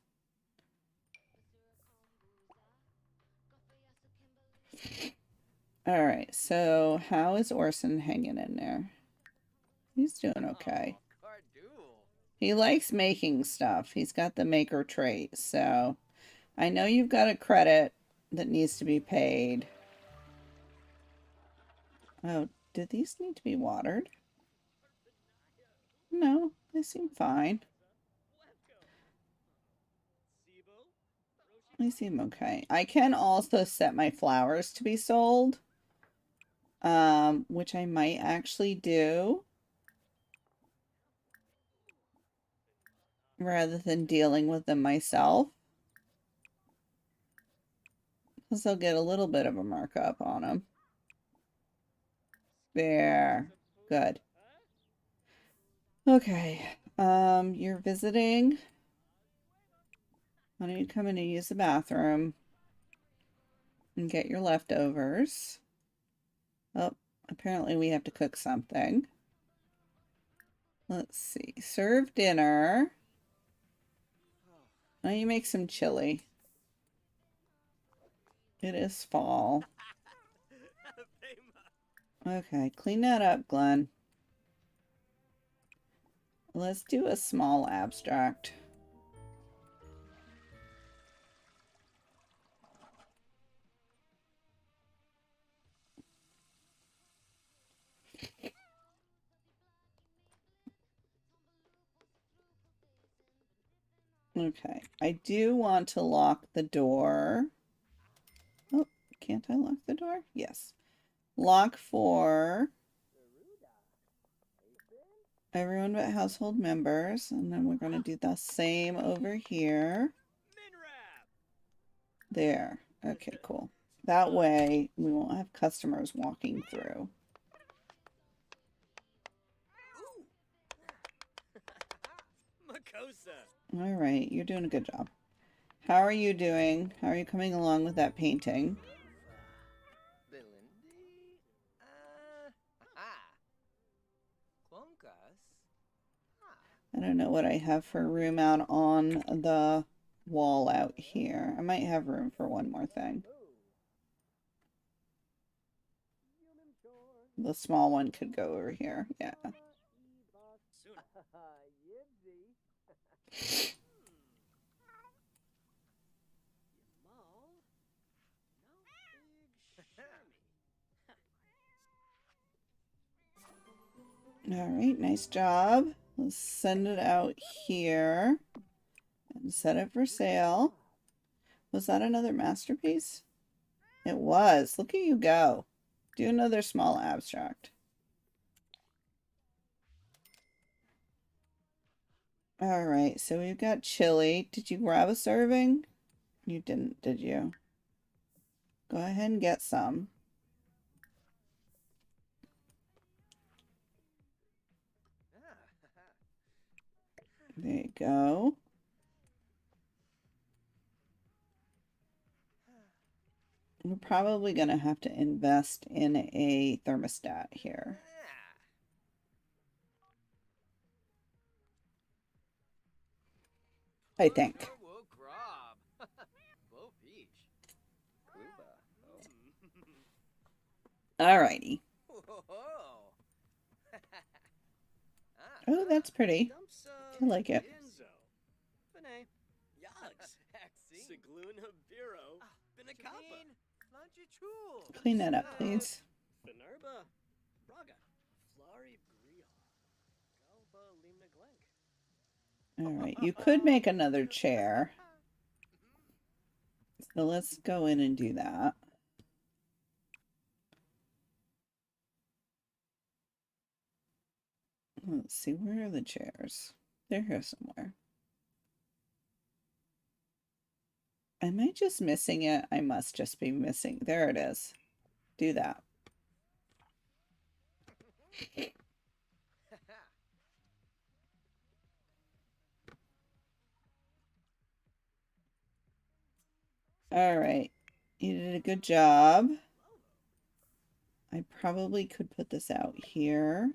All right, so how is Orson hanging in there? He's doing okay. He likes making stuff. He's got the maker trait, so I know you've got a credit that needs to be paid. Oh, did these need to be watered? No, they seem fine. They seem okay. I can also set my flowers to be sold, which I might actually do rather than dealing with them myself, because I'll get a little bit of a markup on them. There. Good. Okay. You're visiting. Why don't you come in and use the bathroom and get your leftovers? Oh, apparently we have to cook something. Let's see. Serve dinner. Why don't you make some chili? It is fall. Okay, clean that up, Glenn. Let's do a small abstract. Okay, I do want to lock the door. Oh, can't I lock the door? Yes. Lock for everyone but household members. And then we're going to do the same over here. There. Okay, cool. That way we won't have customers walking through. All right, you're doing a good job. How are you doing? How are you coming along with that painting? Belindi? Aha. Clonkas? I don't know what I have for room out on the wall out here. I might have room for one more thing. The small one could go over here. Yeah. All right, nice job. Let's send it out here and set it for sale. Was that another masterpiece? It was. Look at you go. Do another small abstract. All right, so we've got chili. Did you grab a serving? You didn't, did you? Go ahead and get some. There you go. We're probably going to have to invest in a thermostat here. I think. Alrighty. Oh, that's pretty. I like it. Clean that up, please. Alright, you could make another chair. So let's go in and do that. Let's see, where are the chairs? They're here somewhere. Am I just missing it? I must just be missing. There it is. Do that. All right. You did a good job. I probably could put this out here.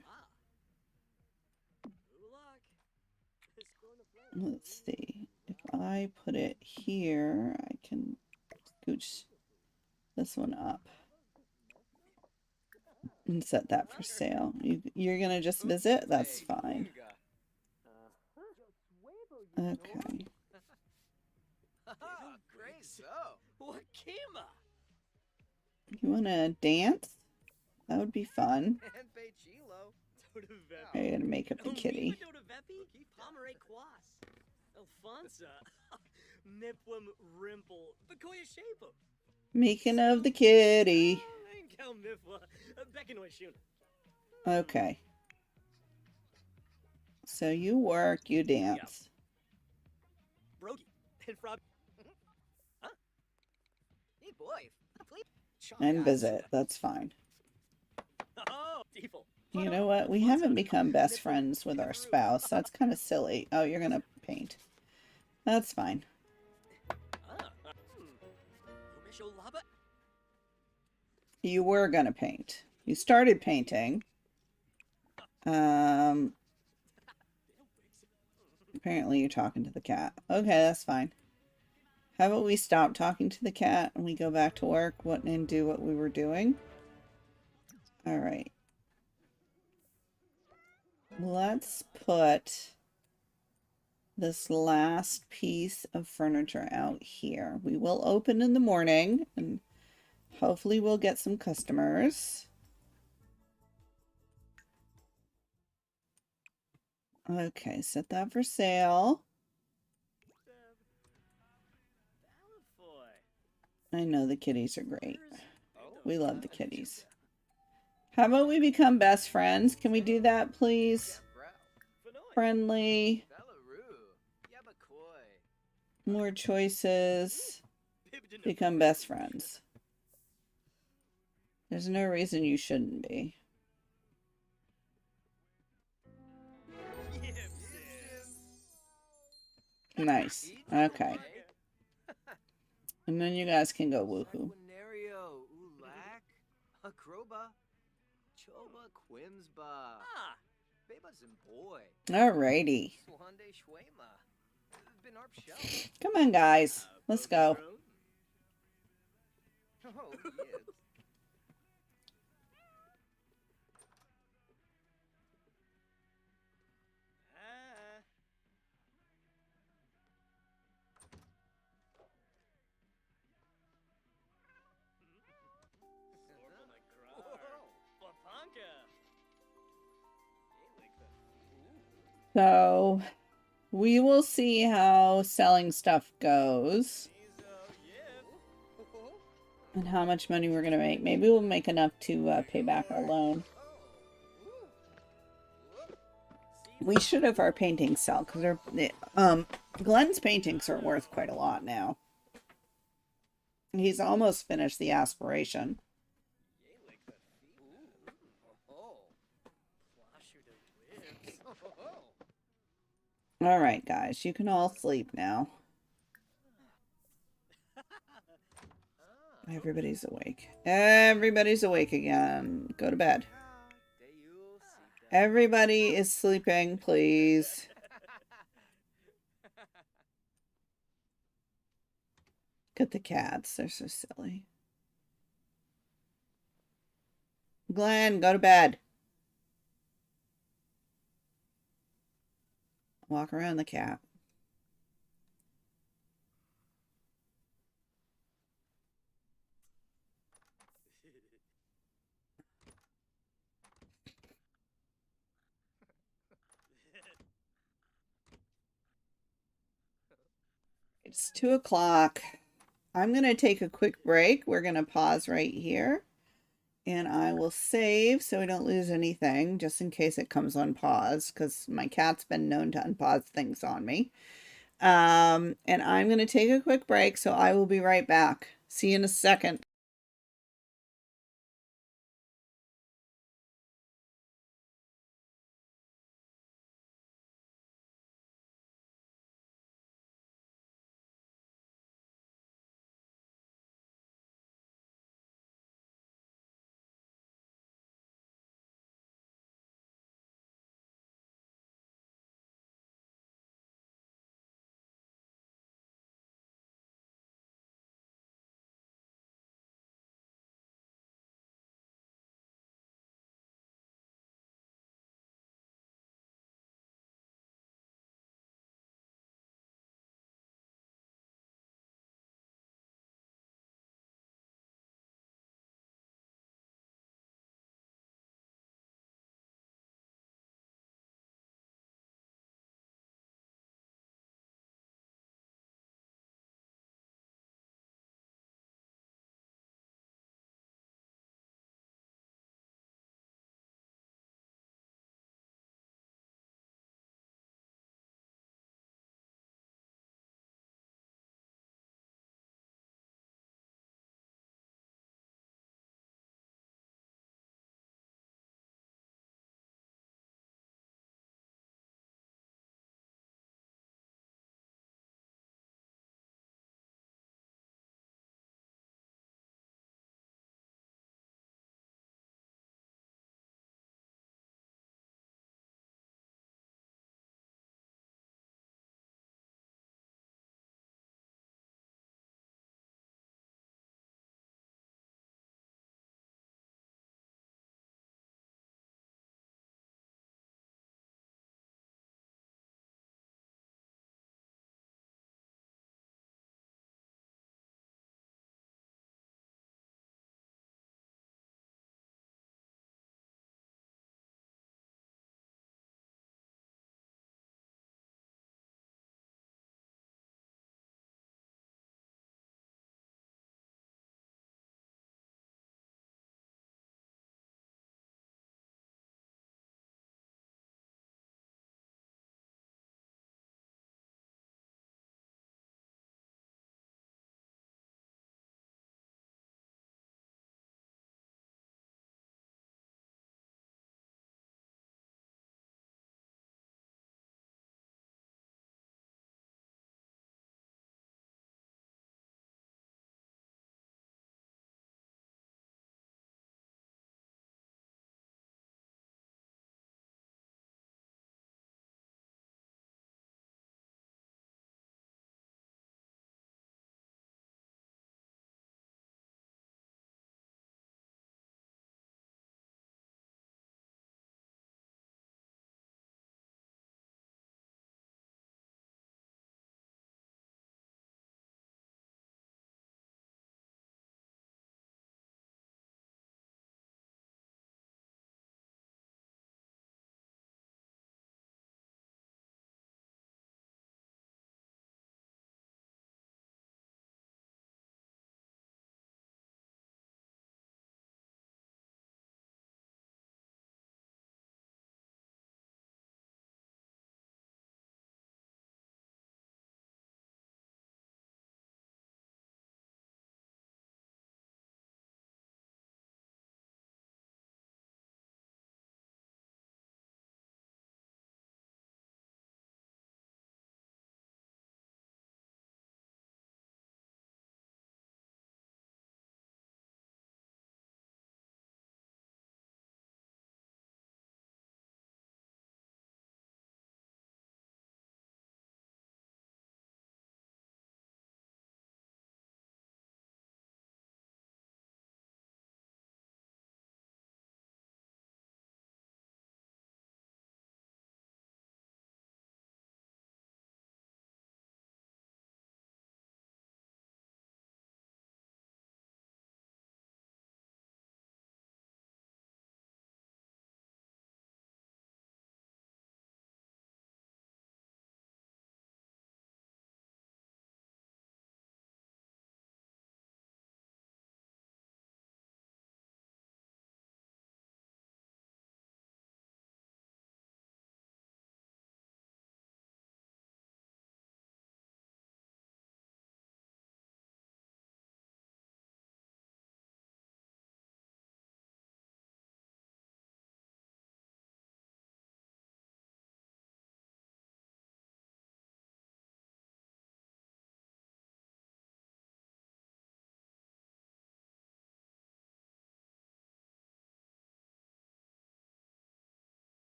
Let's see. If I put it here, I can scooch this one up and set that for sale. You're gonna just visit? That's fine. Okay. You wanna dance? That would be fun. I gotta make up the kitty. Making of the kitty. Okay. So you work, you dance. And visit. That's fine. You know what? We haven't become best friends with our spouse. That's kind of silly. Oh, you're gonna paint. That's fine. You were gonna paint. You started painting. Apparently you're talking to the cat. Okay, that's fine. How about we stop talking to the cat and we go back to work and do what we were doing? All right. Let's put this last piece of furniture out here. We will open in the morning and hopefully we'll get some customers. Okay, set that for sale. I know the kitties are great. We love the kitties. How about we become best friends? Can we do that, please? Friendly. More choices. Become best friends. There's no reason you shouldn't be. Nice. Okay. And then you guys can go woohoo. Sanguinario, Ulak, Akroba, Choba, Quimsba, Ah, Beba Zimboy, Alrighty. Swande Shwema, Binarp Shell. Come on, guys. Let's go. Bobby Oh, yes. Ah. Papanka. So we will see how selling stuff goes and how much money we're gonna make. Maybe we'll make enough to pay back our loan. We should have our paintings sell because Glenn's paintings are worth quite a lot now. He's almost finished the aspiration. All right, guys, you can all sleep now. Everybody's awake. Everybody's awake again. Go to bed. Everybody is sleeping, please. Look at the cats. They're so silly. Glenn, go to bed. Walk around the cat. It's 2 o'clock. I'm going to take a quick break. We're going to pause right here. And I will save so we don't lose anything, just in case it comes on pause, because my cat's been known to unpause things on me. And I'm going to take a quick break, so I will be right back. See you in a second.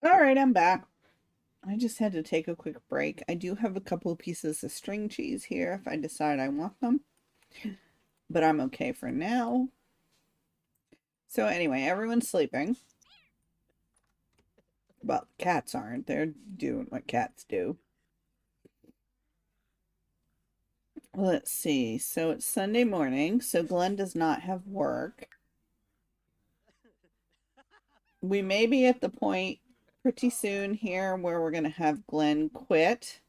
All right, I'm back. I just had to take a quick break. I do have a couple of pieces of string cheese here if I decide I want them, but I'm okay for now. So anyway, everyone's sleeping. Well, cats aren't. They're doing what cats do. Let's see. So it's Sunday morning, so Glenn does not have work. We may be at the point pretty soon here where we're going to have Glenn quit.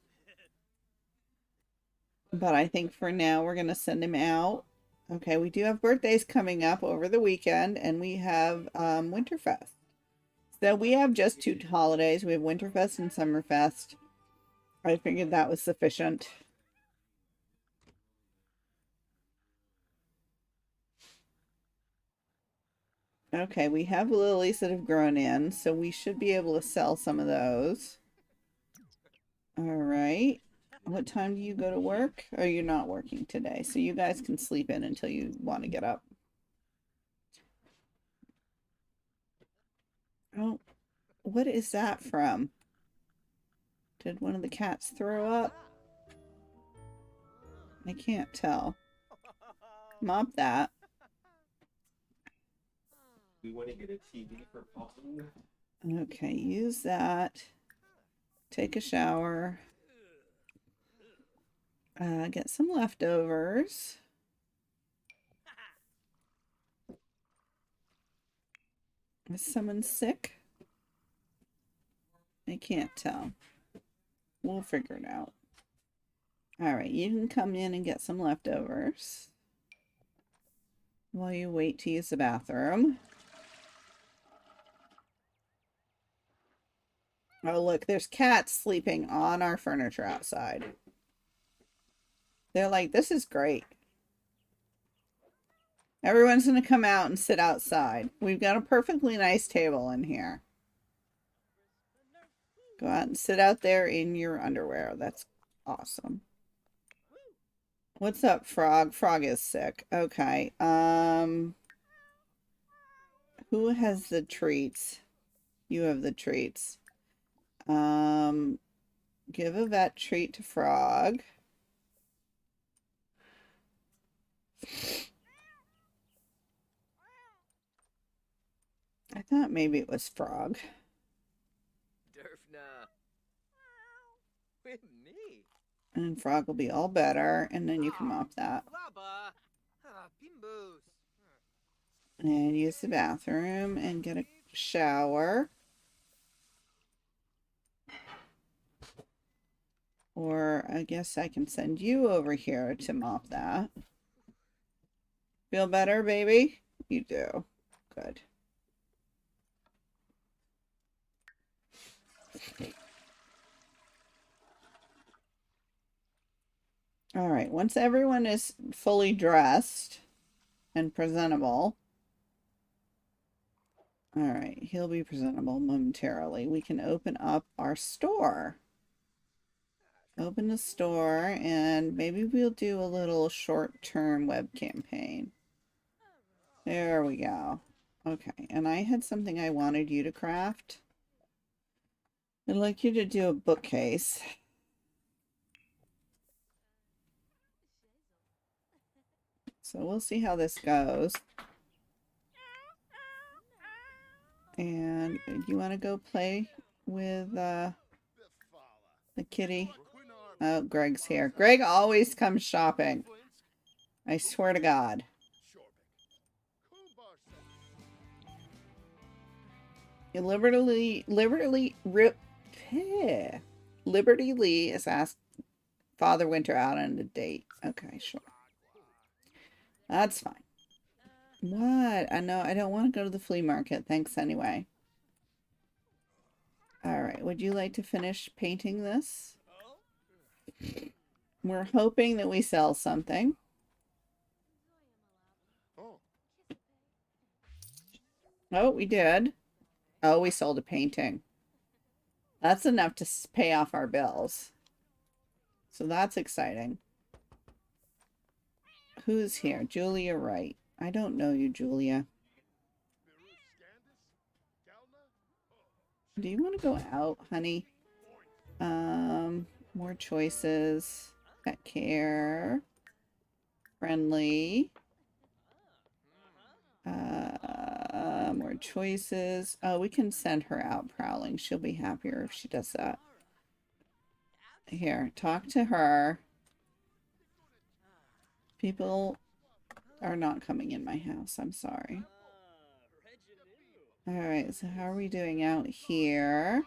But I think for now we're going to send him out. Okay, we do have birthdays coming up over the weekend, and we have Winterfest. So we have just 2 holidays. We have Winterfest and Summerfest. I figured that was sufficient. Okay, we have lilies that have grown in, so we should be able to sell some of those. All right. What time do you go to work? Or you're not working today, so you guys can sleep in until you want to get up. Oh, what is that from? Did one of the cats throw up? I can't tell. Mop that. We want to get a TV for Paul. Okay, use that. Take a shower. Get some leftovers. Is someone sick? I can't tell. We'll figure it out. All right, you can come in and get some leftovers while you wait to use the bathroom. Oh, look, there's cats sleeping on our furniture outside. They're like, this is great. Everyone's going to come out and sit outside. We've got a perfectly nice table in here. Go out and sit out there in your underwear. That's awesome. What's up, Frog? Frog is sick. Okay. Who has the treats? You have the treats. Give a vet treat to Frog. I thought maybe it was Frog. Derfna. With me. And Frog will be all better, and then you can mop that. Laba. Pimbos. And use the bathroom and get a shower. Or I guess I can send you over here to mop that. Feel better, baby? You do. Good. All right, once everyone is fully dressed and presentable, all right, he'll be presentable momentarily. We can open up our store. Open the store, and maybe we'll do a little short-term web campaign. There we go. Okay, and I had something I wanted you to craft. I'd like you to do a bookcase. So we'll see how this goes. And do you want to go play with the kitty? Oh, Greg's here. Greg always comes shopping. I swear to God. Liberty Lee is asked Father Winter out on a date. Okay, sure. That's fine. What? I know I don't want to go to the flea market. Thanks anyway. All right. Would you like to finish painting this? We're hoping that we sell something. Oh, we did. Oh, we sold a painting. That's enough to pay off our bills. So that's exciting. Who's here? Julia Wright. I don't know you, Julia. Do you want to go out, honey? More choices. Pet care. Friendly. More choices. Oh, we can send her out prowling. She'll be happier if she does that. Here, talk to her. People are not coming in my house. I'm sorry. All right, so how are we doing out here?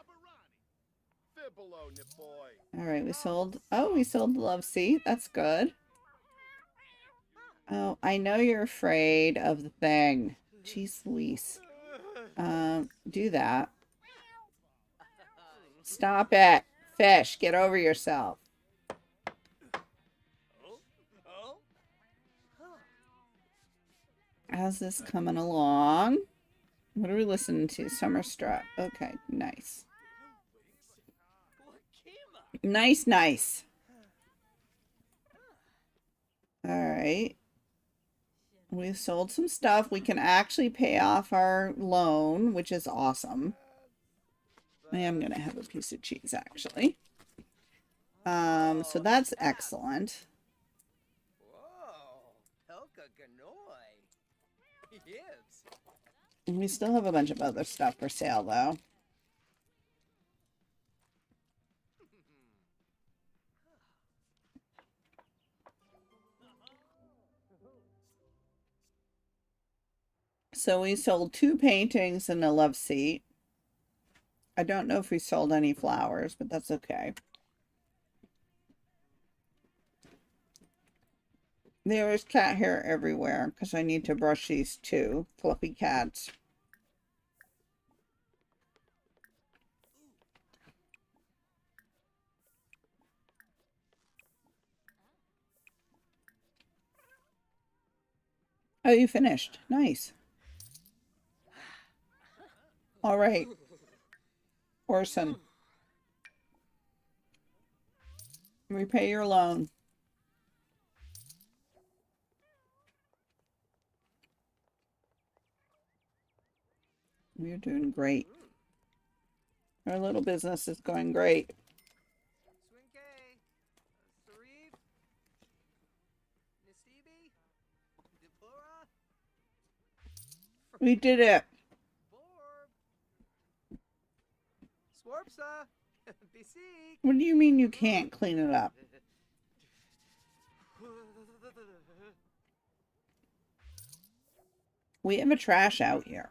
All right, we sold. Oh, we sold the love seat. That's good. Oh, I know you're afraid of the thing. Jeez Louise. Do that. Stop it. Fish, get over yourself. How's this coming along? What are we listening to? Summer Strut. Okay, nice. Nice, nice. All right. We've sold some stuff. We can actually pay off our loan, which is awesome. I am going to have a piece of cheese, actually. So that's excellent. We still have a bunch of other stuff for sale, though. So we sold 2 paintings and a love seat. I don't know if we sold any flowers, but that's okay. There is cat hair everywhere because I need to brush these 2 fluffy cats. Oh, you finished. Nice. All right. Orson. Repay your loan. You're doing great. Our little business is going great. We did it. What do you mean you can't clean it up? We have a trash out here.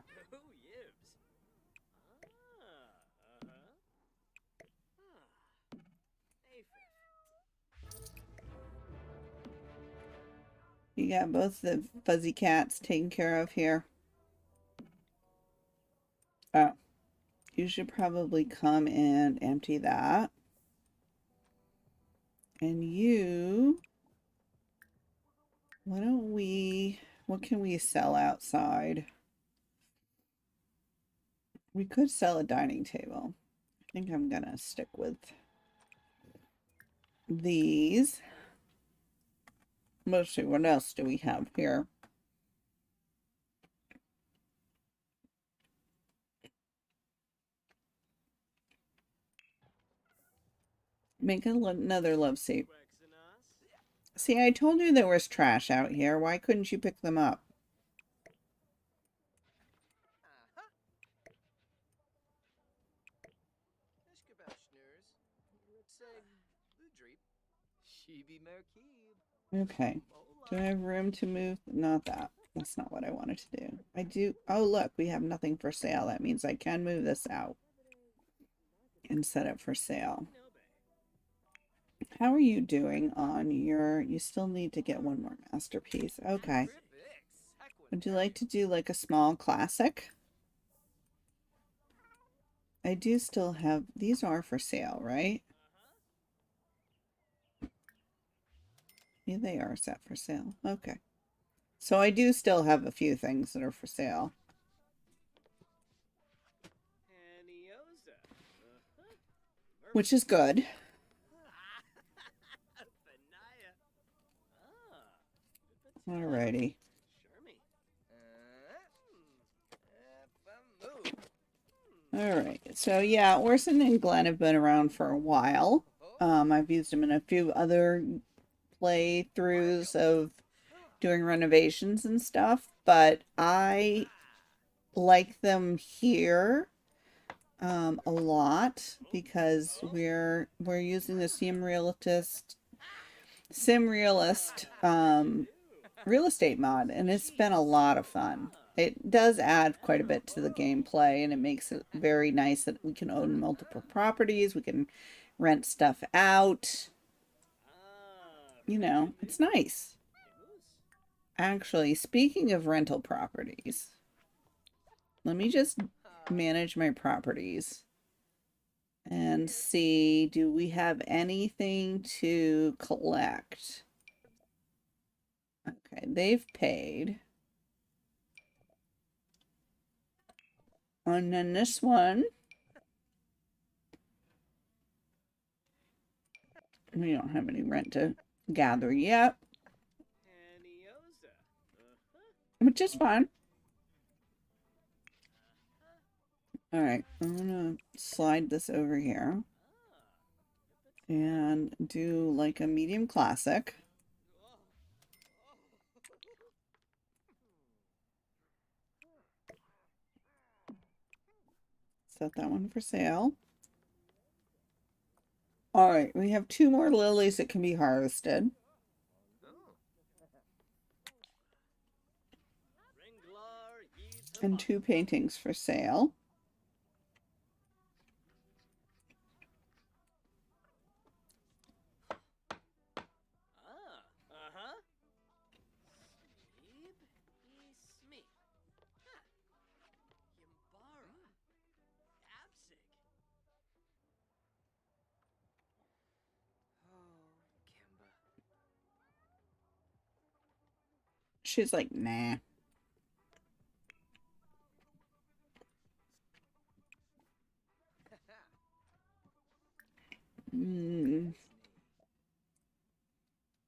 You got both the fuzzy cats taken care of here. Oh, you should probably come and empty that. And you, what can we sell outside? We could sell a dining table. I think I'm gonna stick with these. Let's see, what else do we have here? Make another love seat. See, I told you there was trash out here. Why couldn't you pick them up? Okay. Do I have room to move? Not that. That's not what I wanted to do. I do. Oh, look, we have nothing for sale. That means I can move this out and set it for sale. How are you doing on your... You still need to get one more masterpiece. Okay. Would you like to do like a small classic? I do still have... These are for sale, right? Yeah, they are set for sale. Okay. So I do still have a few things that are for sale. Which is good. Alrighty. All right. So yeah, Orson and Glenn have been around for a while. I've used them in a few other playthroughs of doing renovations and stuff, but I like them here a lot because we're using the sim realist real estate mod, and it's been a lot of fun. It does add quite a bit to the gameplay, and it makes it very nice that we can own multiple properties. We can rent stuff out. You know, it's nice. Actually, speaking of rental properties, let me just manage my properties and see, do we have anything to collect? Okay, they've paid. And then this one, we don't have any rent to gather yet, which is fine. All right, I'm gonna slide this over here and do like a medium classic. Set that one for sale. All right, we have 2 more lilies that can be harvested. And 2 paintings for sale. She's like, nah.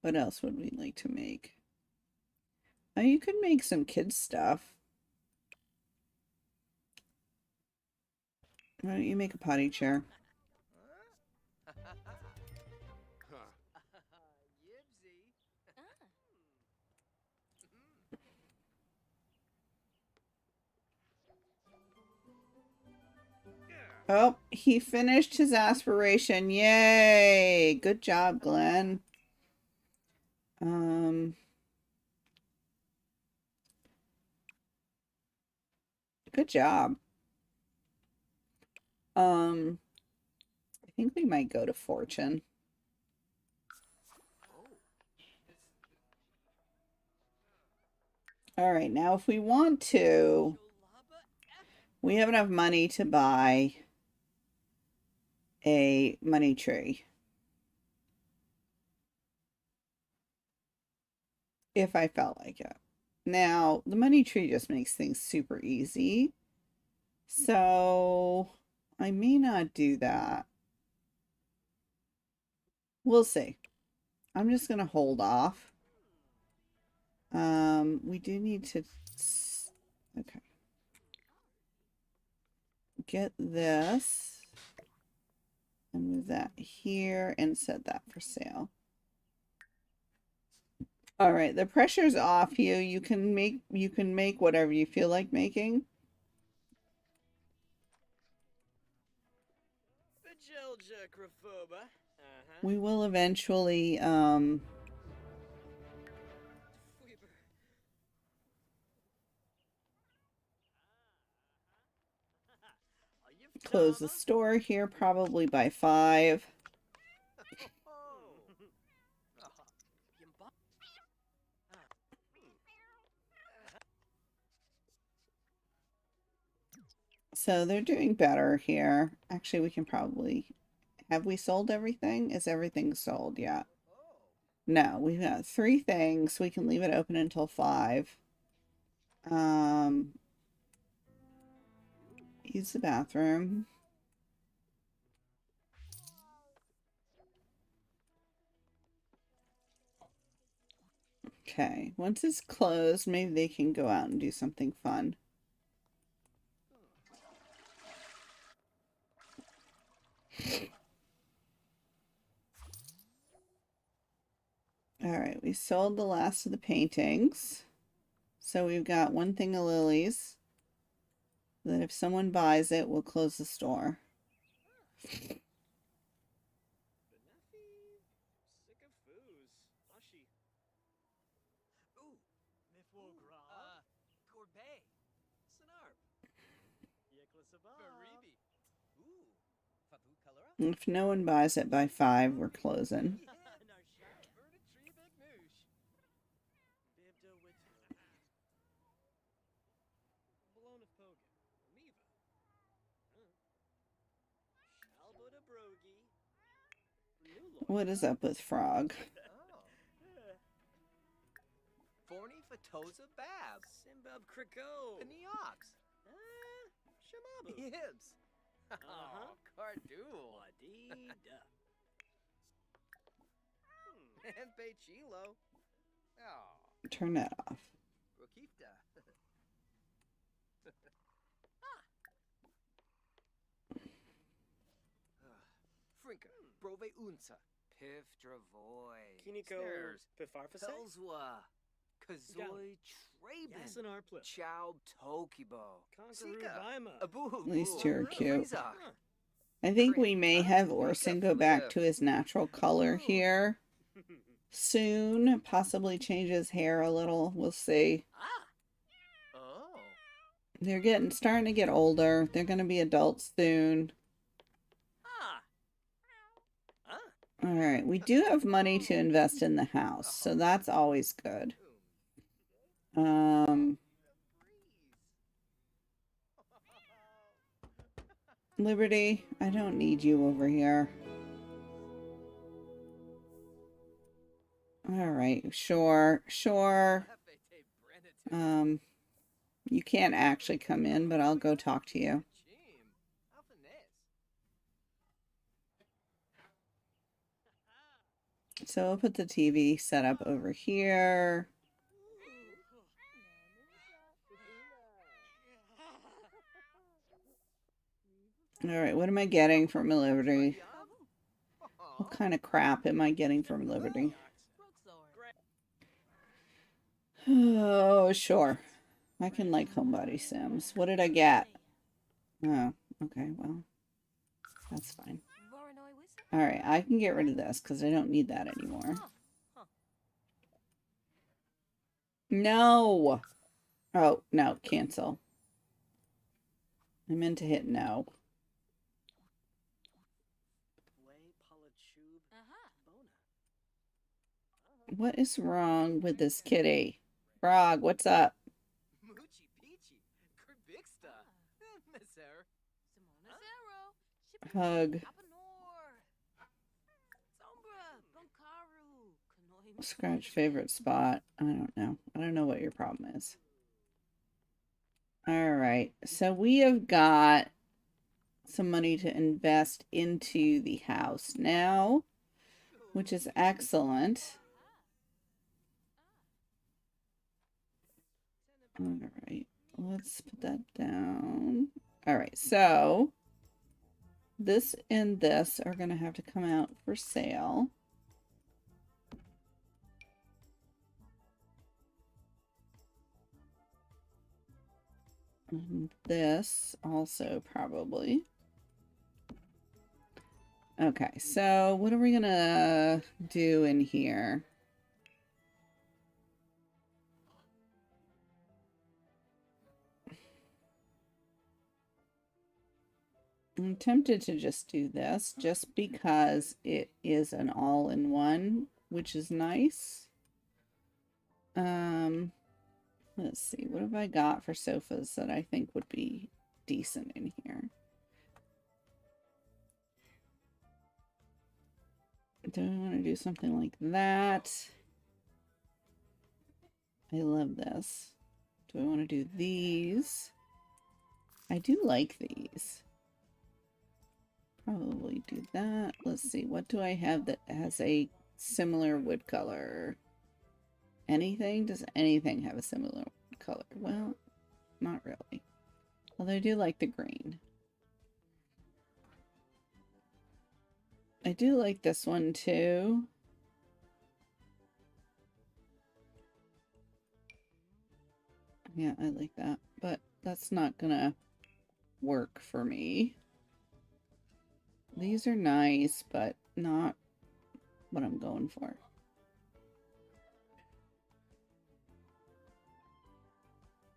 What else would we like to make? Oh, you could make some kids stuff. Why don't you make a potty chair? Oh, he finished his aspiration. Yay! Good job, Glenn. Good job. I think we might go to fortune. All right, now if we want to, we have enough money to buy a money tree. If I felt like it. Now, the money tree just makes things super easy. So, I may not do that. We'll see. I'm just going to hold off. We do need to... Okay. Get this. And move that here and set that for sale. All right, the pressure's off you. You can make whatever you feel like making. We will eventually close the store here probably by 5. So they're doing better here. Actually, we can probably... Have we sold everything? Is everything sold yet? No, we've got 3 things. We can leave it open until 5. Use the bathroom. Okay, once it's closed, maybe they can go out and do something fun. All right, we sold the last of the paintings. So we've got one thing of lilies. That if someone buys it, we'll close the store. Benefi. Sick of foos. Ashi. Ooh. Mifwogra. Gorbet. Sanarp. Yeklasabab. Baribi. Ooh. Fatu Kalura. If no one buys it by 5, we're closing. Narshak. Bird tree big noosh. Bibda Witru. Bologna Pogan. Miva. Shalboda Brogi. What is up with Frog? Oh. Forney Fatoza Babs. Simbab Kriko. Paniox. Shamabu. Yibs. Uh-huh. Oh, Cardul. Wadida. And Pechilo. Oh. Turn that off. Rokifta. Frinka. Brove Unsa. Piff Dravoy. Kiniko Snares. Pifarfase. Pelswa. Kazoi Traben. Yasanar Plip. Chow Tokibo. Conqueror Sika. Vaima. Abu. These two are cute. Frizak. I think we may have Orson go back to his natural color here soon. Possibly change his hair a little. We'll see. Oh. They're starting to get older. They're going to be adults soon. All right, we do have money to invest in the house, so that's always good. Liberty, I don't need you over here. All right, sure. You can't actually come in, but I'll go talk to you. So I'll put the TV set up over here. All right, what am I getting from Liberty? What kind of crap am I getting from Liberty? Oh, sure. I can like Homebody Sims. What did I get? Oh, okay, well, that's fine. All right, I can get rid of this because I don't need that anymore. No! Oh, no, cancel. I meant to hit no. What is wrong with this kitty? Frog, what's up? Moochie Peachy. Kurbixta. Misser. Hug. Scratch favorite spot. I don't know. I don't know what your problem is. All right. So we have got some money to invest into the house now, which is excellent. All right. Let's put that down. All right. So this and this are going to have to come out for sale. And this also probably. Okay, so what are we gonna do in here? I'm tempted to just do this just because it is an all-in-one, which is nice. Let's see, what have I got for sofas that I think would be decent in here? Do I want to do something like that? I love this. Do I want to do these? I do like these. Probably do that. Let's see, what do I have that has a similar wood color? Anything? Does anything have a similar color? Well, not really. Although I do like the green. I do like this one too. Yeah, I like that. But that's not gonna work for me. These are nice, but not what I'm going for.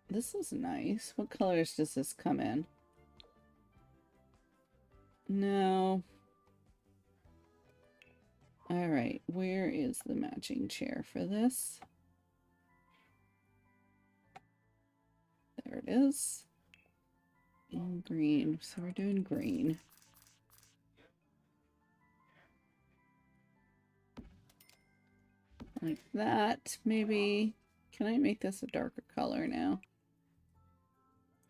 This is nice. What colors does this come in? No. All right, where is the matching chair for this? There it is. In green. So we're doing green. Like that, maybe. Can I make this a darker color now?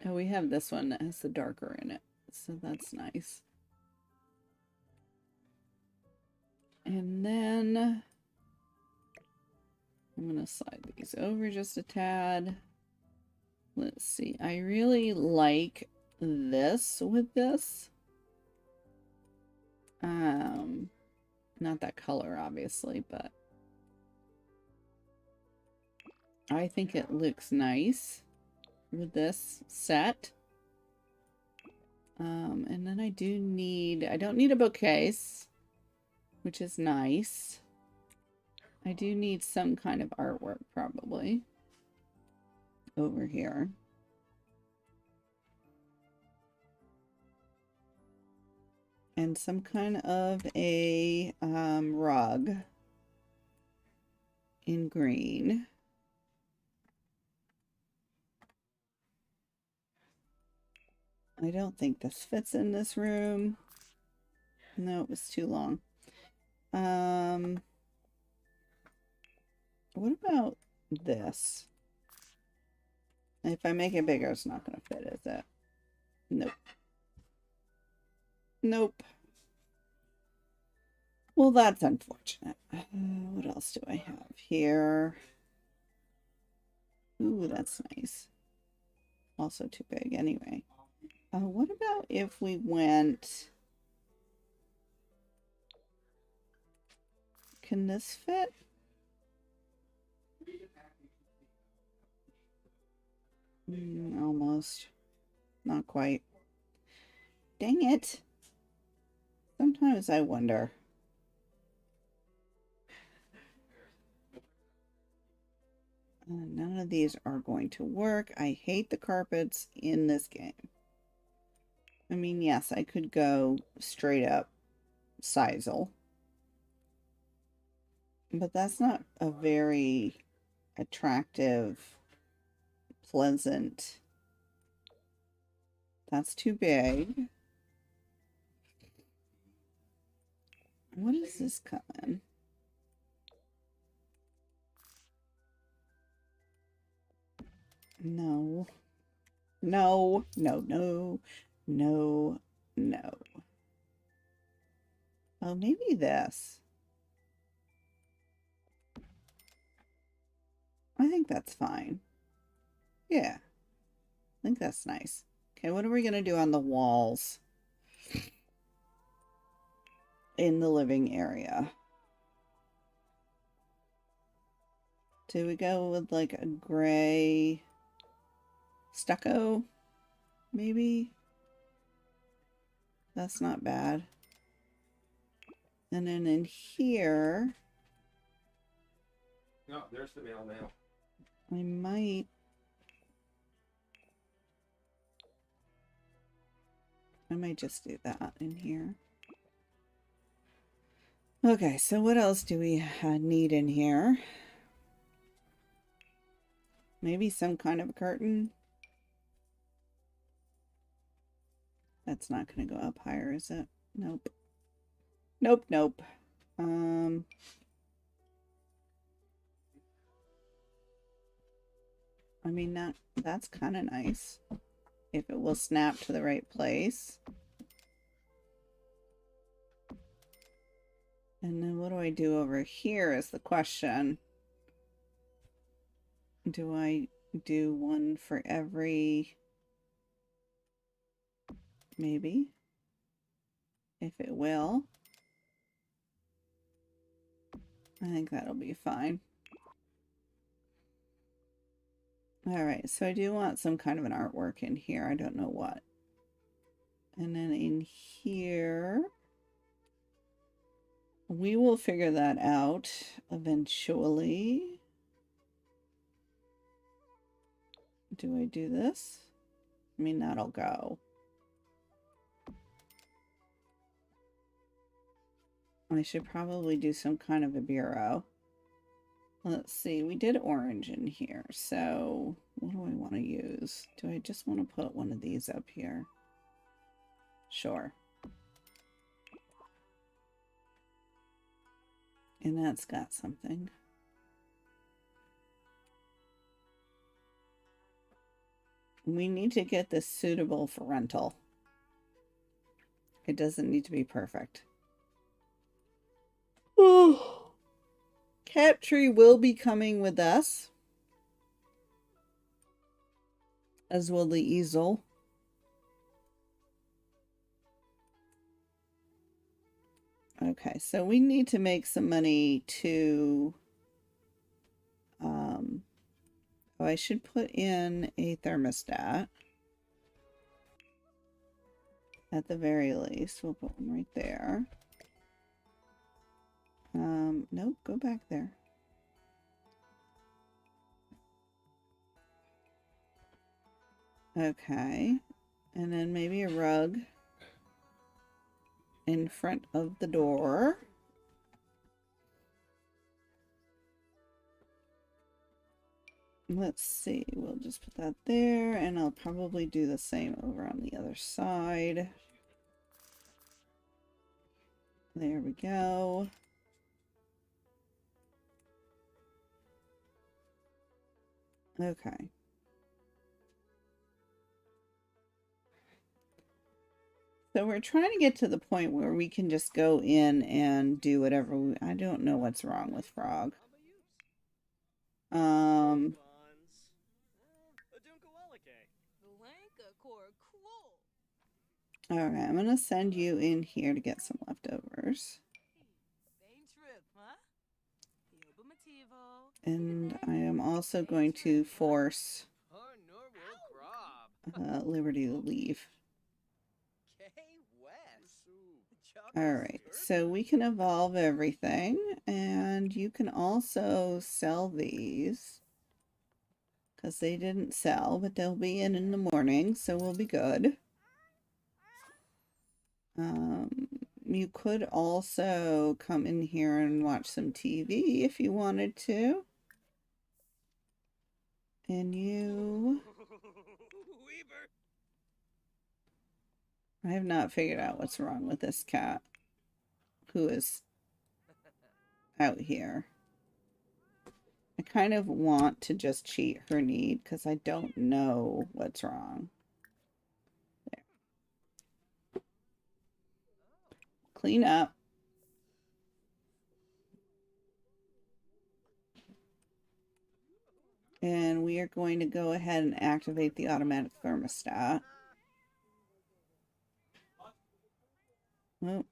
Oh, we have this one that has the darker in it. So that's nice. And then I'm going to slide these over just a tad. Let's see. I really like this with this. Not that color, obviously, but I think it looks nice with this set. And then I don't need a bookcase, which is nice. I do need some kind of artwork probably over here. And some kind of a rug in green. I don't think this fits in this room. No, it was too long. What about this? If I make it bigger, it's not going to fit, is it? Nope. Nope. Well, that's unfortunate. What else do I have here? Ooh, that's nice. Also too big anyway. What about if we went... Can this fit? Almost. Not quite. Dang it. Sometimes I wonder. None of these are going to work. I hate the carpets in this game. I mean, yes, I could go straight up sisal. But that's not a very attractive, pleasant. That's too big. What does this come in? No. No, no, no, no, no. Oh, maybe this. I think that's fine. Yeah. I think that's nice. Okay, what are we going to do on the walls in the living area? Do we go with like a gray stucco? Maybe? That's not bad. And then in here, No, there's the mail now. I might just do that in here. Okay, so what else do we need in here? Maybe some kind of a curtain. That's not going to go up higher, is it? Nope. Nope, nope. I mean, that's kind of nice. If it will snap to the right place. And then what do I do over here is the question. Do I do one for every... Maybe. If it will. I think that'll be fine. Alright, so I do want some kind of an artwork in here. I don't know what. And then in here, we will figure that out eventually. Do I do this? I mean, that'll go. I should probably do some kind of a bureau. Let's see, we did orange in here, so what do I want to use? Do I just want to put one of these up here? Sure. And that's got something. We need to get this suitable for rental. It doesn't need to be perfect. Oh. Cat Tree will be coming with us, as will the easel. Okay, so we need to make some money to, oh, I should put in a thermostat. At the very least, we'll put one right there. Nope, go back there. Okay, and then maybe a rug in front of the door. Let's see, we'll just put that there, and I'll probably do the same over on the other side. There we go. Okay. So we're trying to get to the point where we can just go in and do whatever we... I don't know what's wrong with Frog. Alright, I'm gonna send you in here to get some leftovers. And I am also going to force Liberty to leave. Alright, so we can evolve everything, and you can also sell these. Because they didn't sell, but they'll be in the morning, so we'll be good. You could also come in here and watch some TV if you wanted to. And you... I have not figured out what's wrong with this cat who is out here. I kind of want to just cheat her need because I don't know what's wrong. There. Clean up. And we are going to go ahead and activate the automatic thermostat. Oh.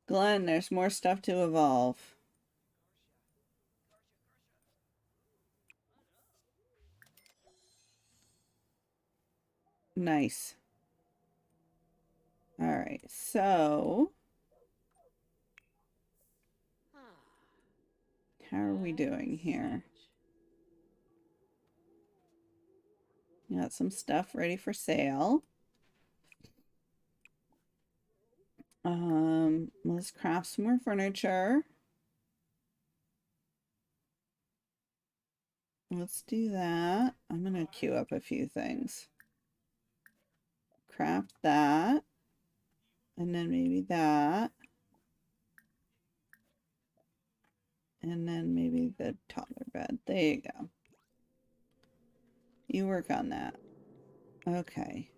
Glenn, there's more stuff to evolve. Nice. Alright, so... how are we doing here? Got some stuff ready for sale. Let's craft some more furniture. Let's do that. I'm gonna queue up a few things. Craft that. And then maybe that. And then maybe the toddler bed. There you go. You work on that. Okay.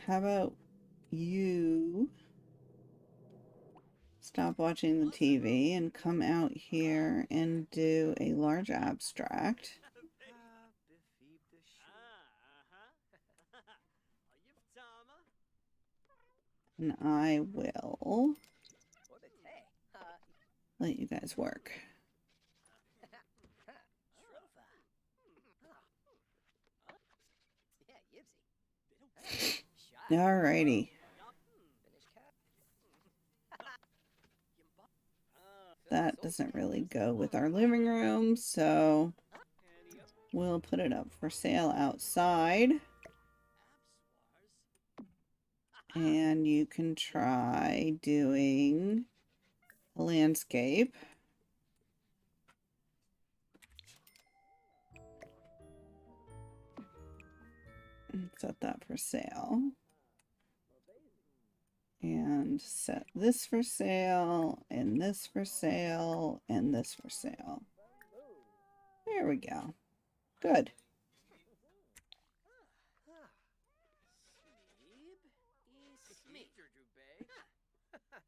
How about you stop watching the TV and come out here and do a large abstract. And I will let you guys work. Alrighty. That doesn't really go with our living room, so we'll put it up for sale outside. And you can try doing a landscape. And set that for sale. And set this for sale, and this for sale, and this for sale. There we go. Good.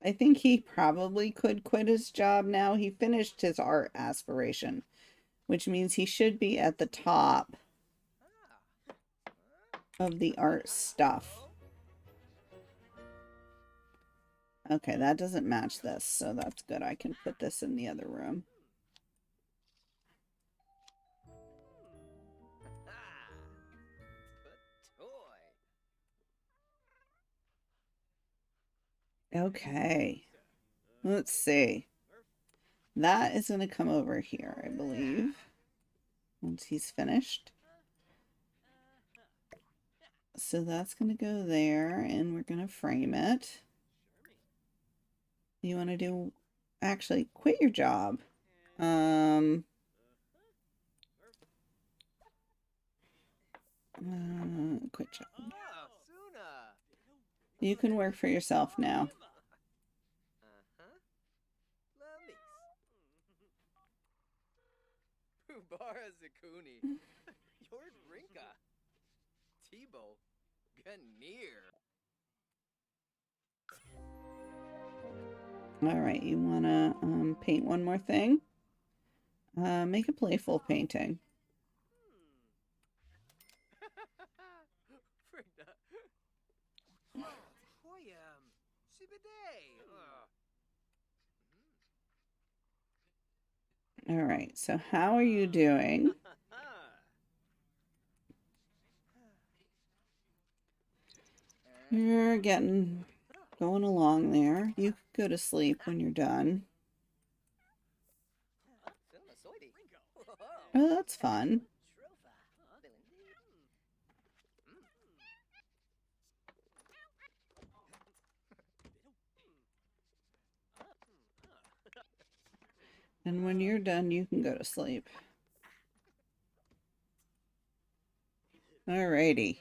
I think he probably could quit his job now. He finished his art aspiration, which means he should be at the top of the art stuff. Okay, that doesn't match this, so that's good. I can put this in the other room. Okay. Let's see. That is going to come over here, I believe, once he's finished. So that's going to go there, and we're going to frame it. You want to do... Actually, quit your job. Quit job. You can work for yourself now. Bara Zakuni. Yord Rinka. Tebow. Ganir. Alright, you want to paint one more thing? Make a playful painting. Alright, so how are you doing? You're going along there. You can go to sleep when you're done. Oh, that's fun. And when you're done, you can go to sleep. Alrighty.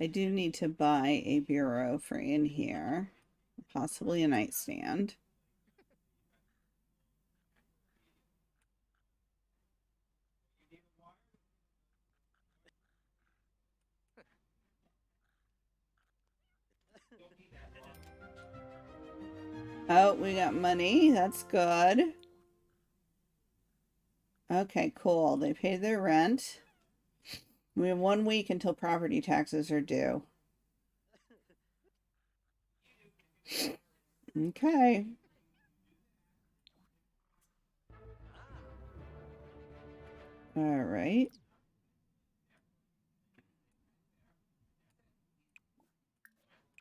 I do need to buy a bureau for in here. Possibly a nightstand. Oh, we got money. That's good. Okay, cool. They paid their rent. We have 1 week until property taxes are due. Okay. All right.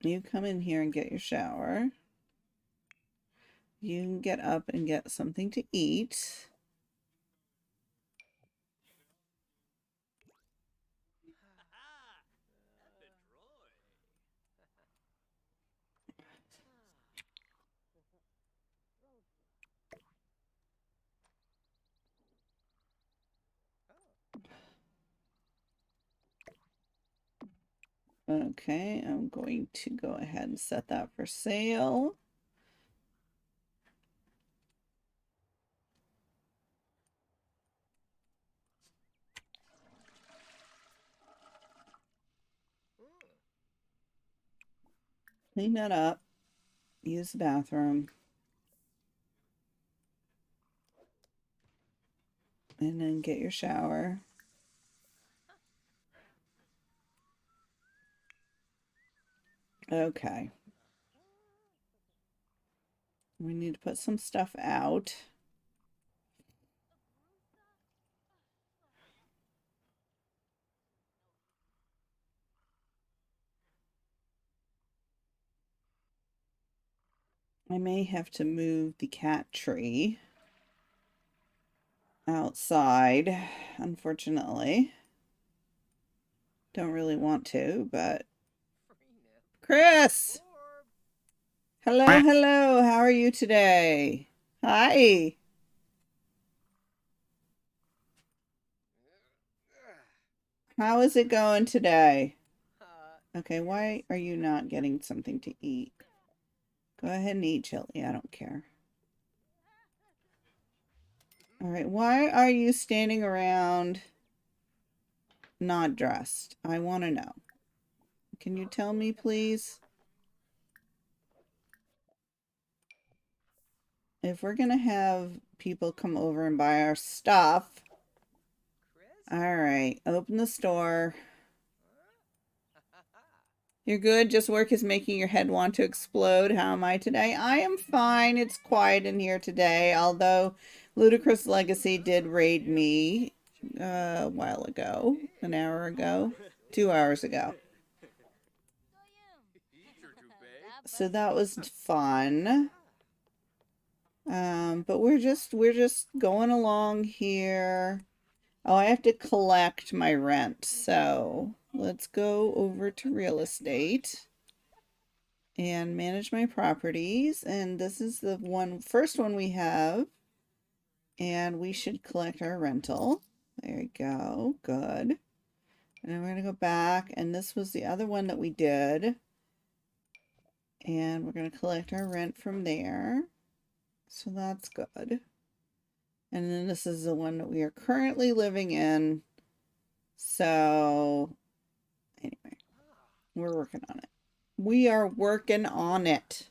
You come in here and get your shower. You can get up and get something to eat. Okay, I'm going to go ahead and set that for sale. Clean that up. Use the bathroom. And then get your shower. Okay. We need to put some stuff out. I may have to move the cat tree outside, unfortunately. Don't really want to, but... Chris! Hello, hello. How are you today? Hi. How is it going today? Okay, why are you not getting something to eat? Go ahead and eat chili. I don't care. All right, why are you standing around not dressed? I want to know. Can you tell me, please? If we're going to have people come over and buy our stuff. All right, open the store. You're good? Just work is making your head want to explode. How am I today? I am fine. It's quiet in here today, although Ludicrous Legacy did raid me a while ago, an hour ago, 2 hours ago. So that was fun. But we're just going along here. Oh, I have to collect my rent, so let's go over to real estate and manage my properties. And this is the first one we have. And we should collect our rental. There we go. Good. And then we're going to go back. And this was the other one that we did. And we're going to collect our rent from there. So that's good. And then this is the one that we are currently living in. So, anyway, we're working on it. We are working on it.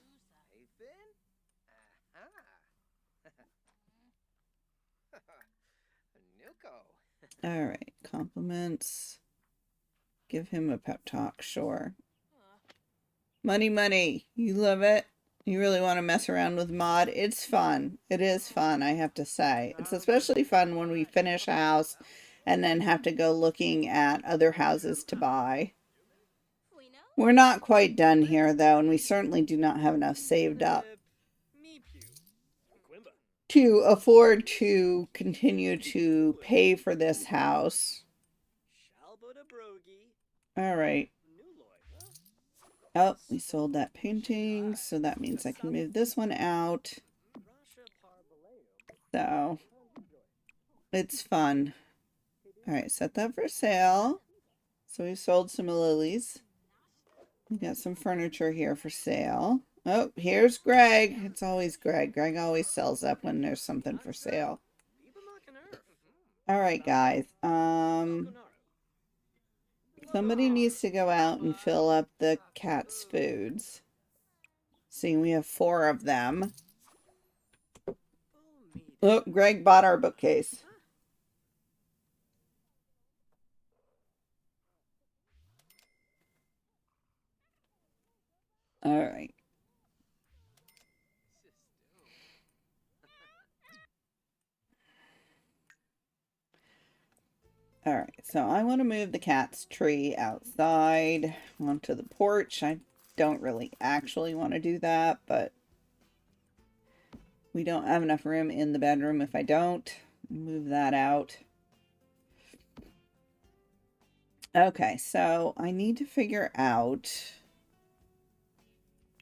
All right, compliments. Give him a pep talk, sure. Money, money. You love it? You really want to mess around with mod? It's fun. It is fun, I have to say. It's especially fun when we finish a house and then have to go looking at other houses to buy. We're not quite done here, though, and we certainly do not have enough saved up to afford to continue to pay for this house. All right. Oh, we sold that painting, so that means I can move this one out. So, it's fun. All right, set that for sale. So we sold some lilies. We got some furniture here for sale. Oh, here's Greg. It's always Greg. Greg always sells up when there's something for sale. All right, guys. Somebody needs to go out and fill up the cat's foods. Seeing we have 4 of them. Oh, Greg bought our bookcase. All right. All right, so I want to move the cat's tree outside onto the porch. I don't really actually want to do that, but we don't have enough room in the bedroom if I don't. Move that out. Okay, so I need to figure out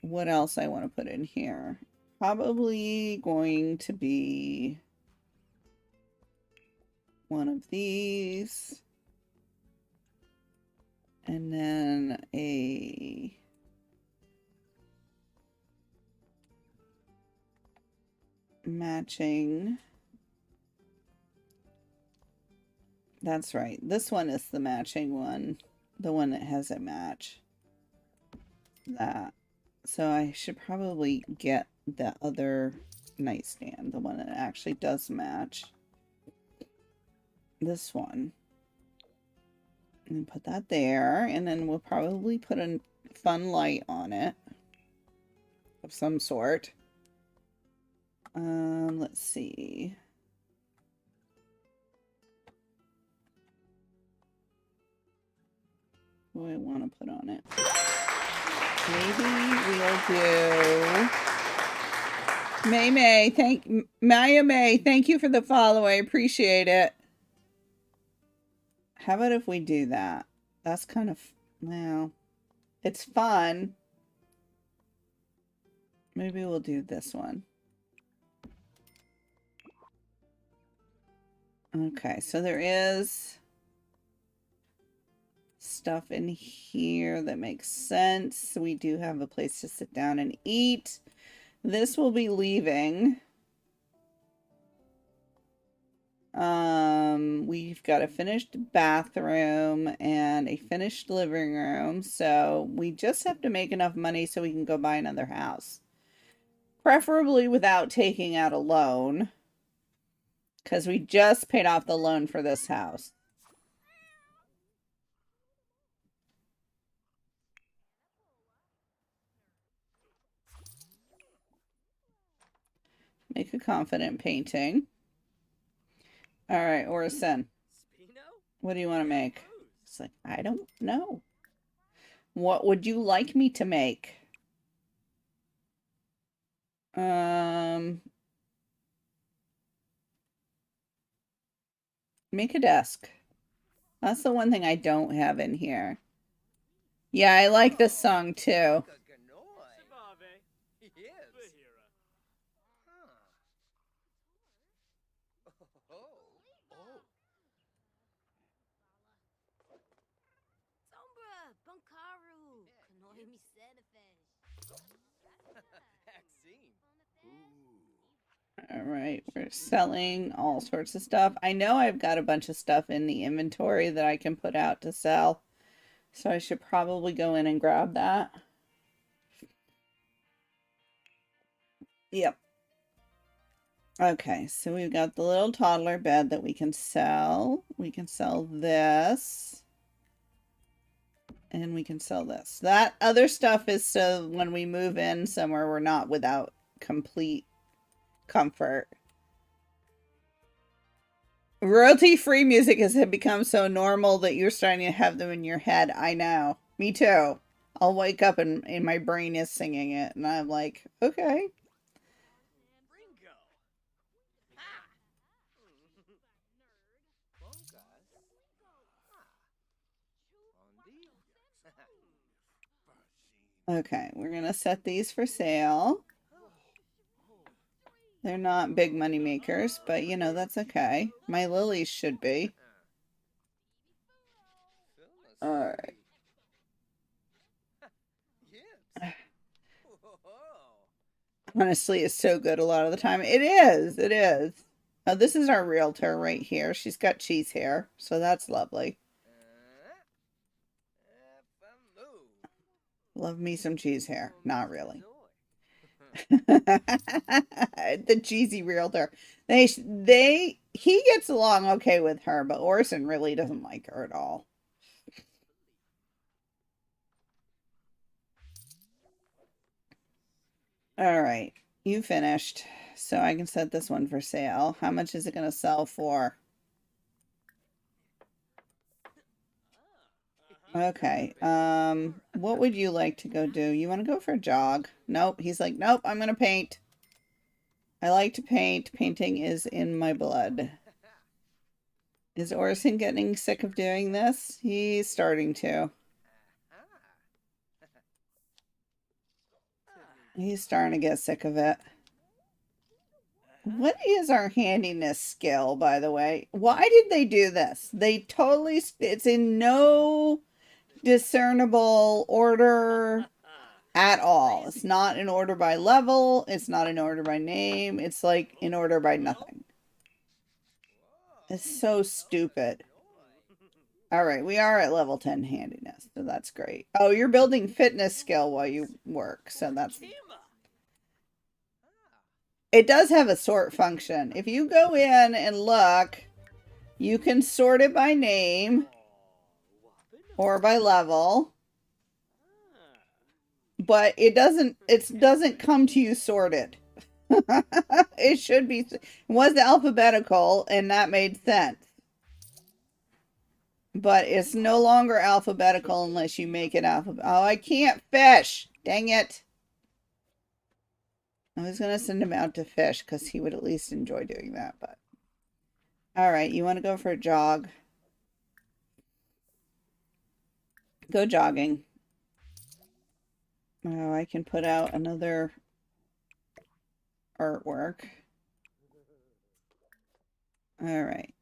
what else I want to put in here. Probably going to be one of these. And then a matching. That's right. This one is the matching one. The one that has a match. That. So I should probably get the other nightstand. The one that actually does match. This one. And put that there. And then we'll probably put a fun light on it. Of some sort. Let's see. What do I want to put on it? Maybe we'll do Maya May, thank you for the follow. I appreciate it. How about if we do that? That's kind of, well, it's fun. Maybe we'll do this one. Okay, so there is stuff in here that makes sense. We do have a place to sit down and eat. This will be leaving. We've got a finished bathroom and a finished living room, so we just have to make enough money so we can go buy another house. Preferably without taking out a loan, because we just paid off the loan for this house. Make a confident painting. All right, Orson. What do you want to make? It's like, I don't know. What would you like me to make? Make a desk. That's the one thing I don't have in here. Yeah, I like this song too. All right, we're selling all sorts of stuff. I know I've got a bunch of stuff in the inventory that I can put out to sell, so I should probably go in and grab that. Yep. Okay, so we've got the little toddler bed that we can sell. We can sell this. And we can sell this. That other stuff is so when we move in somewhere, we're not without complete comfort. Royalty-free music has become so normal that you're starting to have them in your head. I know. Me too. I'll wake up and my brain is singing it. And I'm like, okay. Okay, we're going to set these for sale. They're not big money makers, but you know, that's okay. My lilies should be. Alright. Honestly, it's so good a lot of the time. It is. It is. Oh, this is our realtor right here. She's got cheese hair, so that's lovely. Love me some cheese hair. Not really. The cheesy realtor. He gets along okay with her, but Orson really doesn't like her at all. All right, you finished, so I can set this one for sale. How much is it going to sell for? Okay, what would you like to go do? You want to go for a jog? Nope, he's like, nope, I'm going to paint. I like to paint. Painting is in my blood. Is Orson getting sick of doing this? He's starting to. He's starting to get sick of it. What is our handiness skill, by the way? Why did they do this? They totally, it's in no discernible order at all. It's not in order by level. It's not in order by name. It's like in order by nothing. It's so stupid. All right, we are at level 10 handiness, so that's great. Oh, you're building fitness skill while you work, so that's... It does have a sort function. If you go in and look, you can sort it by name or by level, but it doesn't come to you sorted. It should be. It was alphabetical, and that made sense. But it's no longer alphabetical unless you make it alphabetical. Oh, I can't fish. Dang it. I was going to send him out to fish because he would at least enjoy doing that. But all right, you want to go for a jog? Go jogging. Oh, I can put out another artwork. All right.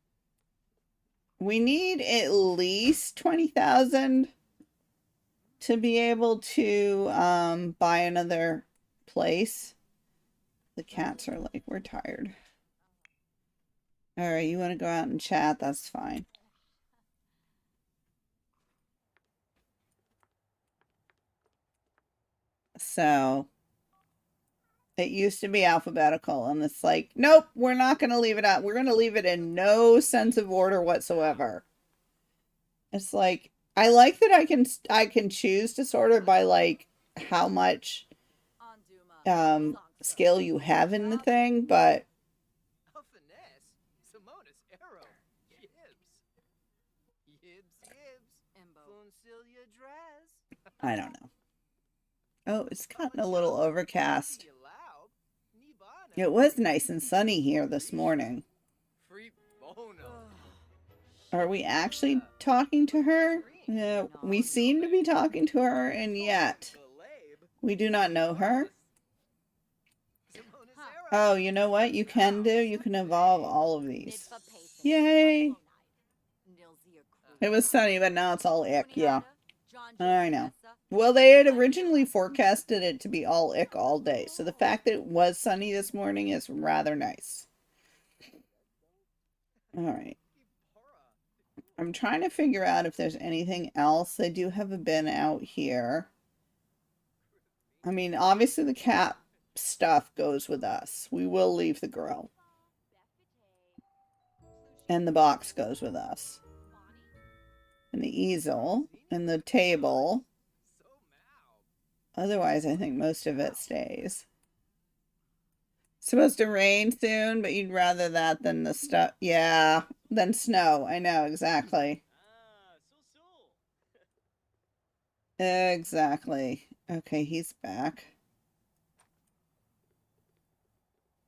We need at least 20,000 to be able to buy another place. The cats are like, we're tired. All right, you want to go out and chat? That's fine. So it used to be alphabetical, and it's like, nope, we're not going to leave it out. We're going to leave it in no sense of order whatsoever. It's like, I like that I can choose to sort it by like how much skill you have in the thing, but A finesse. Simona's arrow. Yibs. Yibs, yibs. Funcilia dress. I don't know. Oh, it's gotten a little overcast. It was nice and sunny here this morning. Free bono. Are we actually talking to her? No, we seem to be talking to her, and yet we do not know her. Oh, you know what you can do? You can evolve all of these. Yay! It was sunny, but now it's all ick. Yeah, I know. Well, they had originally forecasted it to be all ick all day, so the fact that it was sunny this morning is rather nice. All right. I'm trying to figure out if there's anything else. They do have a bin out here. I mean, obviously the cat stuff goes with us. We will leave the girl. And the box goes with us. And the easel. And the table. Otherwise, I think most of it stays. It's supposed to rain soon, but you'd rather that than the stuff. Yeah, than snow. I know, exactly. Exactly. Okay, he's back.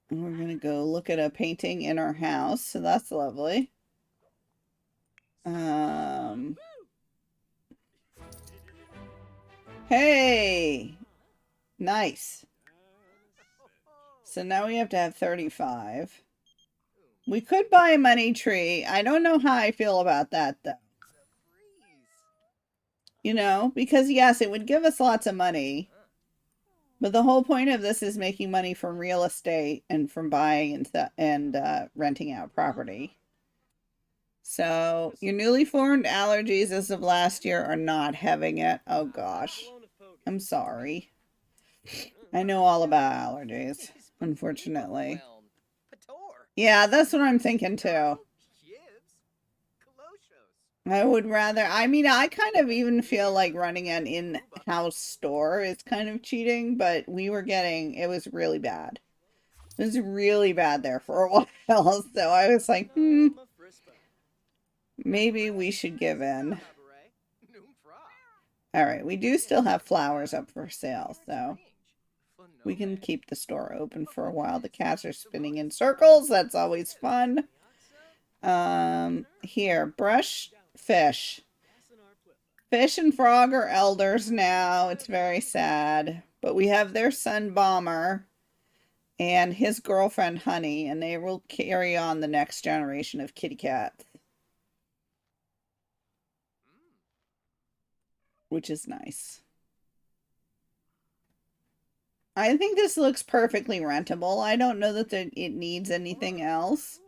And we're going to go look at a painting in our house, so that's lovely. Hey! Nice. So now we have to have 35. We could buy a money tree. I don't know how I feel about that, though. You know, because yes, it would give us lots of money. But the whole point of this is making money from real estate and from buying and renting out property. So your newly formed allergies as of last year are not having it. Oh gosh. I'm sorry. I know all about allergies, unfortunately. Yeah, that's what I'm thinking too. I would rather, I mean, I kind of even feel like running an in-house store is kind of cheating, but we were getting, it was really bad. It was really bad there for a while, so I was like, maybe we should give in. Alright, we do still have flowers up for sale, so we can keep the store open for a while. The cats are spinning in circles, that's always fun. Here, brush fish. Fish and Frog are elders now. It's very sad. But we have their son Bomber and his girlfriend Honey, and they will carry on the next generation of kitty cats. Which is nice. I think this looks perfectly rentable. I don't know that it needs anything else.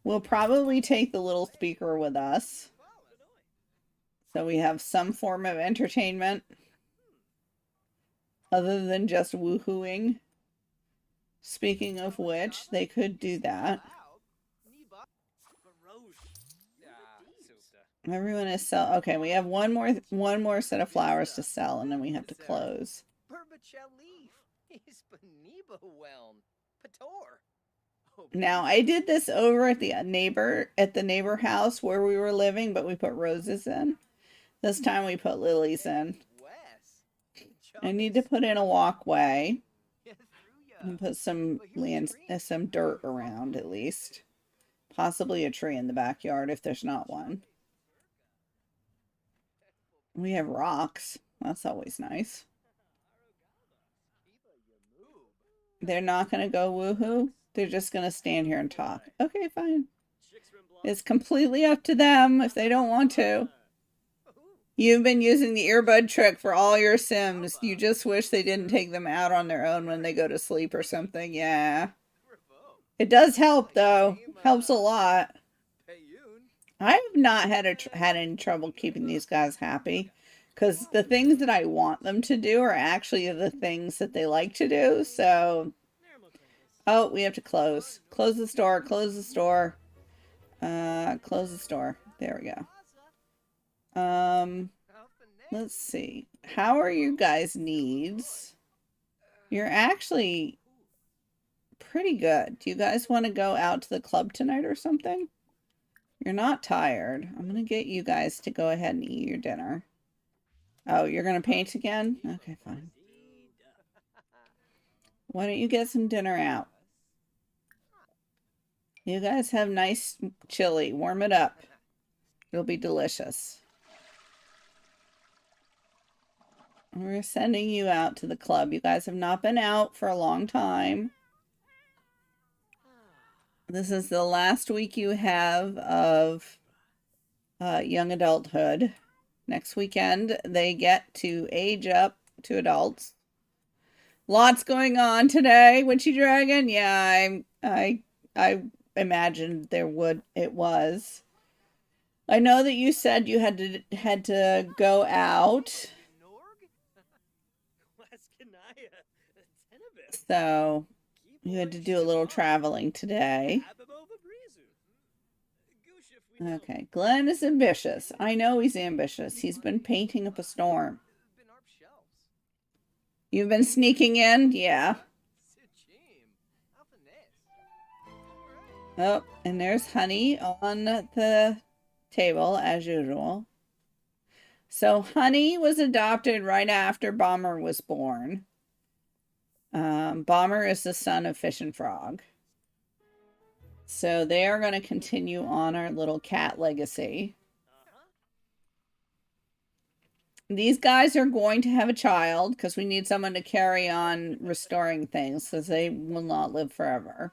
We'll probably take the little speaker with us. So we have some form of entertainment. Other than just woohooing. Speaking of which, they could do that. Everyone is sell. Okay, we have one more set of flowers to sell, and then we have to close. Pator. Oh, Now, I did this over at the neighbor house where we were living, but we put roses in. This time we put lilies in. Wes. I need to put in a walkway Yeah, through ya. and put some some dirt around at least. Possibly a tree in the backyard if there's not one. We have rocks. That's always nice. They're not going to go woohoo. They're just going to stand here and talk. Okay, fine. It's completely up to them if they don't want to. You've been using the earbud trick for all your Sims. You just wish they didn't take them out on their own when they go to sleep or something. Yeah. It does help, though. Helps a lot. I have not had any trouble keeping these guys happy. Because the things that I want them to do are actually the things that they like to do. So, oh, we have to close. Close the store. Close the store. Close the store. There we go. Let's see. How are you guys' needs? You're actually pretty good. Do you guys want to go out to the club tonight or something? You're not tired. I'm going to get you guys to go ahead and eat your dinner. Oh, you're going to paint again? Okay, fine. Why don't you get some dinner out? You guys have nice chili. Warm it up. It'll be delicious. We're sending you out to the club. You guys have not been out for a long time. This is the last week you have of young adulthood. Next weekend, they get to age up to adults. Lots going on today. Witchy Dragon? Yeah, I imagined it was. I know that you said you had to go out. So you had to do a little traveling today. Okay, Glenn is ambitious. I know he's ambitious. He's been painting up a storm. You've been sneaking in? Yeah. Oh, and there's honey on the table, as usual. So Honey was adopted right after Bomber was born. Bomber is the son of Fish and Frog. So they are going to continue on our little cat legacy. These guys are going to have a child because we need someone to carry on restoring things because they will not live forever.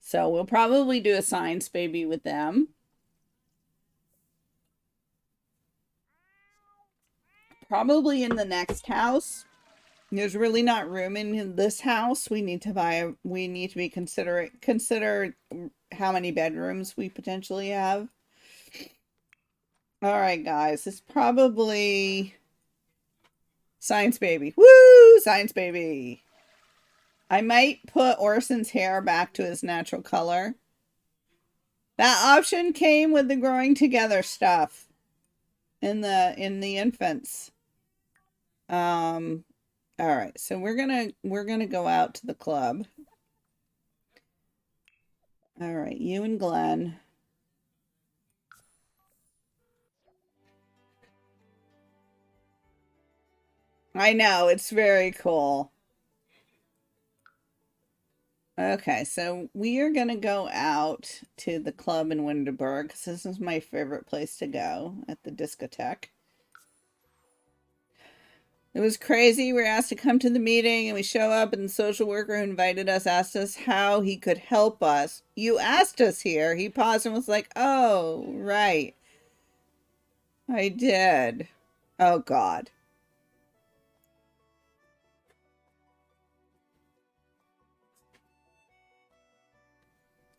So we'll probably do a science baby with them. Probably in the next house. There's really not room in this house. We need to consider how many bedrooms we potentially have. All right, guys, it's probably science baby. Woo! Science baby. I might put Orson's hair back to his natural color. That option came with the growing together stuff in the infants. All right, so we're gonna go out to the club. All right, you and Glenn. I know, it's very cool. Okay, so we are gonna go out to the club in Winterberg because this is my favorite place to go at the discotheque. It was crazy. We were asked to come to the meeting and we show up and the social worker who invited us asked us how he could help us. You asked us here. He paused and was like, oh, right. I did. Oh, God.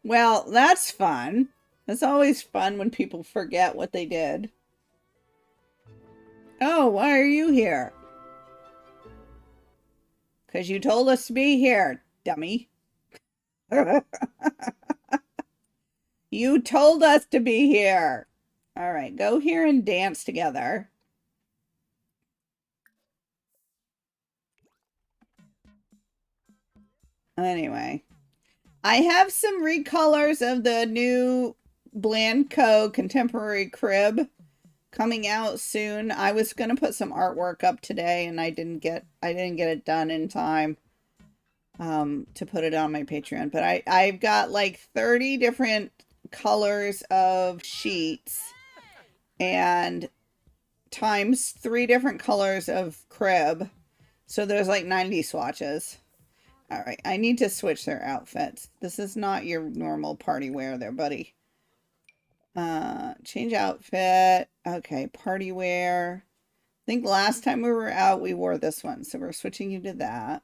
Well, that's fun. It's always fun when people forget what they did. Oh, why are you here? Because you told us to be here, dummy. You told us to be here. All right, go here and dance together. Anyway, I have some recolors of the new Blandco Contemporary Crib coming out soon. I was gonna put some artwork up today, and I didn't get it done in time to put it on my Patreon. But I've got like 30 different colors of sheets and times 3 different colors of crib. So there's like 90 swatches. All right, I need to switch their outfits. This is not your normal party wear there, buddy. Change outfit. Okay, party wear. I think last time we were out, we wore this one. So we're switching you to that.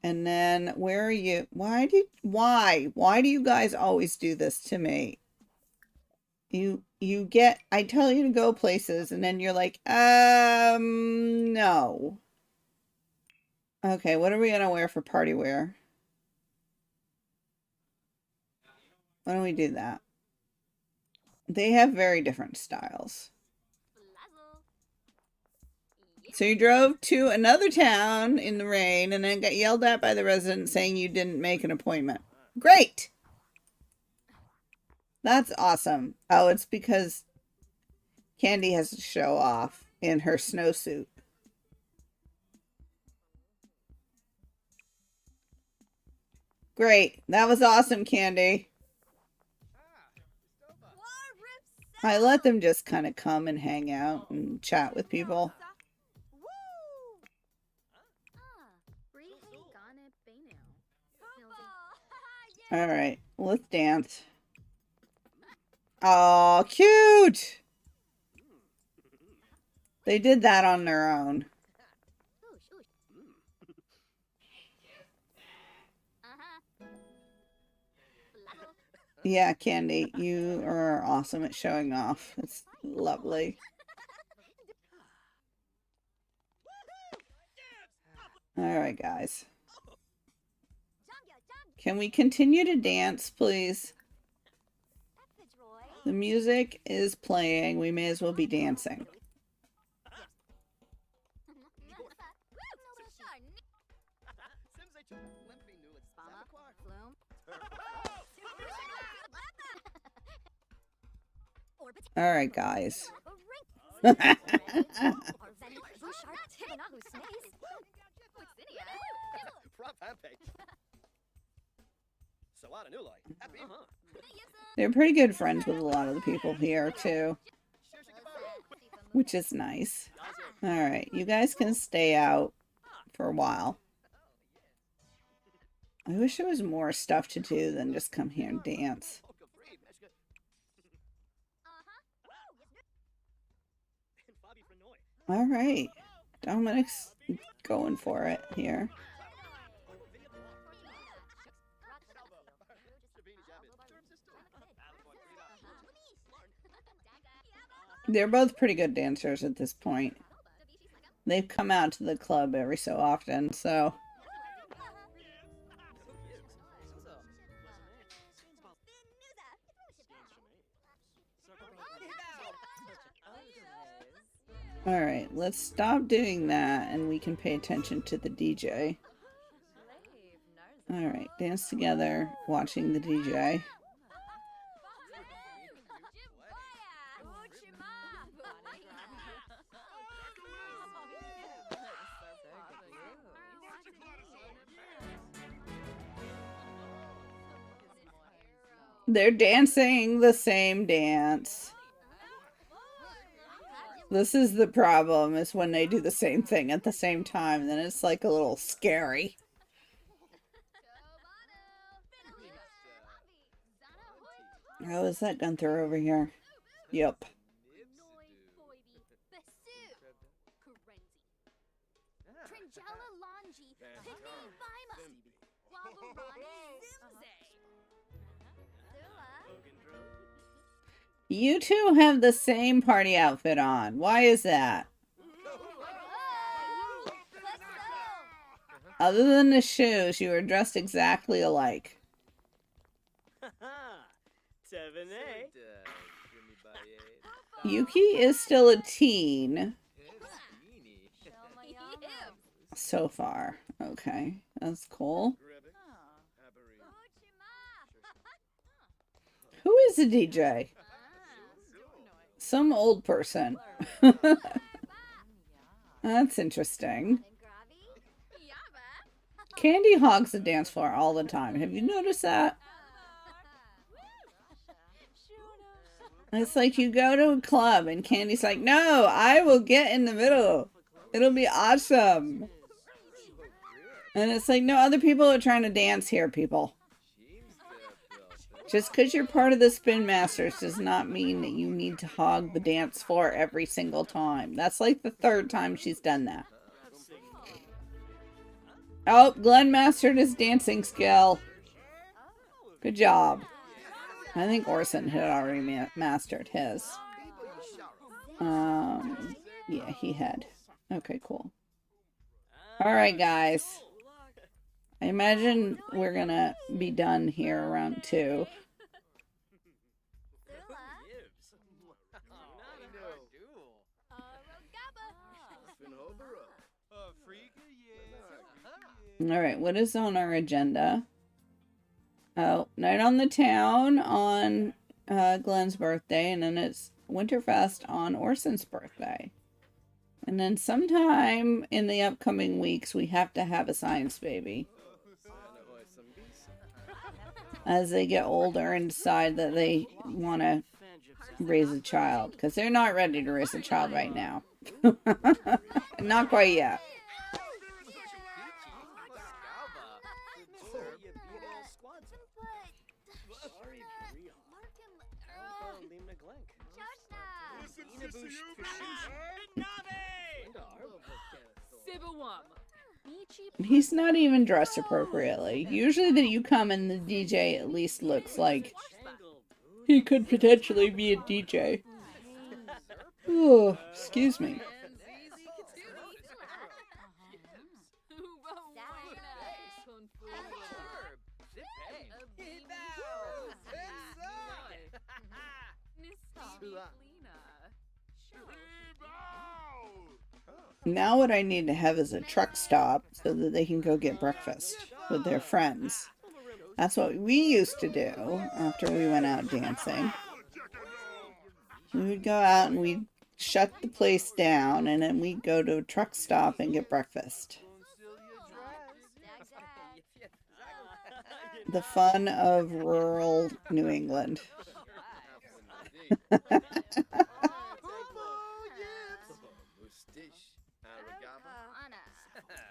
And then where are you? Why do you guys always do this to me? I tell you to go places and then you're like, no. Okay, what are we gonna wear for party wear? Why don't we do that? They have very different styles. So you drove to another town in the rain and then got yelled at by the resident saying you didn't make an appointment. Great! That's awesome. Oh, it's because Candy has to show off in her snowsuit. Great. That was awesome, Candy. I let them just kind of come and hang out and chat with people. All right, let's dance. Oh, cute! They did that on their own. Yeah, Candy, you are awesome at showing off. It's lovely. All right, guys. Can we continue to dance, please? The music is playing. We may as well be dancing. All right, guys. They're pretty good friends with a lot of the people here, too. Which is nice. All right, you guys can stay out for a while. I wish there was more stuff to do than just come here and dance. All right, Dominic's going for it here. They're both pretty good dancers at this point. They've come out to the club every so often, so... Alright, let's stop doing that and we can pay attention to the DJ. Alright, dance together, watching the DJ. They're dancing the same dance. This is the problem, is when they do the same thing at the same time, then it's like a little scary. Oh, is that Gunther over here? Yep. You two have the same party outfit on. Why is that? Other than the shoes, you are dressed exactly alike. Yuki is still a teen. so far. Okay, that's cool. Who is a DJ? Some old person. That's interesting. Candy hogs the dance floor all the time. Have you noticed that? It's like you go to a club and Candy's like, no, I will get in the middle. It'll be awesome. And it's like, no, other people are trying to dance here, people. Just because you're part of the Spin Masters does not mean that you need to hog the dance floor every single time. That's like the third time she's done that. Oh, Glenn mastered his dancing skill. Good job. I think Orson had already mastered his. Yeah, he had. Okay, cool. Alright, guys. I imagine we're gonna be done here around 2. Alright, what is on our agenda? Oh, Night on the Town on Glenn's birthday, and then it's Winterfest on Orson's birthday. And then sometime in the upcoming weeks, we have to have a science baby. As they get older and decide that they want to raise a child. Because they're not ready to raise a child right now. Not quite yet. He's not even dressed appropriately. Usually that you come and the DJ at least looks like he could potentially be a DJ. Oh, excuse me. Now what I need to have is a truck stop so that they can go get breakfast with their friends. That's what we used to do after we went out dancing. We would go out and we'd shut the place down and then we'd go to a truck stop and get breakfast. The fun of rural New England.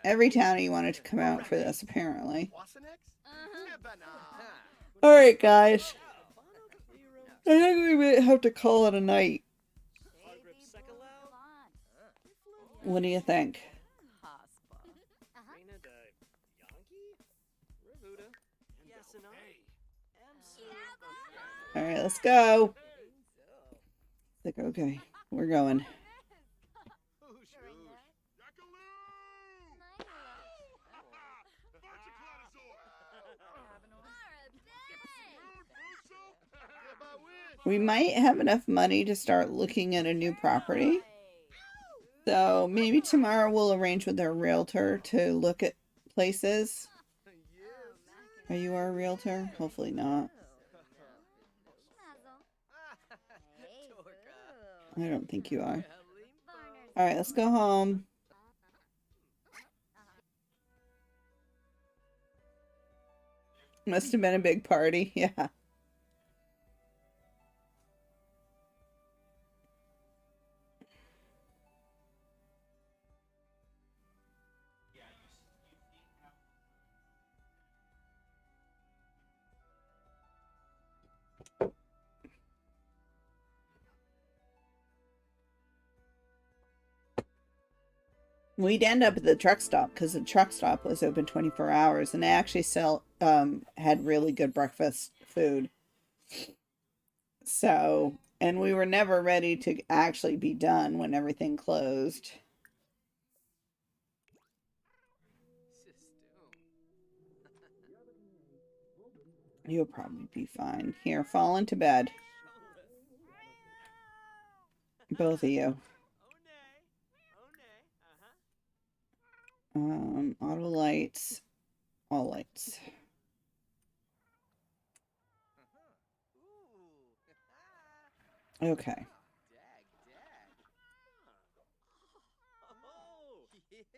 Every townie wanted to come out for this, apparently. Alright, guys. I think we might have to call it a night. What do you think? Alright, let's go. Like, okay, we're going. We might have enough money to start looking at a new property. So maybe tomorrow we'll arrange with our realtor to look at places. Are you our realtor? Hopefully not. I don't think you are. Alright, let's go home. Must have been a big party, yeah. We'd end up at the truck stop because the truck stop was open 24 hours and they actually had really good breakfast food. So, and we were never ready to actually be done when everything closed. You'll probably be fine. Here, fall into bed. Both of you. Auto lights, all lights. Ooh. Okay. Dag, dag. Oh, Yes.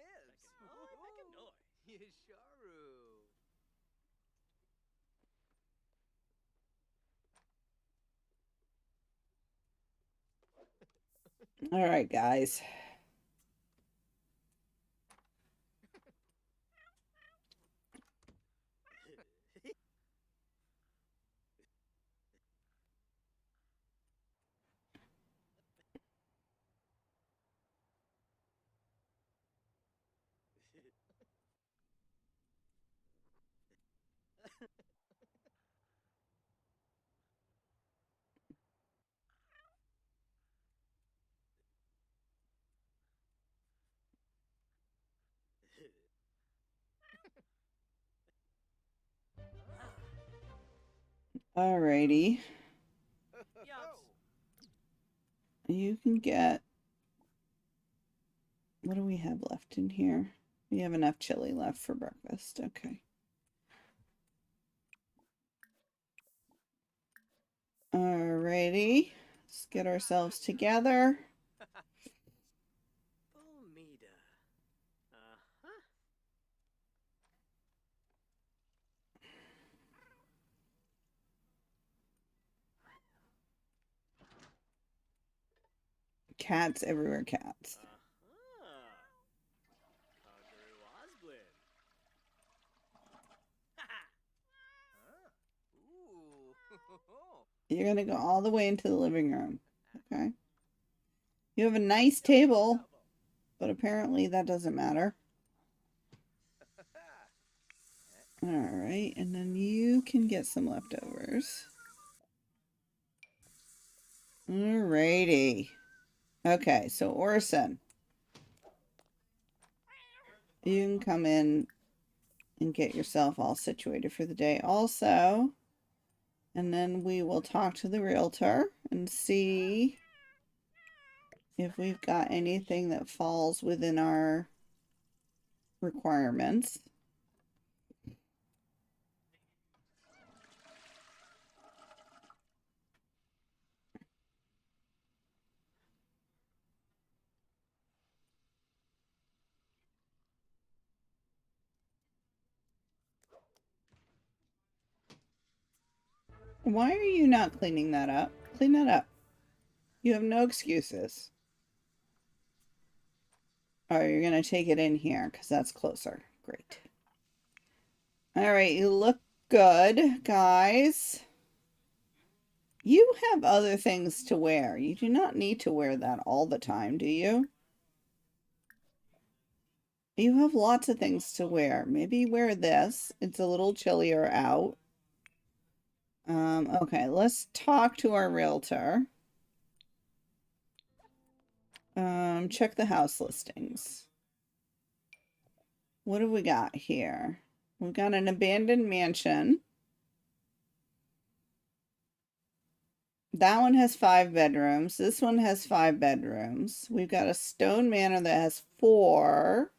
Mekanoi. Yesharu. All right, guys. Alrighty. Yups. You can get... What do we have left in here? We have enough chili left for breakfast. Okay. Alrighty. Let's get ourselves together. Bomida. Uh-huh. Cats everywhere, cats. Uh-huh. Hungry Wasblin. Ooh. You're gonna go all the way into the living room. Okay. You have a nice table, but apparently that doesn't matter. Alright, and then you can get some leftovers. Alrighty. Okay, so Orson. You can come in and get yourself all situated for the day also. And then we will talk to the realtor and see if we've got anything that falls within our requirements. Why are you not cleaning that up? Clean that up. You have no excuses. Oh, you're going to take it in here because that's closer. Great. All right, you look good, guys. You have other things to wear. You do not need to wear that all the time, do you? You have lots of things to wear. Maybe wear this. It's a little chillier out. Okay, let's talk to our realtor. Check the house listings. What do we got here? We've got an abandoned mansion. That one has 5 bedrooms. This one has 5 bedrooms. We've got a stone manor that has 4.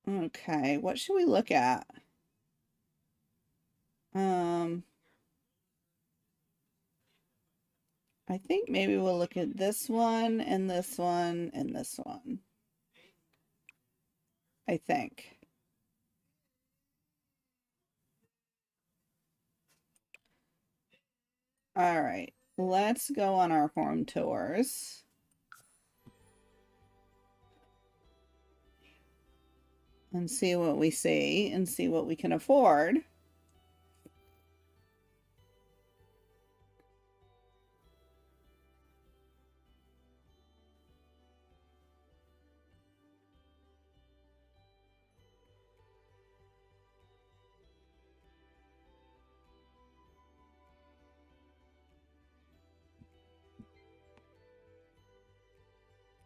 Okay, what should we look at? I think maybe we'll look at this one and this one and this one. I think. All right, let's go on our home tours. And see what we see and see what we can afford.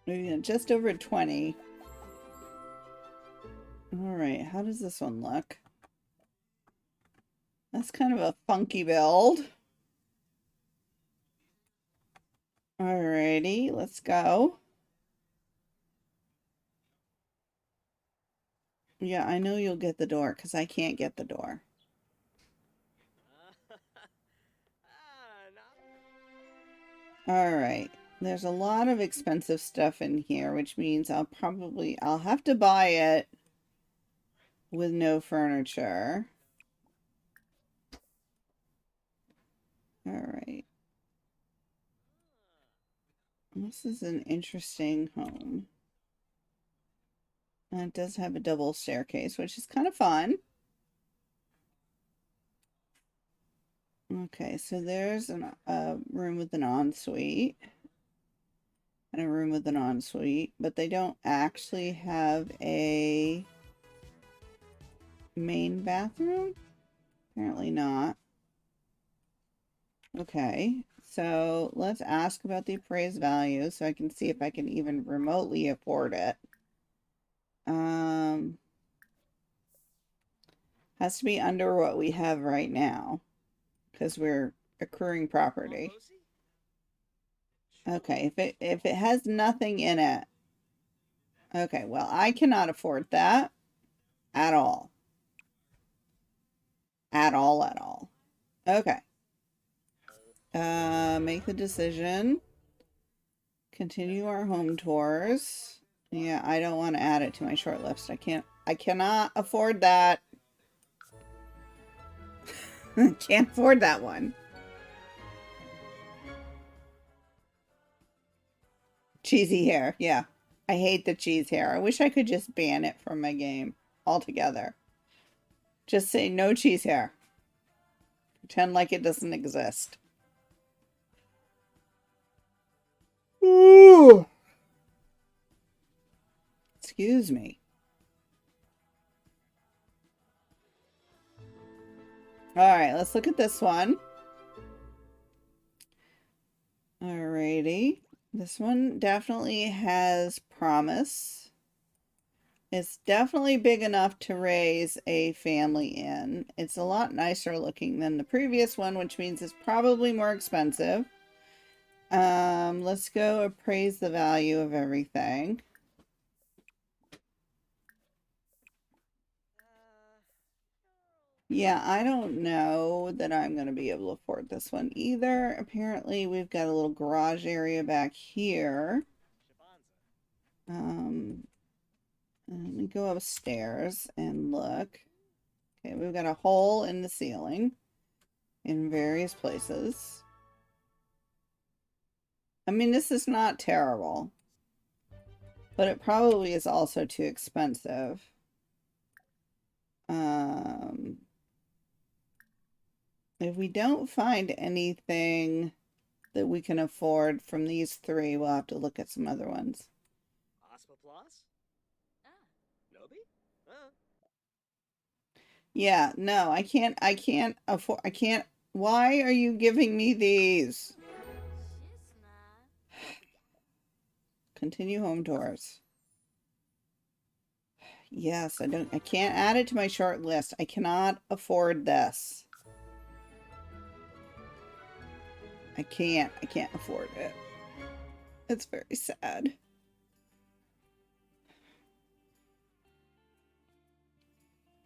Maybe just over 20. All right, how does this one look? That's kind of a funky build. Alrighty, let's go. Yeah, I know you'll get the door because I can't get the door. Not... Alright, there's a lot of expensive stuff in here, which means I'll have to buy it with no furniture. Alright. This is an interesting home. And it does have a double staircase, which is kind of fun. Okay, so there's a room with an ensuite. And a room with an ensuite. But they don't actually have a main bathroom? Apparently not. Okay, so let's ask about the appraised value so I can see if I can even remotely afford it. Has to be under what we have right now because we're accruing property. Okay, if it has nothing in it. Okay, well, I cannot afford that at all. At all, at all. Okay. Make the decision. Continue our home tours. Yeah, I don't want to add it to my short list. I cannot afford that. Can't afford that one. Cheesy hair, yeah. I hate the cheese hair. I wish I could just ban it from my game altogether. Just say no cheese hair. Pretend like it doesn't exist. Ooh. Excuse me. Alright, let's look at this one. Alrighty. This one definitely has promise. It's definitely big enough to raise a family in. It's a lot nicer looking than the previous one, which means it's probably more expensive. Let's go appraise the value of everything. Yeah, I don't know that I'm going to be able to afford this one either. Apparently, we've got a little garage area back here. Let me go upstairs and look. Okay, we've got a hole in the ceiling in various places. I mean, this is not terrible, but it probably is also too expensive. If we don't find anything that we can afford from these three, we'll have to look at some other ones. Yeah, no, I can't afford, why are you giving me these? Continue home tours. Yes, I can't add it to my short list. I cannot afford this. I can't afford it. It's very sad.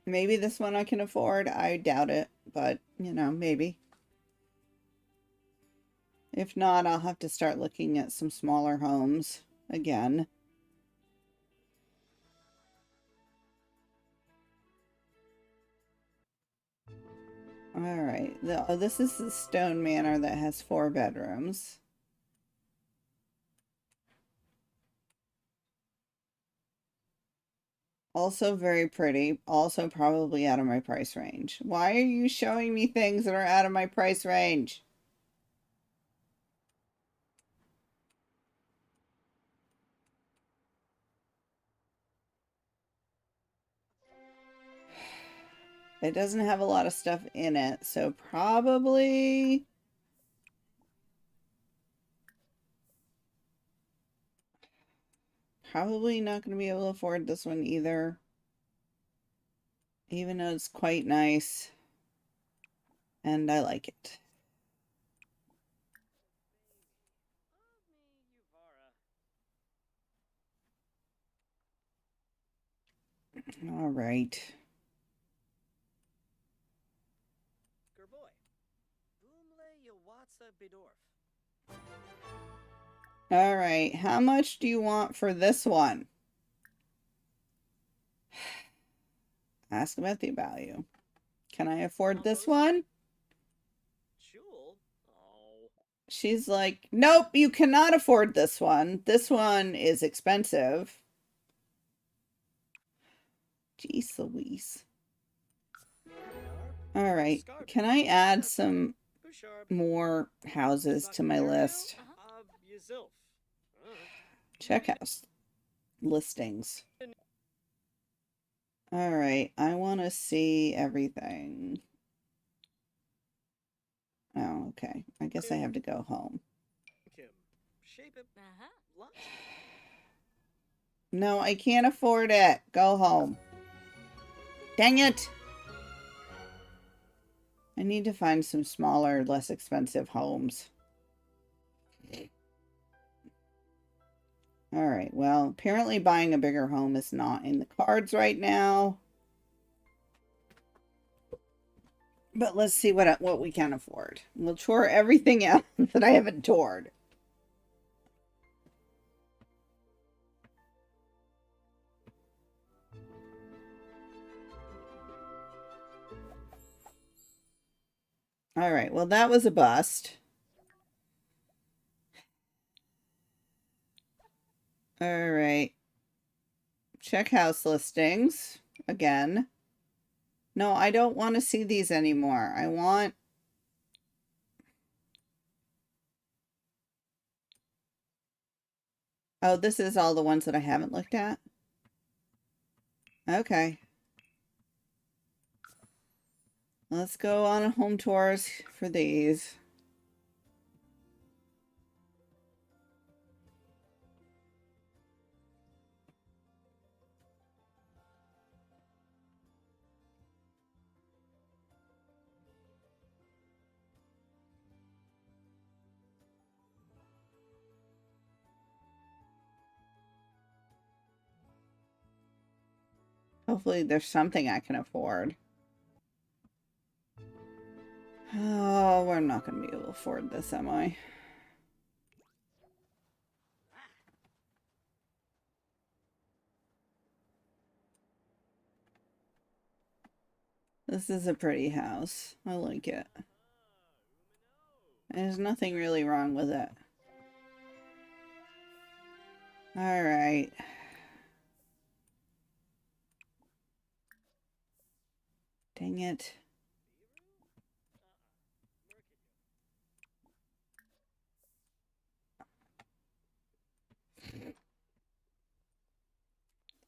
Maybe this one I can afford. I doubt it, but you know, maybe. If not, I'll have to start looking at some smaller homes again. Alright, this is the stone manor that has 4 bedrooms. Also very pretty, also probably out of my price range. Why are you showing me things that are out of my price range? It doesn't have a lot of stuff in it, so probably not going to be able to afford this one either. Even though it's quite nice. And I like it. All right. Gerboy. Boomle Yawatsa Bidorf. All right. How much do you want for this one? Ask about the value. Can I afford this one? Jewel? Oh. She's like, nope, you cannot afford this one. This one is expensive. Jeez Louise. All right. Can I add some more houses to my list? Check house listings. All right. I want to see everything. Oh, okay. I guess I have to go home. No, I can't afford it. Go home. Dang it. I need to find some smaller, less expensive homes. All right. Well, apparently buying a bigger home is not in the cards right now. But let's see what we can afford. We'll tour everything else that I haven't toured. All right. Well, that was a bust. All right. Check house listings again. No, I don't want to see these anymore. I want... Oh, this is all the ones that I haven't looked at? Okay. Let's go on a home tours for these. Hopefully there's something I can afford. Oh, we're not going to be able to afford this, am I? This is a pretty house. I like it. There's nothing really wrong with it. All right. Dang it.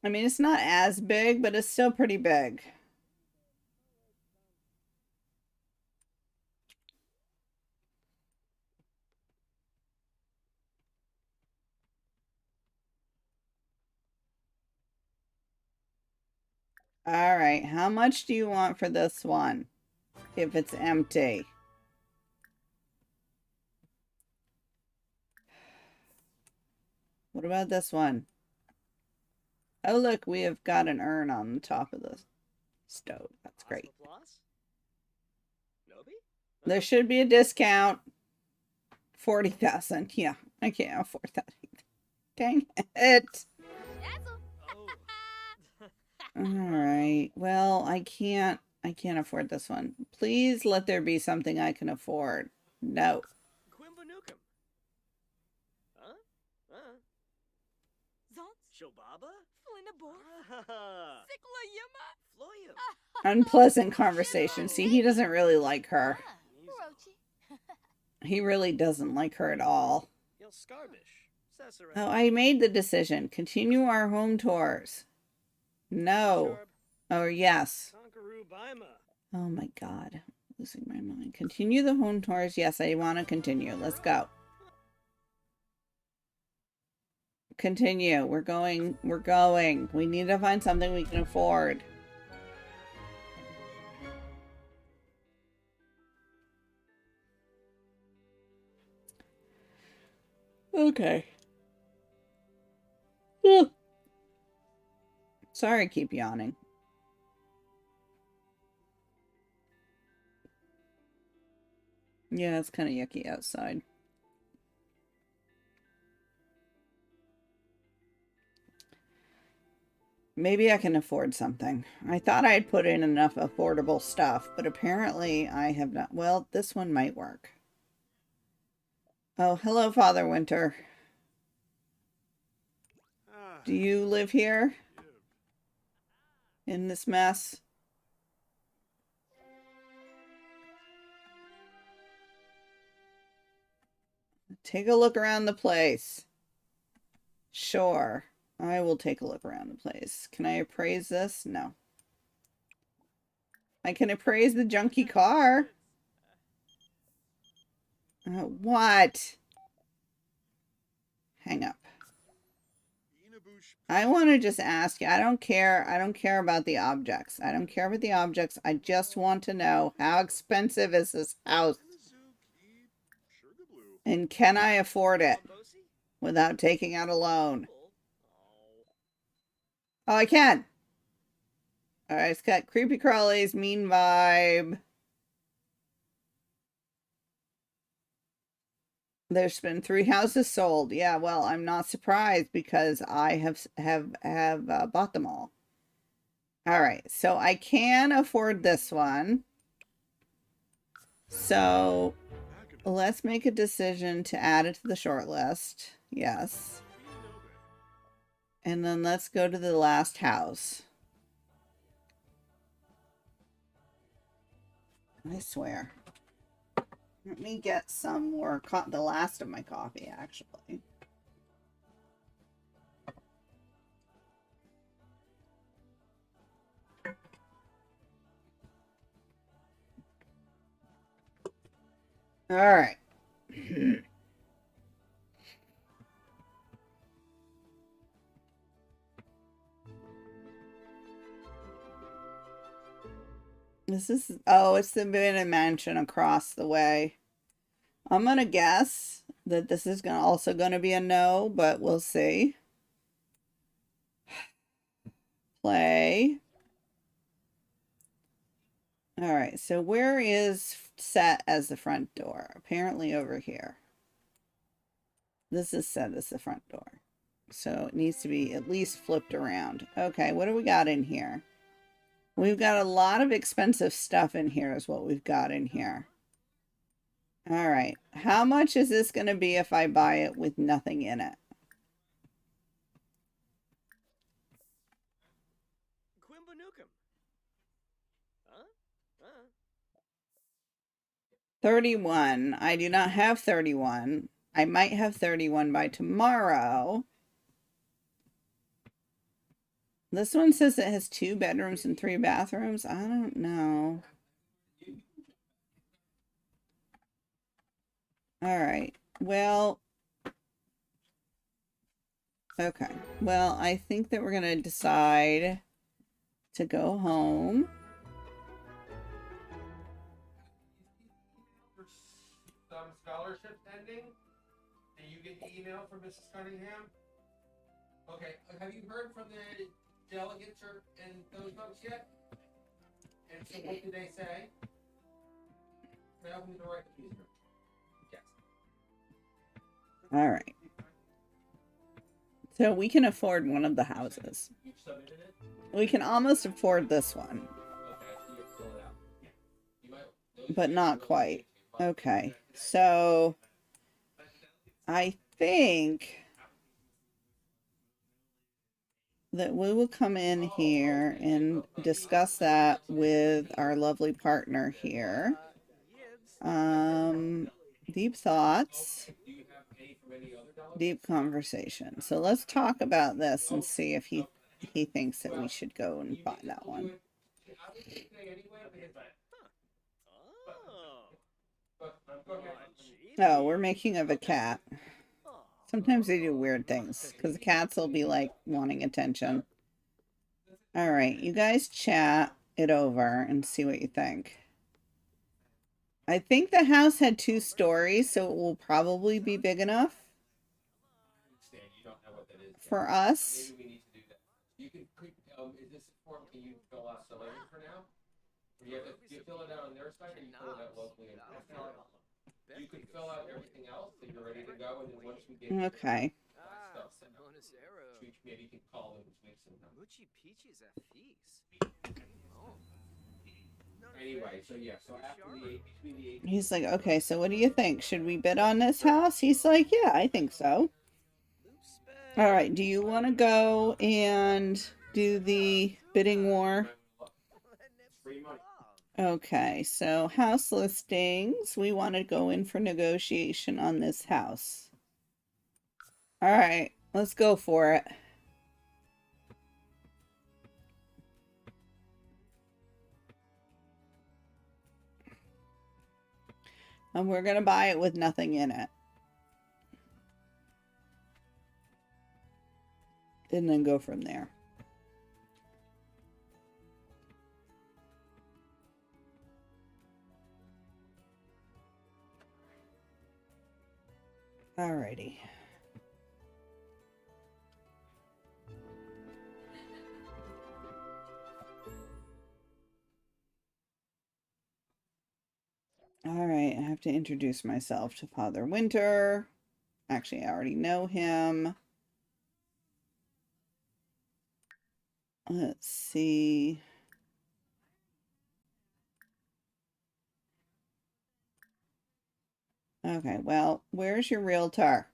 I mean, it's not as big, but it's still pretty big. All right, how much do you want for this one? If it's empty. What about this one? Oh, look, we have got an urn on the top of the stove. That's great. There should be a discount. 40,000. Yeah, I can't afford that either. Dang it. All right. Well, I can't afford this one. Please let there be something I can afford. No. Unpleasant conversation. See, he doesn't really like her. He really doesn't like her at all. Oh, I made the decision. Continue our home tours. No. Or yes. Oh my God. I'm losing my mind. Continue the home tours. Yes, I want to continue. Let's go. Continue. We're going. We're going. We need to find something we can afford. Okay. Sorry, I keep yawning. Yeah, it's kind of yucky outside. Maybe I can afford something. I thought I had put in enough affordable stuff, but apparently I have not. Well, this one might work. Oh, hello, Father Winter. Ah, Do you live here give. in this mess? Take a look around the place. Sure. I will take a look around the place. Can I appraise this? No. I can appraise the junky car. What? Hang up. Inabush. I want to just ask you. I don't care. I don't care about the objects. I don't care about the objects. I just want to know, how expensive is this house? And can I afford it without taking out a loan? Oh, I can. All right, it's got creepy crawlies, mean vibe. There's been 3 houses sold. Yeah, well, I'm not surprised because I have bought them all. All right, so I can afford this one. So let's make a decision to add it to the short list. Yes. And then let's go to the last house. I swear. Let me get some more, the last of my coffee, actually. All right. This is, oh, it's the Villa Mansion across the way. I'm going to guess that this is also going to be a no, but we'll see. Play. All right, so where is set as the front door? Apparently over here. This is set as the front door. So it needs to be at least flipped around. Okay, what do we got in here? We've got a lot of expensive stuff in here is what we've got in here. All right. How much is this going to be if I buy it with nothing in it? Quimbanukum. Huh? 31. I do not have 31. I might have 31 by tomorrow. This one says it has 2 bedrooms and 3 bathrooms. I don't know. All right. Well, okay. Well, I think that we're going to decide to go home. Some scholarships ending. Did you get the email from Mrs. Cunningham? Okay. Have you heard from the delegates and those folks yet? And so what did they say? Tell me the right piece. Yes. All right. So we can afford one of the houses. You submitted it? We can almost afford this one, Okay, so you fill it out. You might, but not quite. Okay. So I think that we will come in here and discuss that with our lovely partner here. Deep thoughts, deep conversation. So let's talk about this and see if he thinks that we should go and buy that one. Oh, we're making of a cat. Sometimes they do weird things because the cats will be like wanting attention. All right, you guys chat it over and see what you think. I think the house had 2 stories, so it will probably be big enough for us. You can, is this form, can you fill out some later for now? Or you have to, do you fill it out on their site, or you fill it out locally? You can fill out everything else, so you're ready to go, and then once we get Okay. stuff set up, Monacero. maybe you can call them and tweak some. Muchi Peaches at feast. Oh. Anyway, so yeah, so after between the 8. He's like, okay, so what do you think? Should we bid on this house? He's like, yeah, I think so. All right, do you want to go and do the bidding war? Free money. Okay, so house listings. We want to go in for negotiation on this house. All right, let's go for it. And we're going to buy it with nothing in it. And then go from there. Alrighty. Alright, I have to introduce myself to Father Winter. Actually, I already know him. Let's see. Okay, well, where's your realtor?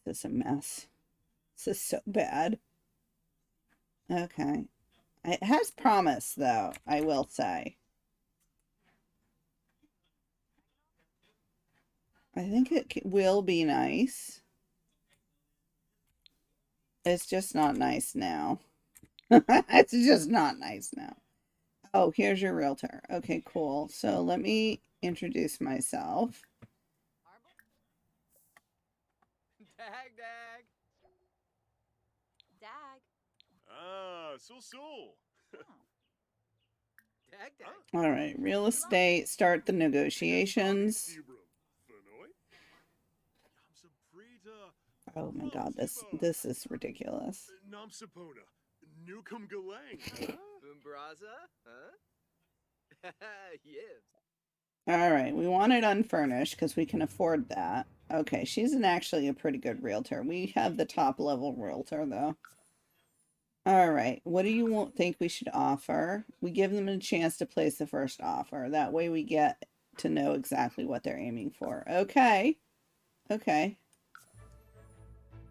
This is a mess. This is so bad. Okay. It has promise, though, I will say. I think it will be nice. It's just not nice now. It's just not nice now. Oh, here's your realtor. Okay, cool. So let me introduce myself. Dag, dag. Dag. So. Dag, dag. All right, real estate. Start the negotiations. Oh my God, this is ridiculous. Namsapona. Newcomb Galang. Umbraza? Huh? Yes. All right, we want it unfurnished because we can afford that. Okay, she's actually a pretty good realtor. We have the top level realtor though. All right, what do you think we should offer? We give them a chance to place the first offer. That way we get to know exactly what they're aiming for. Okay. Okay.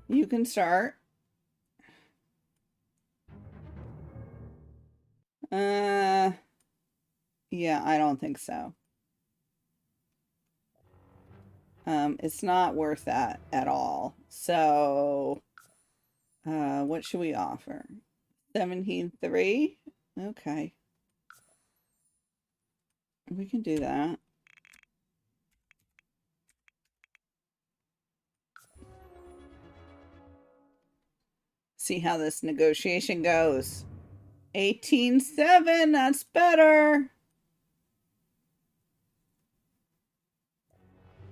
You can start. Yeah, I don't think so. It's not worth that at all. So, what should we offer? 17.3? Okay. We can do that. See how this negotiation goes. 18.7, that's better.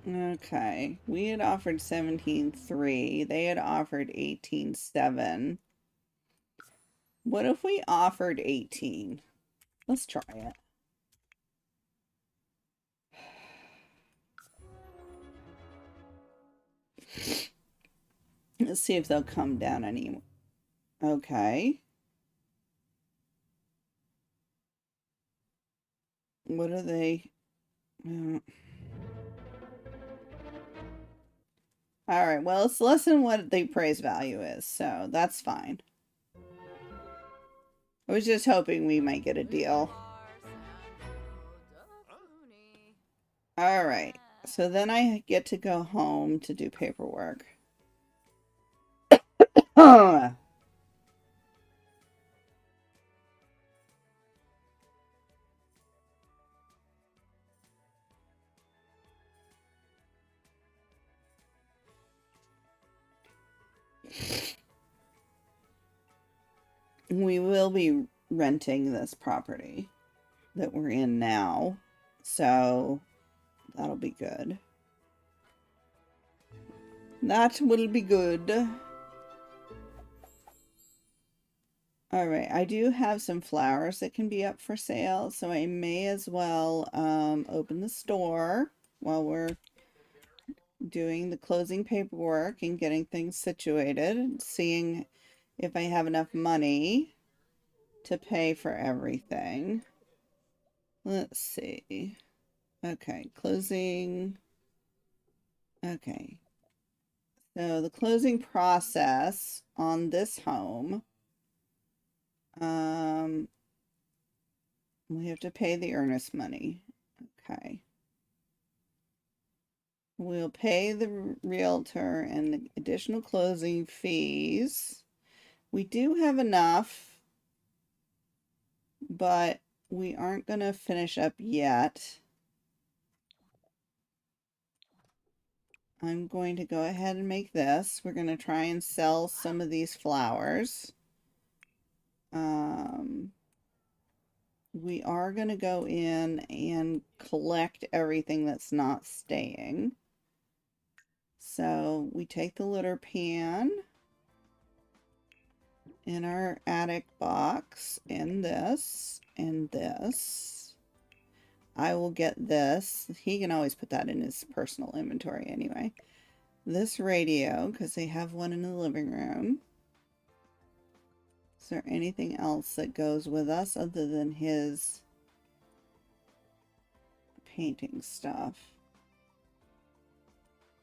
Okay, we had offered 17.3. They had offered 18.7. What if we offered 18? Let's try it. Let's see if they'll come down any. Okay. What are they? All right, well, it's less than what the appraised value is, so that's fine. I was just hoping we might get a deal. All right, so then I get to go home to do paperwork. We will be renting this property that we're in now, so that'll be good. That will be good. All right, I do have some flowers that can be up for sale, so I may as well open the store while we're doing the closing paperwork and getting things situated, seeing if I have enough money to pay for everything. Let's see. Okay, closing. Okay. So the closing process on this home, we have to pay the earnest money. Okay. We'll pay the realtor and the additional closing fees. We do have enough, but we aren't going to finish up yet. I'm going to go ahead and make this. We're going to try and sell some of these flowers. We are going to go in and collect everything that's not staying. So we take the litter pan in our attic box and this and this. I will get this. He can always put that in his personal inventory anyway. This radio, because they have one in the living room. Is there anything else that goes with us other than his painting stuff?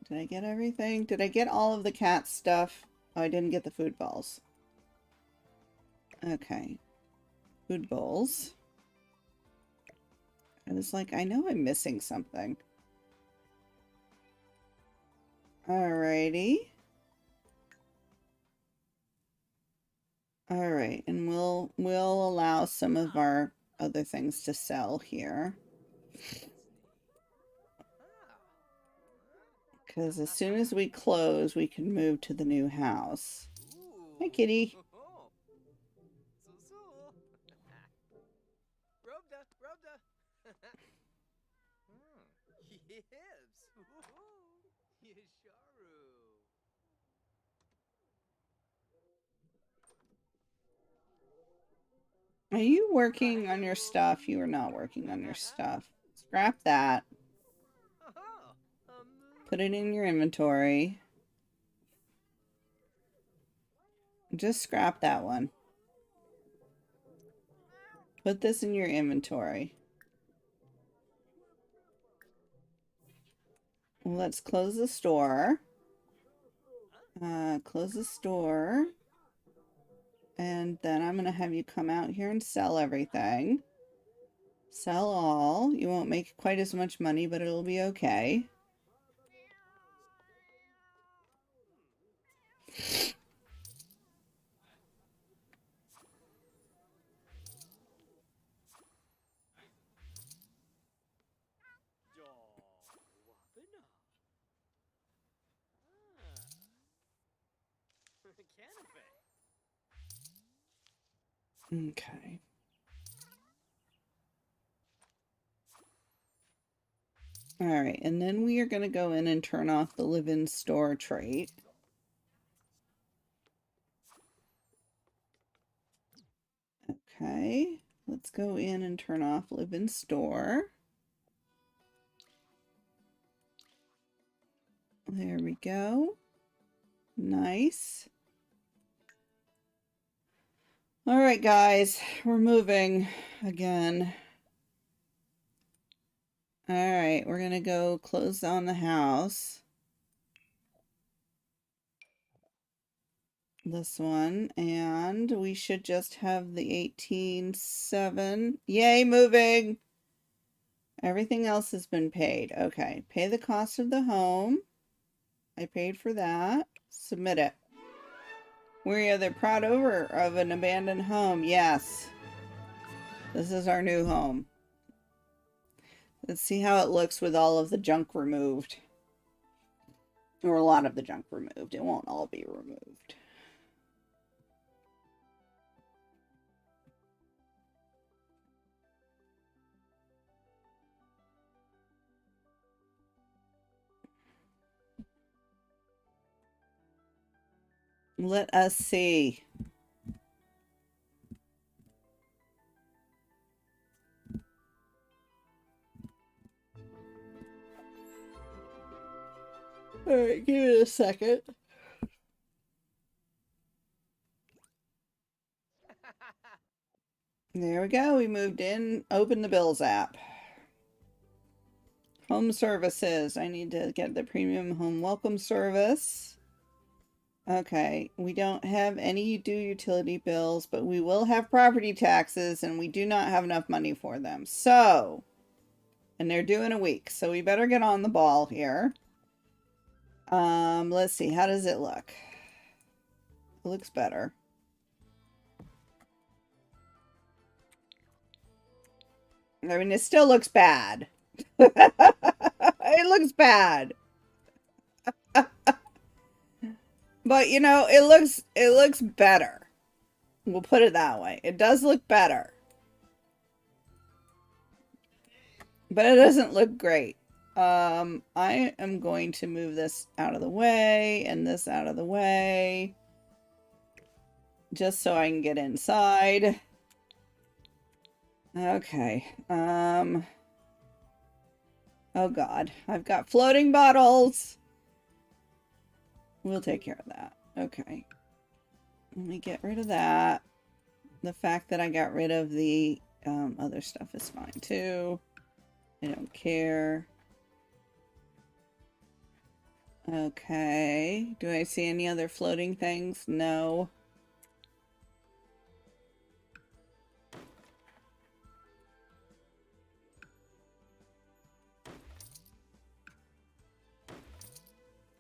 Did I get everything? Did I get all of the cat stuff? Oh, I didn't get the food balls. Okay. Food bowls. I was like, I know I'm missing something. Alrighty. Alright, and we'll allow some of our other things to sell here. Because as soon as we close, we can move to the new house. Hi, kitty. Are you working on your stuff? You are not working on your stuff. Scrap that. Put it in your inventory. Just scrap that one. Put this in your inventory. Let's close the store. Close the store. And then I'm going to have you come out here and sell everything. Sell all. You won't make quite as much money, but it'll be okay. Okay. All right, and then we are going to go in and turn off the live-in store trait. Okay, let's go in and turn off live-in store. There we go. Nice. All right, guys, we're moving again. All right, we're going to go close on the house. This one, and we should just have the 18.7. Yay, moving. Everything else has been paid. Okay, pay the cost of the home. I paid for that. Submit it. We are the proud owner of an abandoned home. Yes. This is our new home. Let's see how it looks with all of the junk removed. Or a lot of the junk removed. It won't all be removed. Let us see. Alright, give it a second. There we go. We moved in. Open the Bills app. Home services. I need to get the premium home welcome service. Okay, we don't have any due utility bills, but we will have property taxes, and we do not have enough money for them. So, and they're due in a week, so we better get on the ball here. Let's see. How does it look? It looks better. I mean, it still looks bad. It looks bad. But, you know, it looks better. We'll put it that way. It does look better. But it doesn't look great. I am going to move this out of the way and this out of the way. Just so I can get inside. Okay. Oh God. I've got floating bottles. We'll take care of that. Okay. Let me get rid of that. The fact that I got rid of the other stuff is fine too. I don't care. Okay. Do I see any other floating things? No.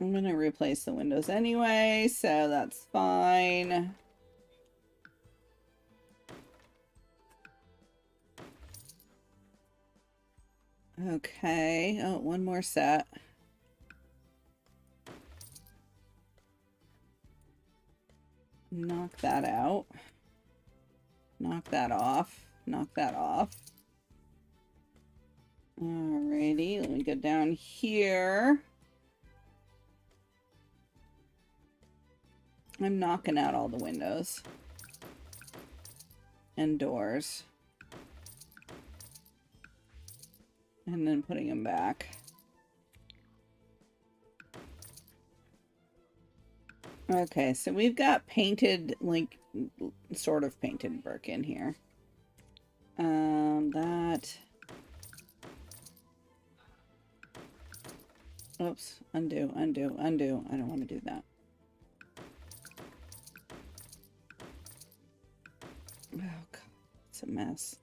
I'm going to replace the windows anyway, so that's fine. Okay. Oh, one more set. Knock that out. Knock that off. Knock that off. Alrighty, let me go down here. I'm knocking out all the windows and doors. And then putting them back. Okay, so we've got painted, like, sort of painted brick in here. That. Oops, undo, undo, undo. I don't want to do that. Oh, God, it's a mess.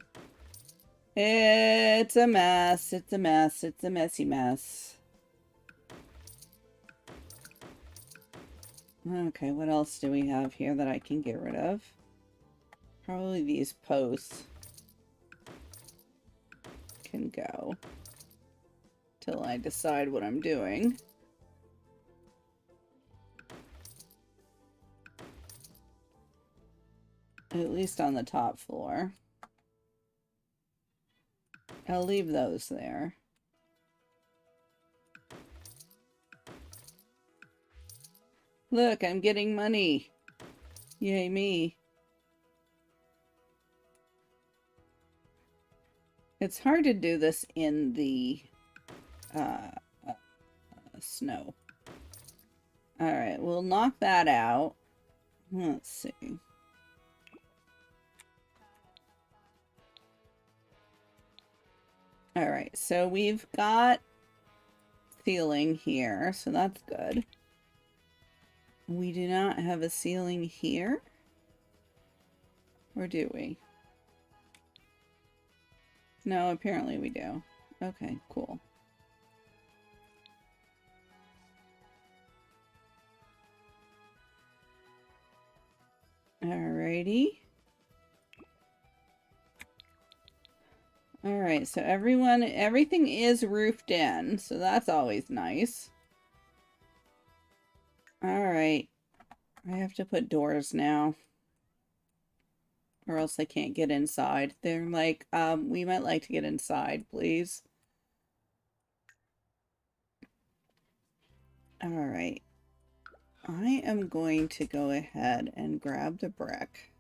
It's a mess. It's a mess. It's a messy mess. Okay, what else do we have here that I can get rid of? Probably these posts can go till I decide what I'm doing. At least on the top floor. I'll leave those there. Look, I'm getting money. Yay me. It's hard to do this in the snow. Alright, we'll knock that out. Let's see. Alright, so we've got ceiling here, so that's good. We do not have a ceiling here. Or do we? No, apparently we do. Okay, cool. Alrighty. Alright, so everything is roofed in, so that's always nice. Alright. I have to put doors now. Or else I can't get inside. They're like, we might like to get inside, please. Alright. I am going to go ahead and grab the brick.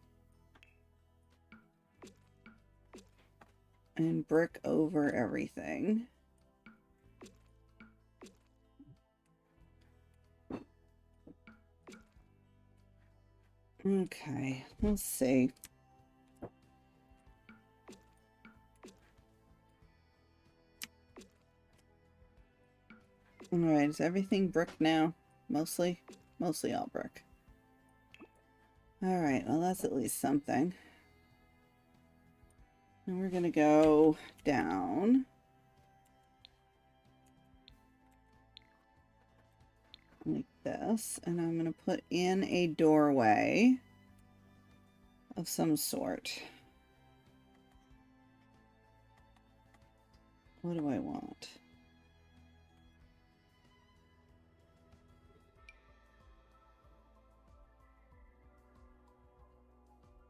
And brick over everything. Okay, let's see. Alright, is everything brick now? Mostly? Mostly all brick. Alright, well that's at least something. And we're gonna go down. Like this. And I'm gonna put in a doorway of some sort. What do I want?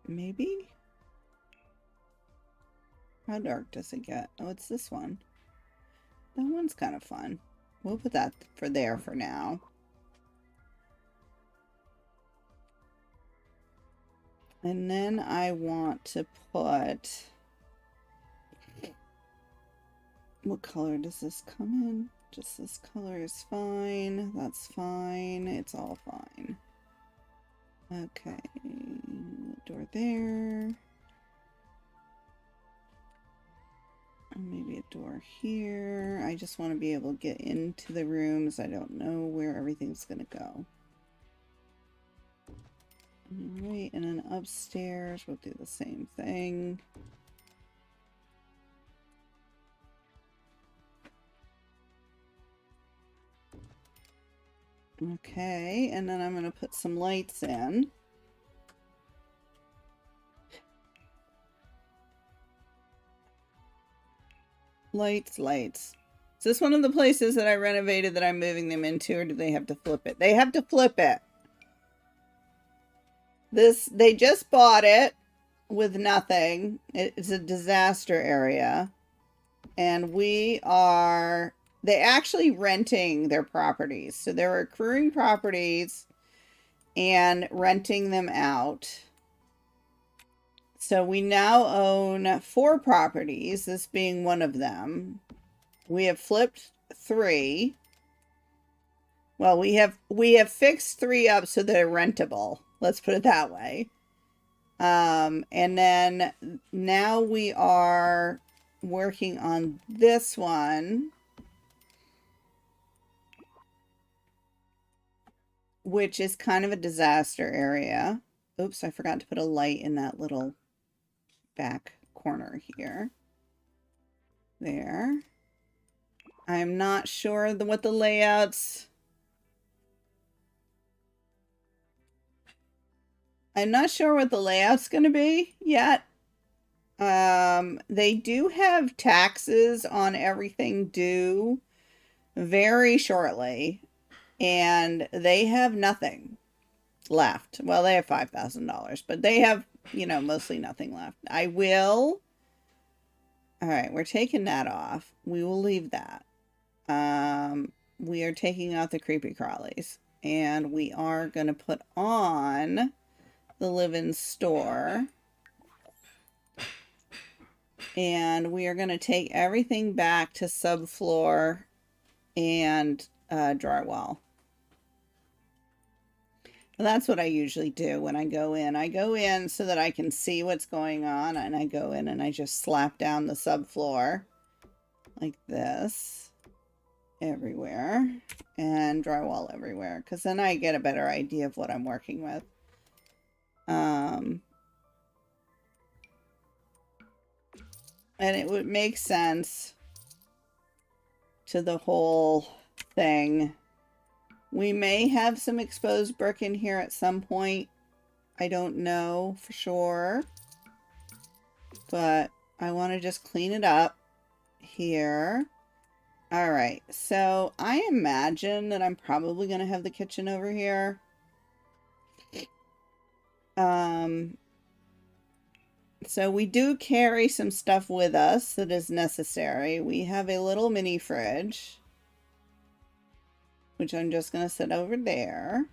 Maybe? How dark does it get? Oh, it's this one. That one's kind of fun. We'll put that for there for now. And then I want to put... What color does this come in? Just this color is fine. That's fine. It's all fine. Okay. Door there. And maybe a door here. I just want to be able to get into the rooms. I don't know where everything's going to go. Alright, and then upstairs we'll do the same thing. Okay, and then I'm going to put some lights in. Lights. Is this one of the places that I renovated that I'm moving them into, or do they have to flip it? They have to flip it. They just bought it with nothing. It's a disaster area. And they're actually renting their properties. So they're accruing properties and renting them out. So we now own 4 properties, this being one of them. We have flipped 3. Well, we have fixed 3 up so they're rentable. Let's put it that way. And then now we are working on this one, which is kind of a disaster area. Oops, I forgot to put a light in that little back corner here. There. I'm not sure what the layouts... I'm not sure what the layout's going to be yet. They do have taxes on everything due very shortly, and they have nothing left. Well, they have $5,000, but they have, mostly nothing left. All right, we're taking that off. We will leave that. We are taking out the creepy crawlies, and we are going to put on the live-in store. And we are going to take everything back to subfloor and drywall. That's what I usually do when I go in. I go in so that I can see what's going on, and I go in and I just slap down the subfloor like this everywhere and drywall everywhere, because then I get a better idea of what I'm working with. And it would make sense to the whole thing. We may have some exposed brick in here at some point. I don't know for sure. But I want to just clean it up here. Alright, so I imagine that I'm probably going to have the kitchen over here. So we do carry some stuff with us that is necessary. We have a little mini fridge, which I'm just going to set over there.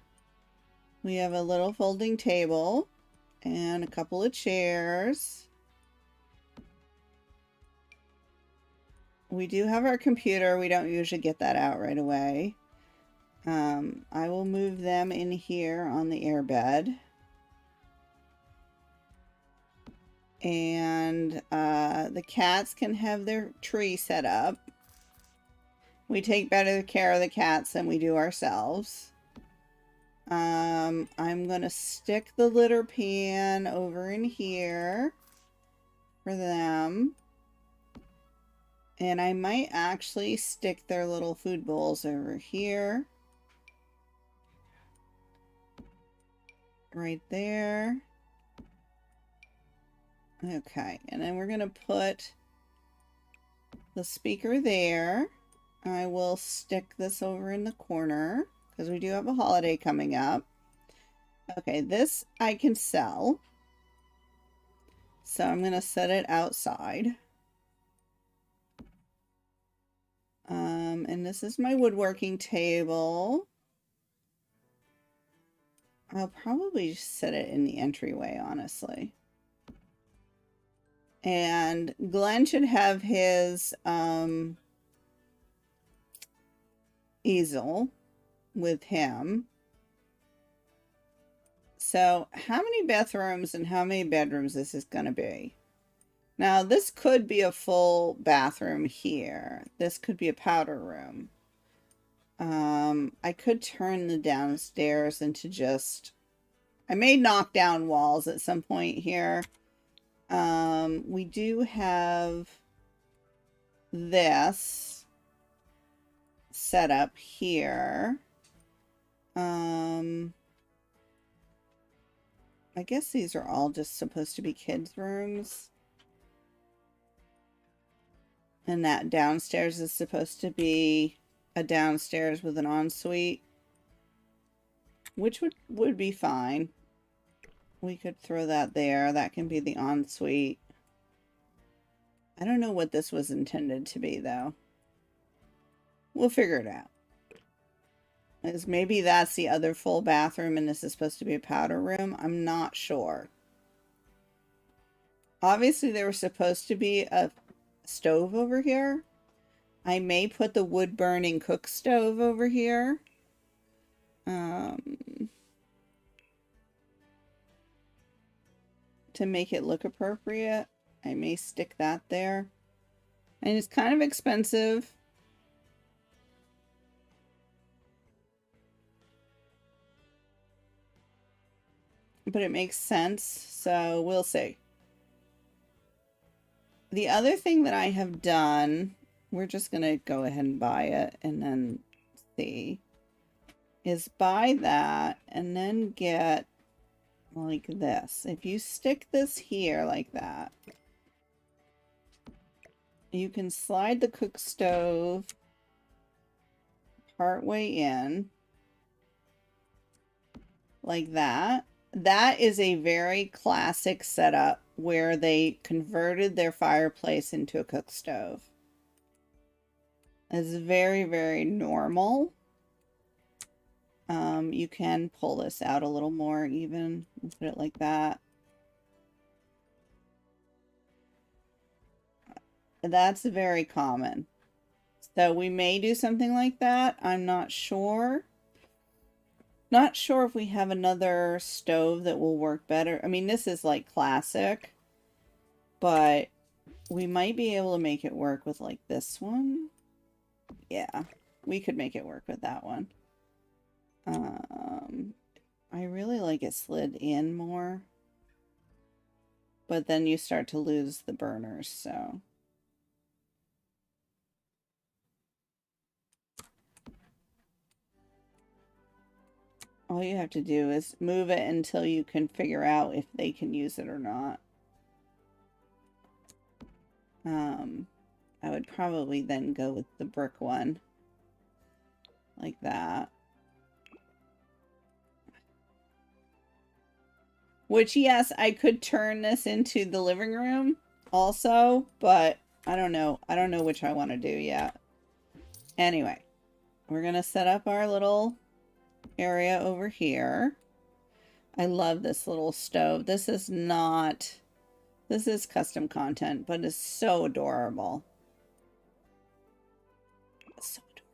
We have a little folding table and a couple of chairs. We do have our computer. We don't usually get that out right away. I will move them in here on the airbed. And the cats can have their tree set up. We take better care of the cats than we do ourselves. I'm gonna stick the litter pan over in here for them. And I might actually stick their little food bowls over here. Right there. Okay, and then we're gonna put the speaker there. I will stick this over in the corner because we do have a holiday coming up. Okay, this I can sell. So I'm going to set it outside. And this is my woodworking table. I'll probably just set it in the entryway, honestly. And Glenn should have his easel with him. So how many bathrooms and how many bedrooms this is going to be? Now this could be a full bathroom here. This could be a powder room. I could turn the downstairs into just... I may knock down walls at some point here. We do have this set up here. I guess these are all just supposed to be kids' rooms. And that downstairs is supposed to be a downstairs with an ensuite. Which would be fine. We could throw that there. That can be the ensuite. I don't know what this was intended to be, though. We'll figure it out. As maybe that's the other full bathroom and this is supposed to be a powder room. I'm not sure. Obviously, there was supposed to be a stove over here. I may put the wood-burning cook stove over here. To make it look appropriate. I may stick that there. And it's kind of expensive. But it makes sense, so we'll see. The other thing that I have done, we're just going to go ahead and buy it and then see, is buy that and then get like this. If you stick this here like that, you can slide the cook stove partway in like that. That is a very classic setup where they converted their fireplace into a cook stove. It's very, very normal. You can pull this out a little more even and put it like that. That's very common. So we may do something like that. I'm not sure. Not sure if we have another stove that will work better. I mean, this is like classic, but we might be able to make it work with like this one. Yeah, we could make it work with that one. I really like it slid in more, but then you start to lose the burners, so. All you have to do is move it until you can figure out if they can use it or not. I would probably then go with the brick one. Like that. Which, yes, I could turn this into the living room also, but I don't know. I don't know which I want to do yet. Anyway, we're going to set up our little area over here. I love this little stove. This is custom content, but it's so adorable. So adorable.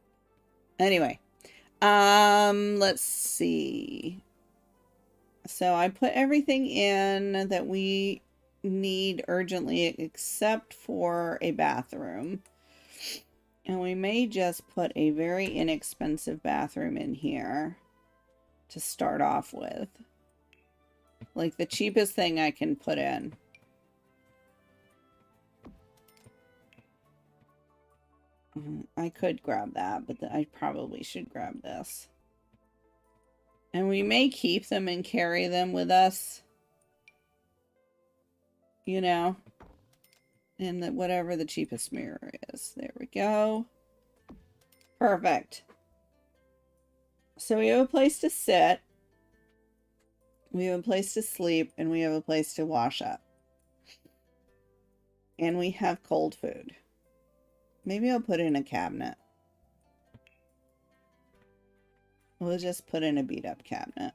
Anyway, let's see. So I put everything in that we need urgently except for a bathroom. And we may just put a very inexpensive bathroom in here to start off with. Like the cheapest thing I can put in. I could grab that, but I probably should grab this. And we may keep them and carry them with us. You know. And whatever the cheapest mirror is. There we go. Perfect. So we have a place to sit. We have a place to sleep. And we have a place to wash up. And we have cold food. Maybe I'll put in a cabinet. We'll just put in a beat up cabinet.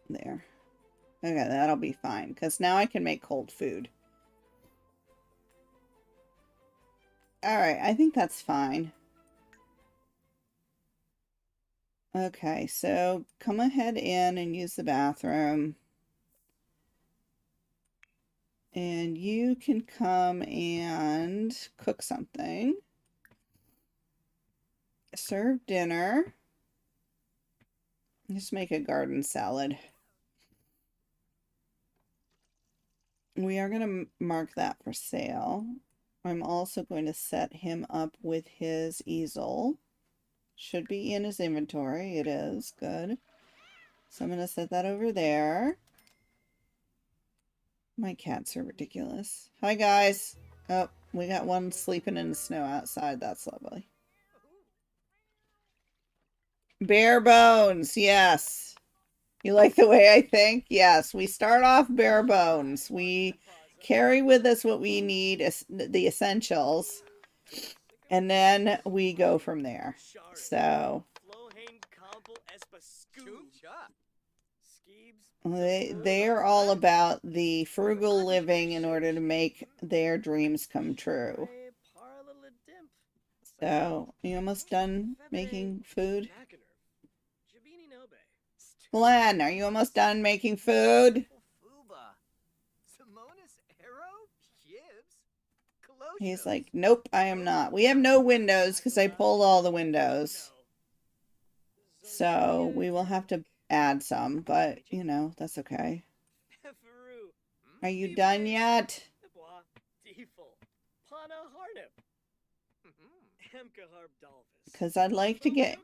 There. Okay, that'll be fine. Because now I can make cold food. Alright, I think that's fine. Okay, so come ahead in and use the bathroom. And you can come and cook something. Serve dinner. Just make a garden salad. We are going to mark that for sale. I'm also going to set him up with his easel. Should be in his inventory. It is. Good. So I'm going to set that over there. My cats are ridiculous. Hi, guys. Oh, we got one sleeping in the snow outside. That's lovely. Bare bones. Yes. You like the way I think? Yes. We start off bare bones. We carry with us what we need, the essentials. And then we go from there. So they are all about the frugal living in order to make their dreams come true. So, you almost done making food? Glenn, are you almost done making food? He's like, nope, I am not. We have no windows because I pulled all the windows. So we will have to add some, but, you know, that's okay. Are you done yet? Because I'd like to get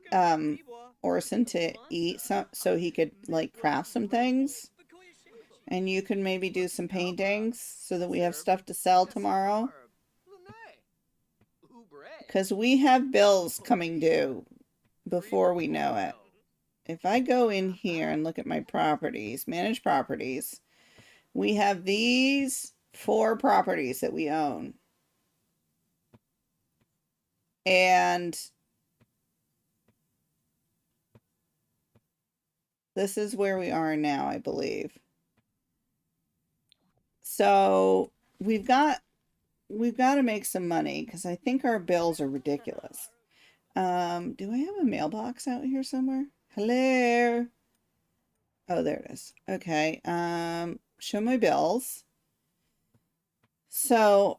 Orson to eat some, so he could, like, craft some things. And you can maybe do some paintings so that we have stuff to sell tomorrow. Because we have bills coming due before we know it. If I go in here and look at my properties, manage properties, we have these 4 properties that we own. And this is where we are now, I believe. So we've got to make some money because I think our bills are ridiculous. Do I have a mailbox out here somewhere? Hello. Oh, there it is. Okay. Show my bills. So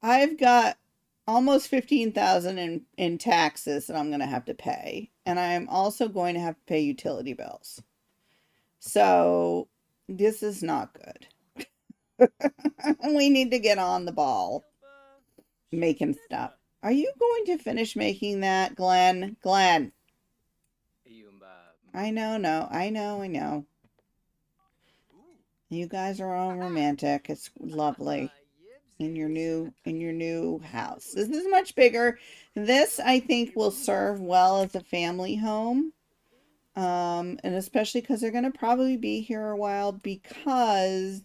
I've got almost $15,000 in taxes that I'm going to have to pay. And I am also going to have to pay utility bills. So this is not good. We need to get on the ball making stuff. Are you going to finish making that, Glenn? Glenn. I know. You guys are all romantic. It's lovely. In your new house. This is much bigger. This, I think, will serve well as a family home. And especially because they're going to probably be here a while because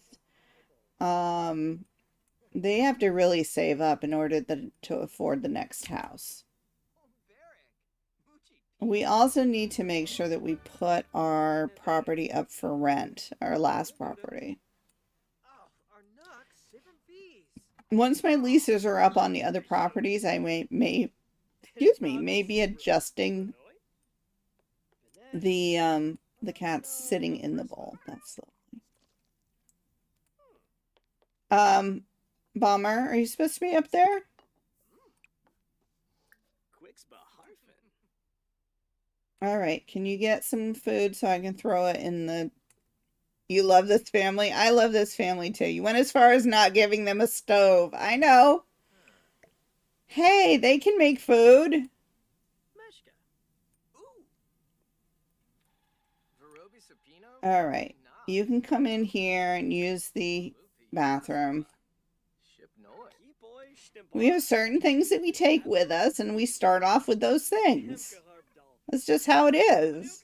they have to really save up in order to afford the next house. We also need to make sure that we put our property up for rent, our last property. Once my leases are up on the other properties, I may be adjusting the The cat's sitting in the bowl. That's lovely. Bomber, are you supposed to be up there? Quicks beharfen. All right, can you get some food so I can throw it in the... You love this family? I love this family too. You went as far as not giving them a stove. I know. Hey, they can make food. Meshka. Ooh. Verobi Supino? All right, you can come in here and use the bathroom. Ship Noy. Keep boy stimple. We have certain things that we take with us, and we start off with those things. That's just how it is.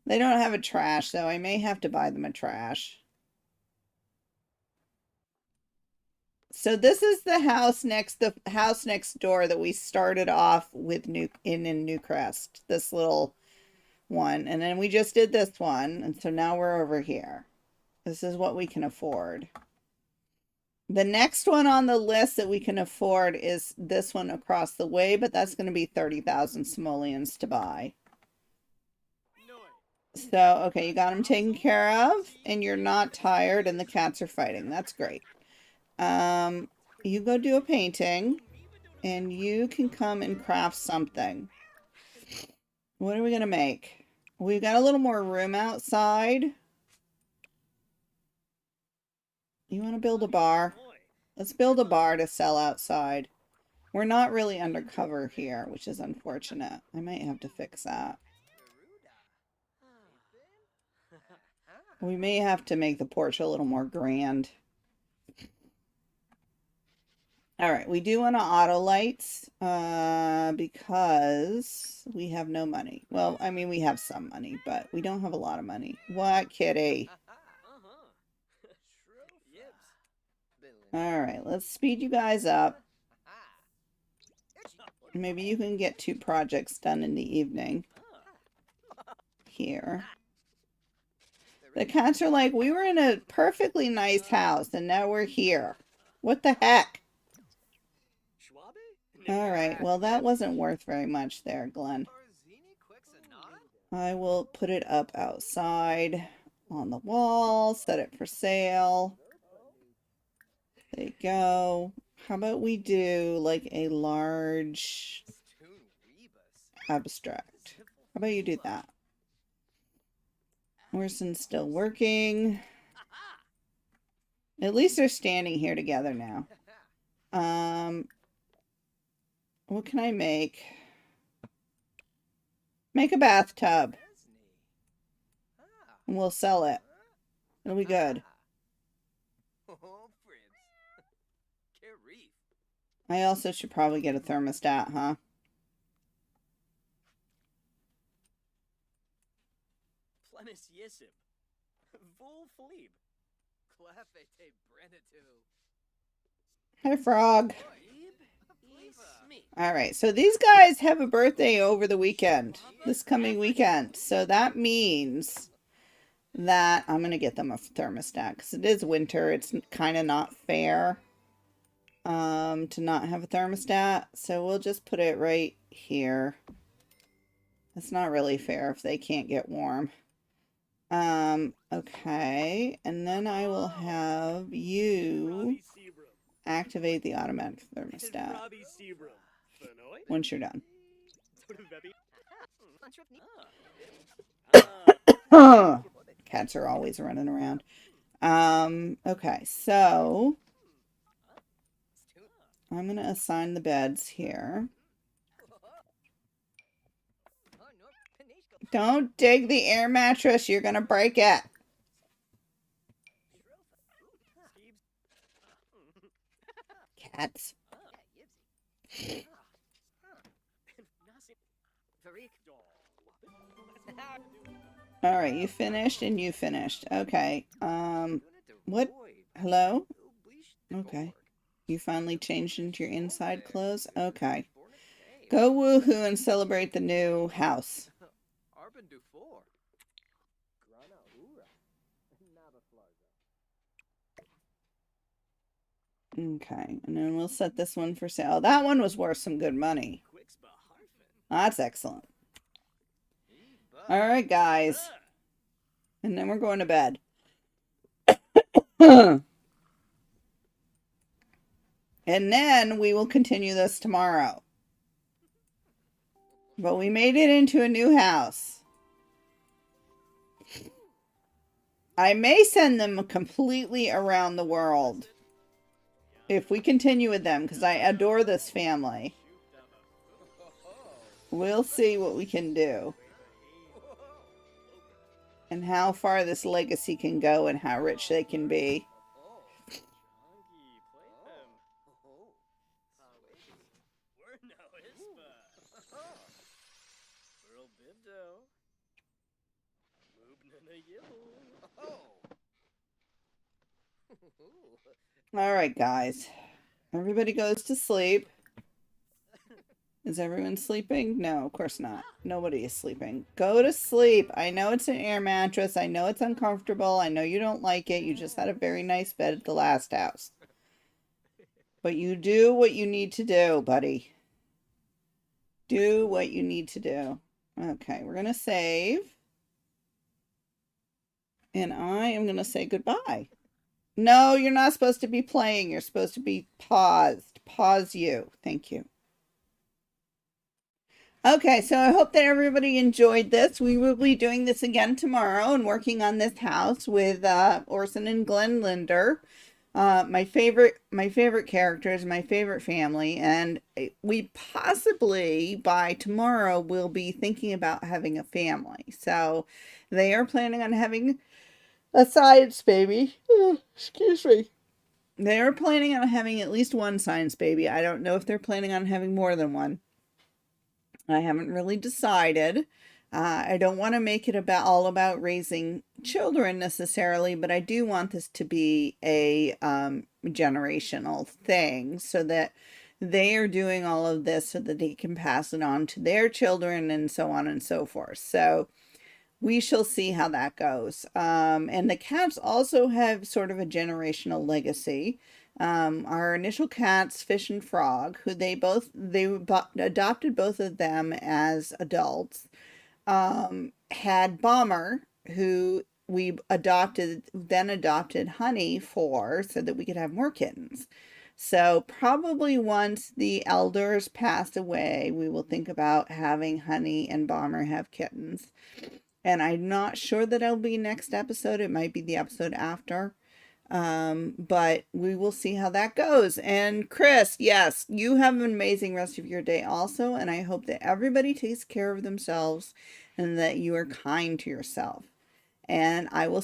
They don't have a trash, though. I may have to buy them a trash. So this is the house next door that we started off with in Newcrest. This little one, and then we just did this one, and so now we're over here. This is what we can afford. The next one on the list that we can afford is this one across the way, but that's going to be 30,000 simoleons to buy. So, okay, you got them taken care of, and you're not tired, and the cats are fighting. That's great. You go do a painting, and you can come and craft something. What are we going to make? We've got a little more room outside. You want to build a bar? Let's build a bar to sell outside. We're not really undercover here, which is unfortunate. I might have to fix that. We may have to make the porch a little more grand. Alright, we do want to auto lights because we have no money. Well, I mean, we have some money, but we don't have a lot of money. What, kitty? Alright, let's speed you guys up. Maybe you can get 2 projects done in the evening. Here. The cats are like, we were in a perfectly nice house, and now we're here. What the heck? Alright, well that wasn't worth very much there, Glenn. I will put it up outside on the wall, set it for sale. There you go. How about we do like a large abstract? How about you do that? Orson's still working. At least they're standing here together now. What can I make? Make a bathtub. And we'll sell it. It'll be good. I also should probably get a thermostat, huh? Plenis Yisib. Vul Fleeb. Clefete Brenatu. Hi, Frog. Alright, so these guys have a birthday over the weekend. This coming weekend. So that means that I'm going to get them a thermostat. Because it is winter. It's kind of not fair to not have a thermostat. So we'll just put it right here. It's not really fair if they can't get warm. Okay. And then I will have you activate the automatic thermostat once you're done. Cats are always running around. Okay, so I'm going to assign the beds here. Don't dig the air mattress. You're going to break it. Cats. All right, you finished and you finished. Okay. What? Hello? Okay. You finally changed into your inside clothes? Okay. Go woohoo and celebrate the new house. Okay, and then we'll set this one for sale. That one was worth some good money. That's excellent. All right, guys. And then we're going to bed. And then we will continue this tomorrow. But we made it into a new house. I may send them completely around the world if we continue with them, because I adore this family. We'll see what we can do. And how far this legacy can go and how rich they can be. All right, guys. Everybody goes to sleep. Is everyone sleeping? No, of course not. Nobody is sleeping. Go to sleep. I know it's an air mattress. I know it's uncomfortable. I know you don't like it. You just had a very nice bed at the last house. But you do what you need to do, buddy. Do what you need to do. Okay, we're going to save. And I am going to say goodbye. No, you're not supposed to be playing. You're supposed to be paused. Pause you. Thank you. Okay, so I hope that everybody enjoyed this. We will be doing this again tomorrow and working on this house with Orson and Glenn Linder. My favorite characters, my favorite family, and we possibly by tomorrow will be thinking about having a family. So they are planning on having a science baby. Oh, excuse me. They are planning on having at least one science baby. I don't know if they're planning on having more than one. I haven't really decided. I don't want to make it all about raising children necessarily, but I do want this to be a generational thing so that they are doing all of this so that they can pass it on to their children and so on and so forth. So we shall see how that goes. And the cats also have sort of a generational legacy. Our initial cats, Fish and Frog, who they adopted both of them as adults, had Bomber, who we then adopted Honey for so that we could have more kittens. So probably once the elders passed away, we will think about having Honey and Bomber have kittens. And I'm not sure that it'll be next episode. It might be the episode after. But we will see how that goes. And Chris, yes, you have an amazing rest of your day also. And I hope that everybody takes care of themselves and that you are kind to yourself. And I will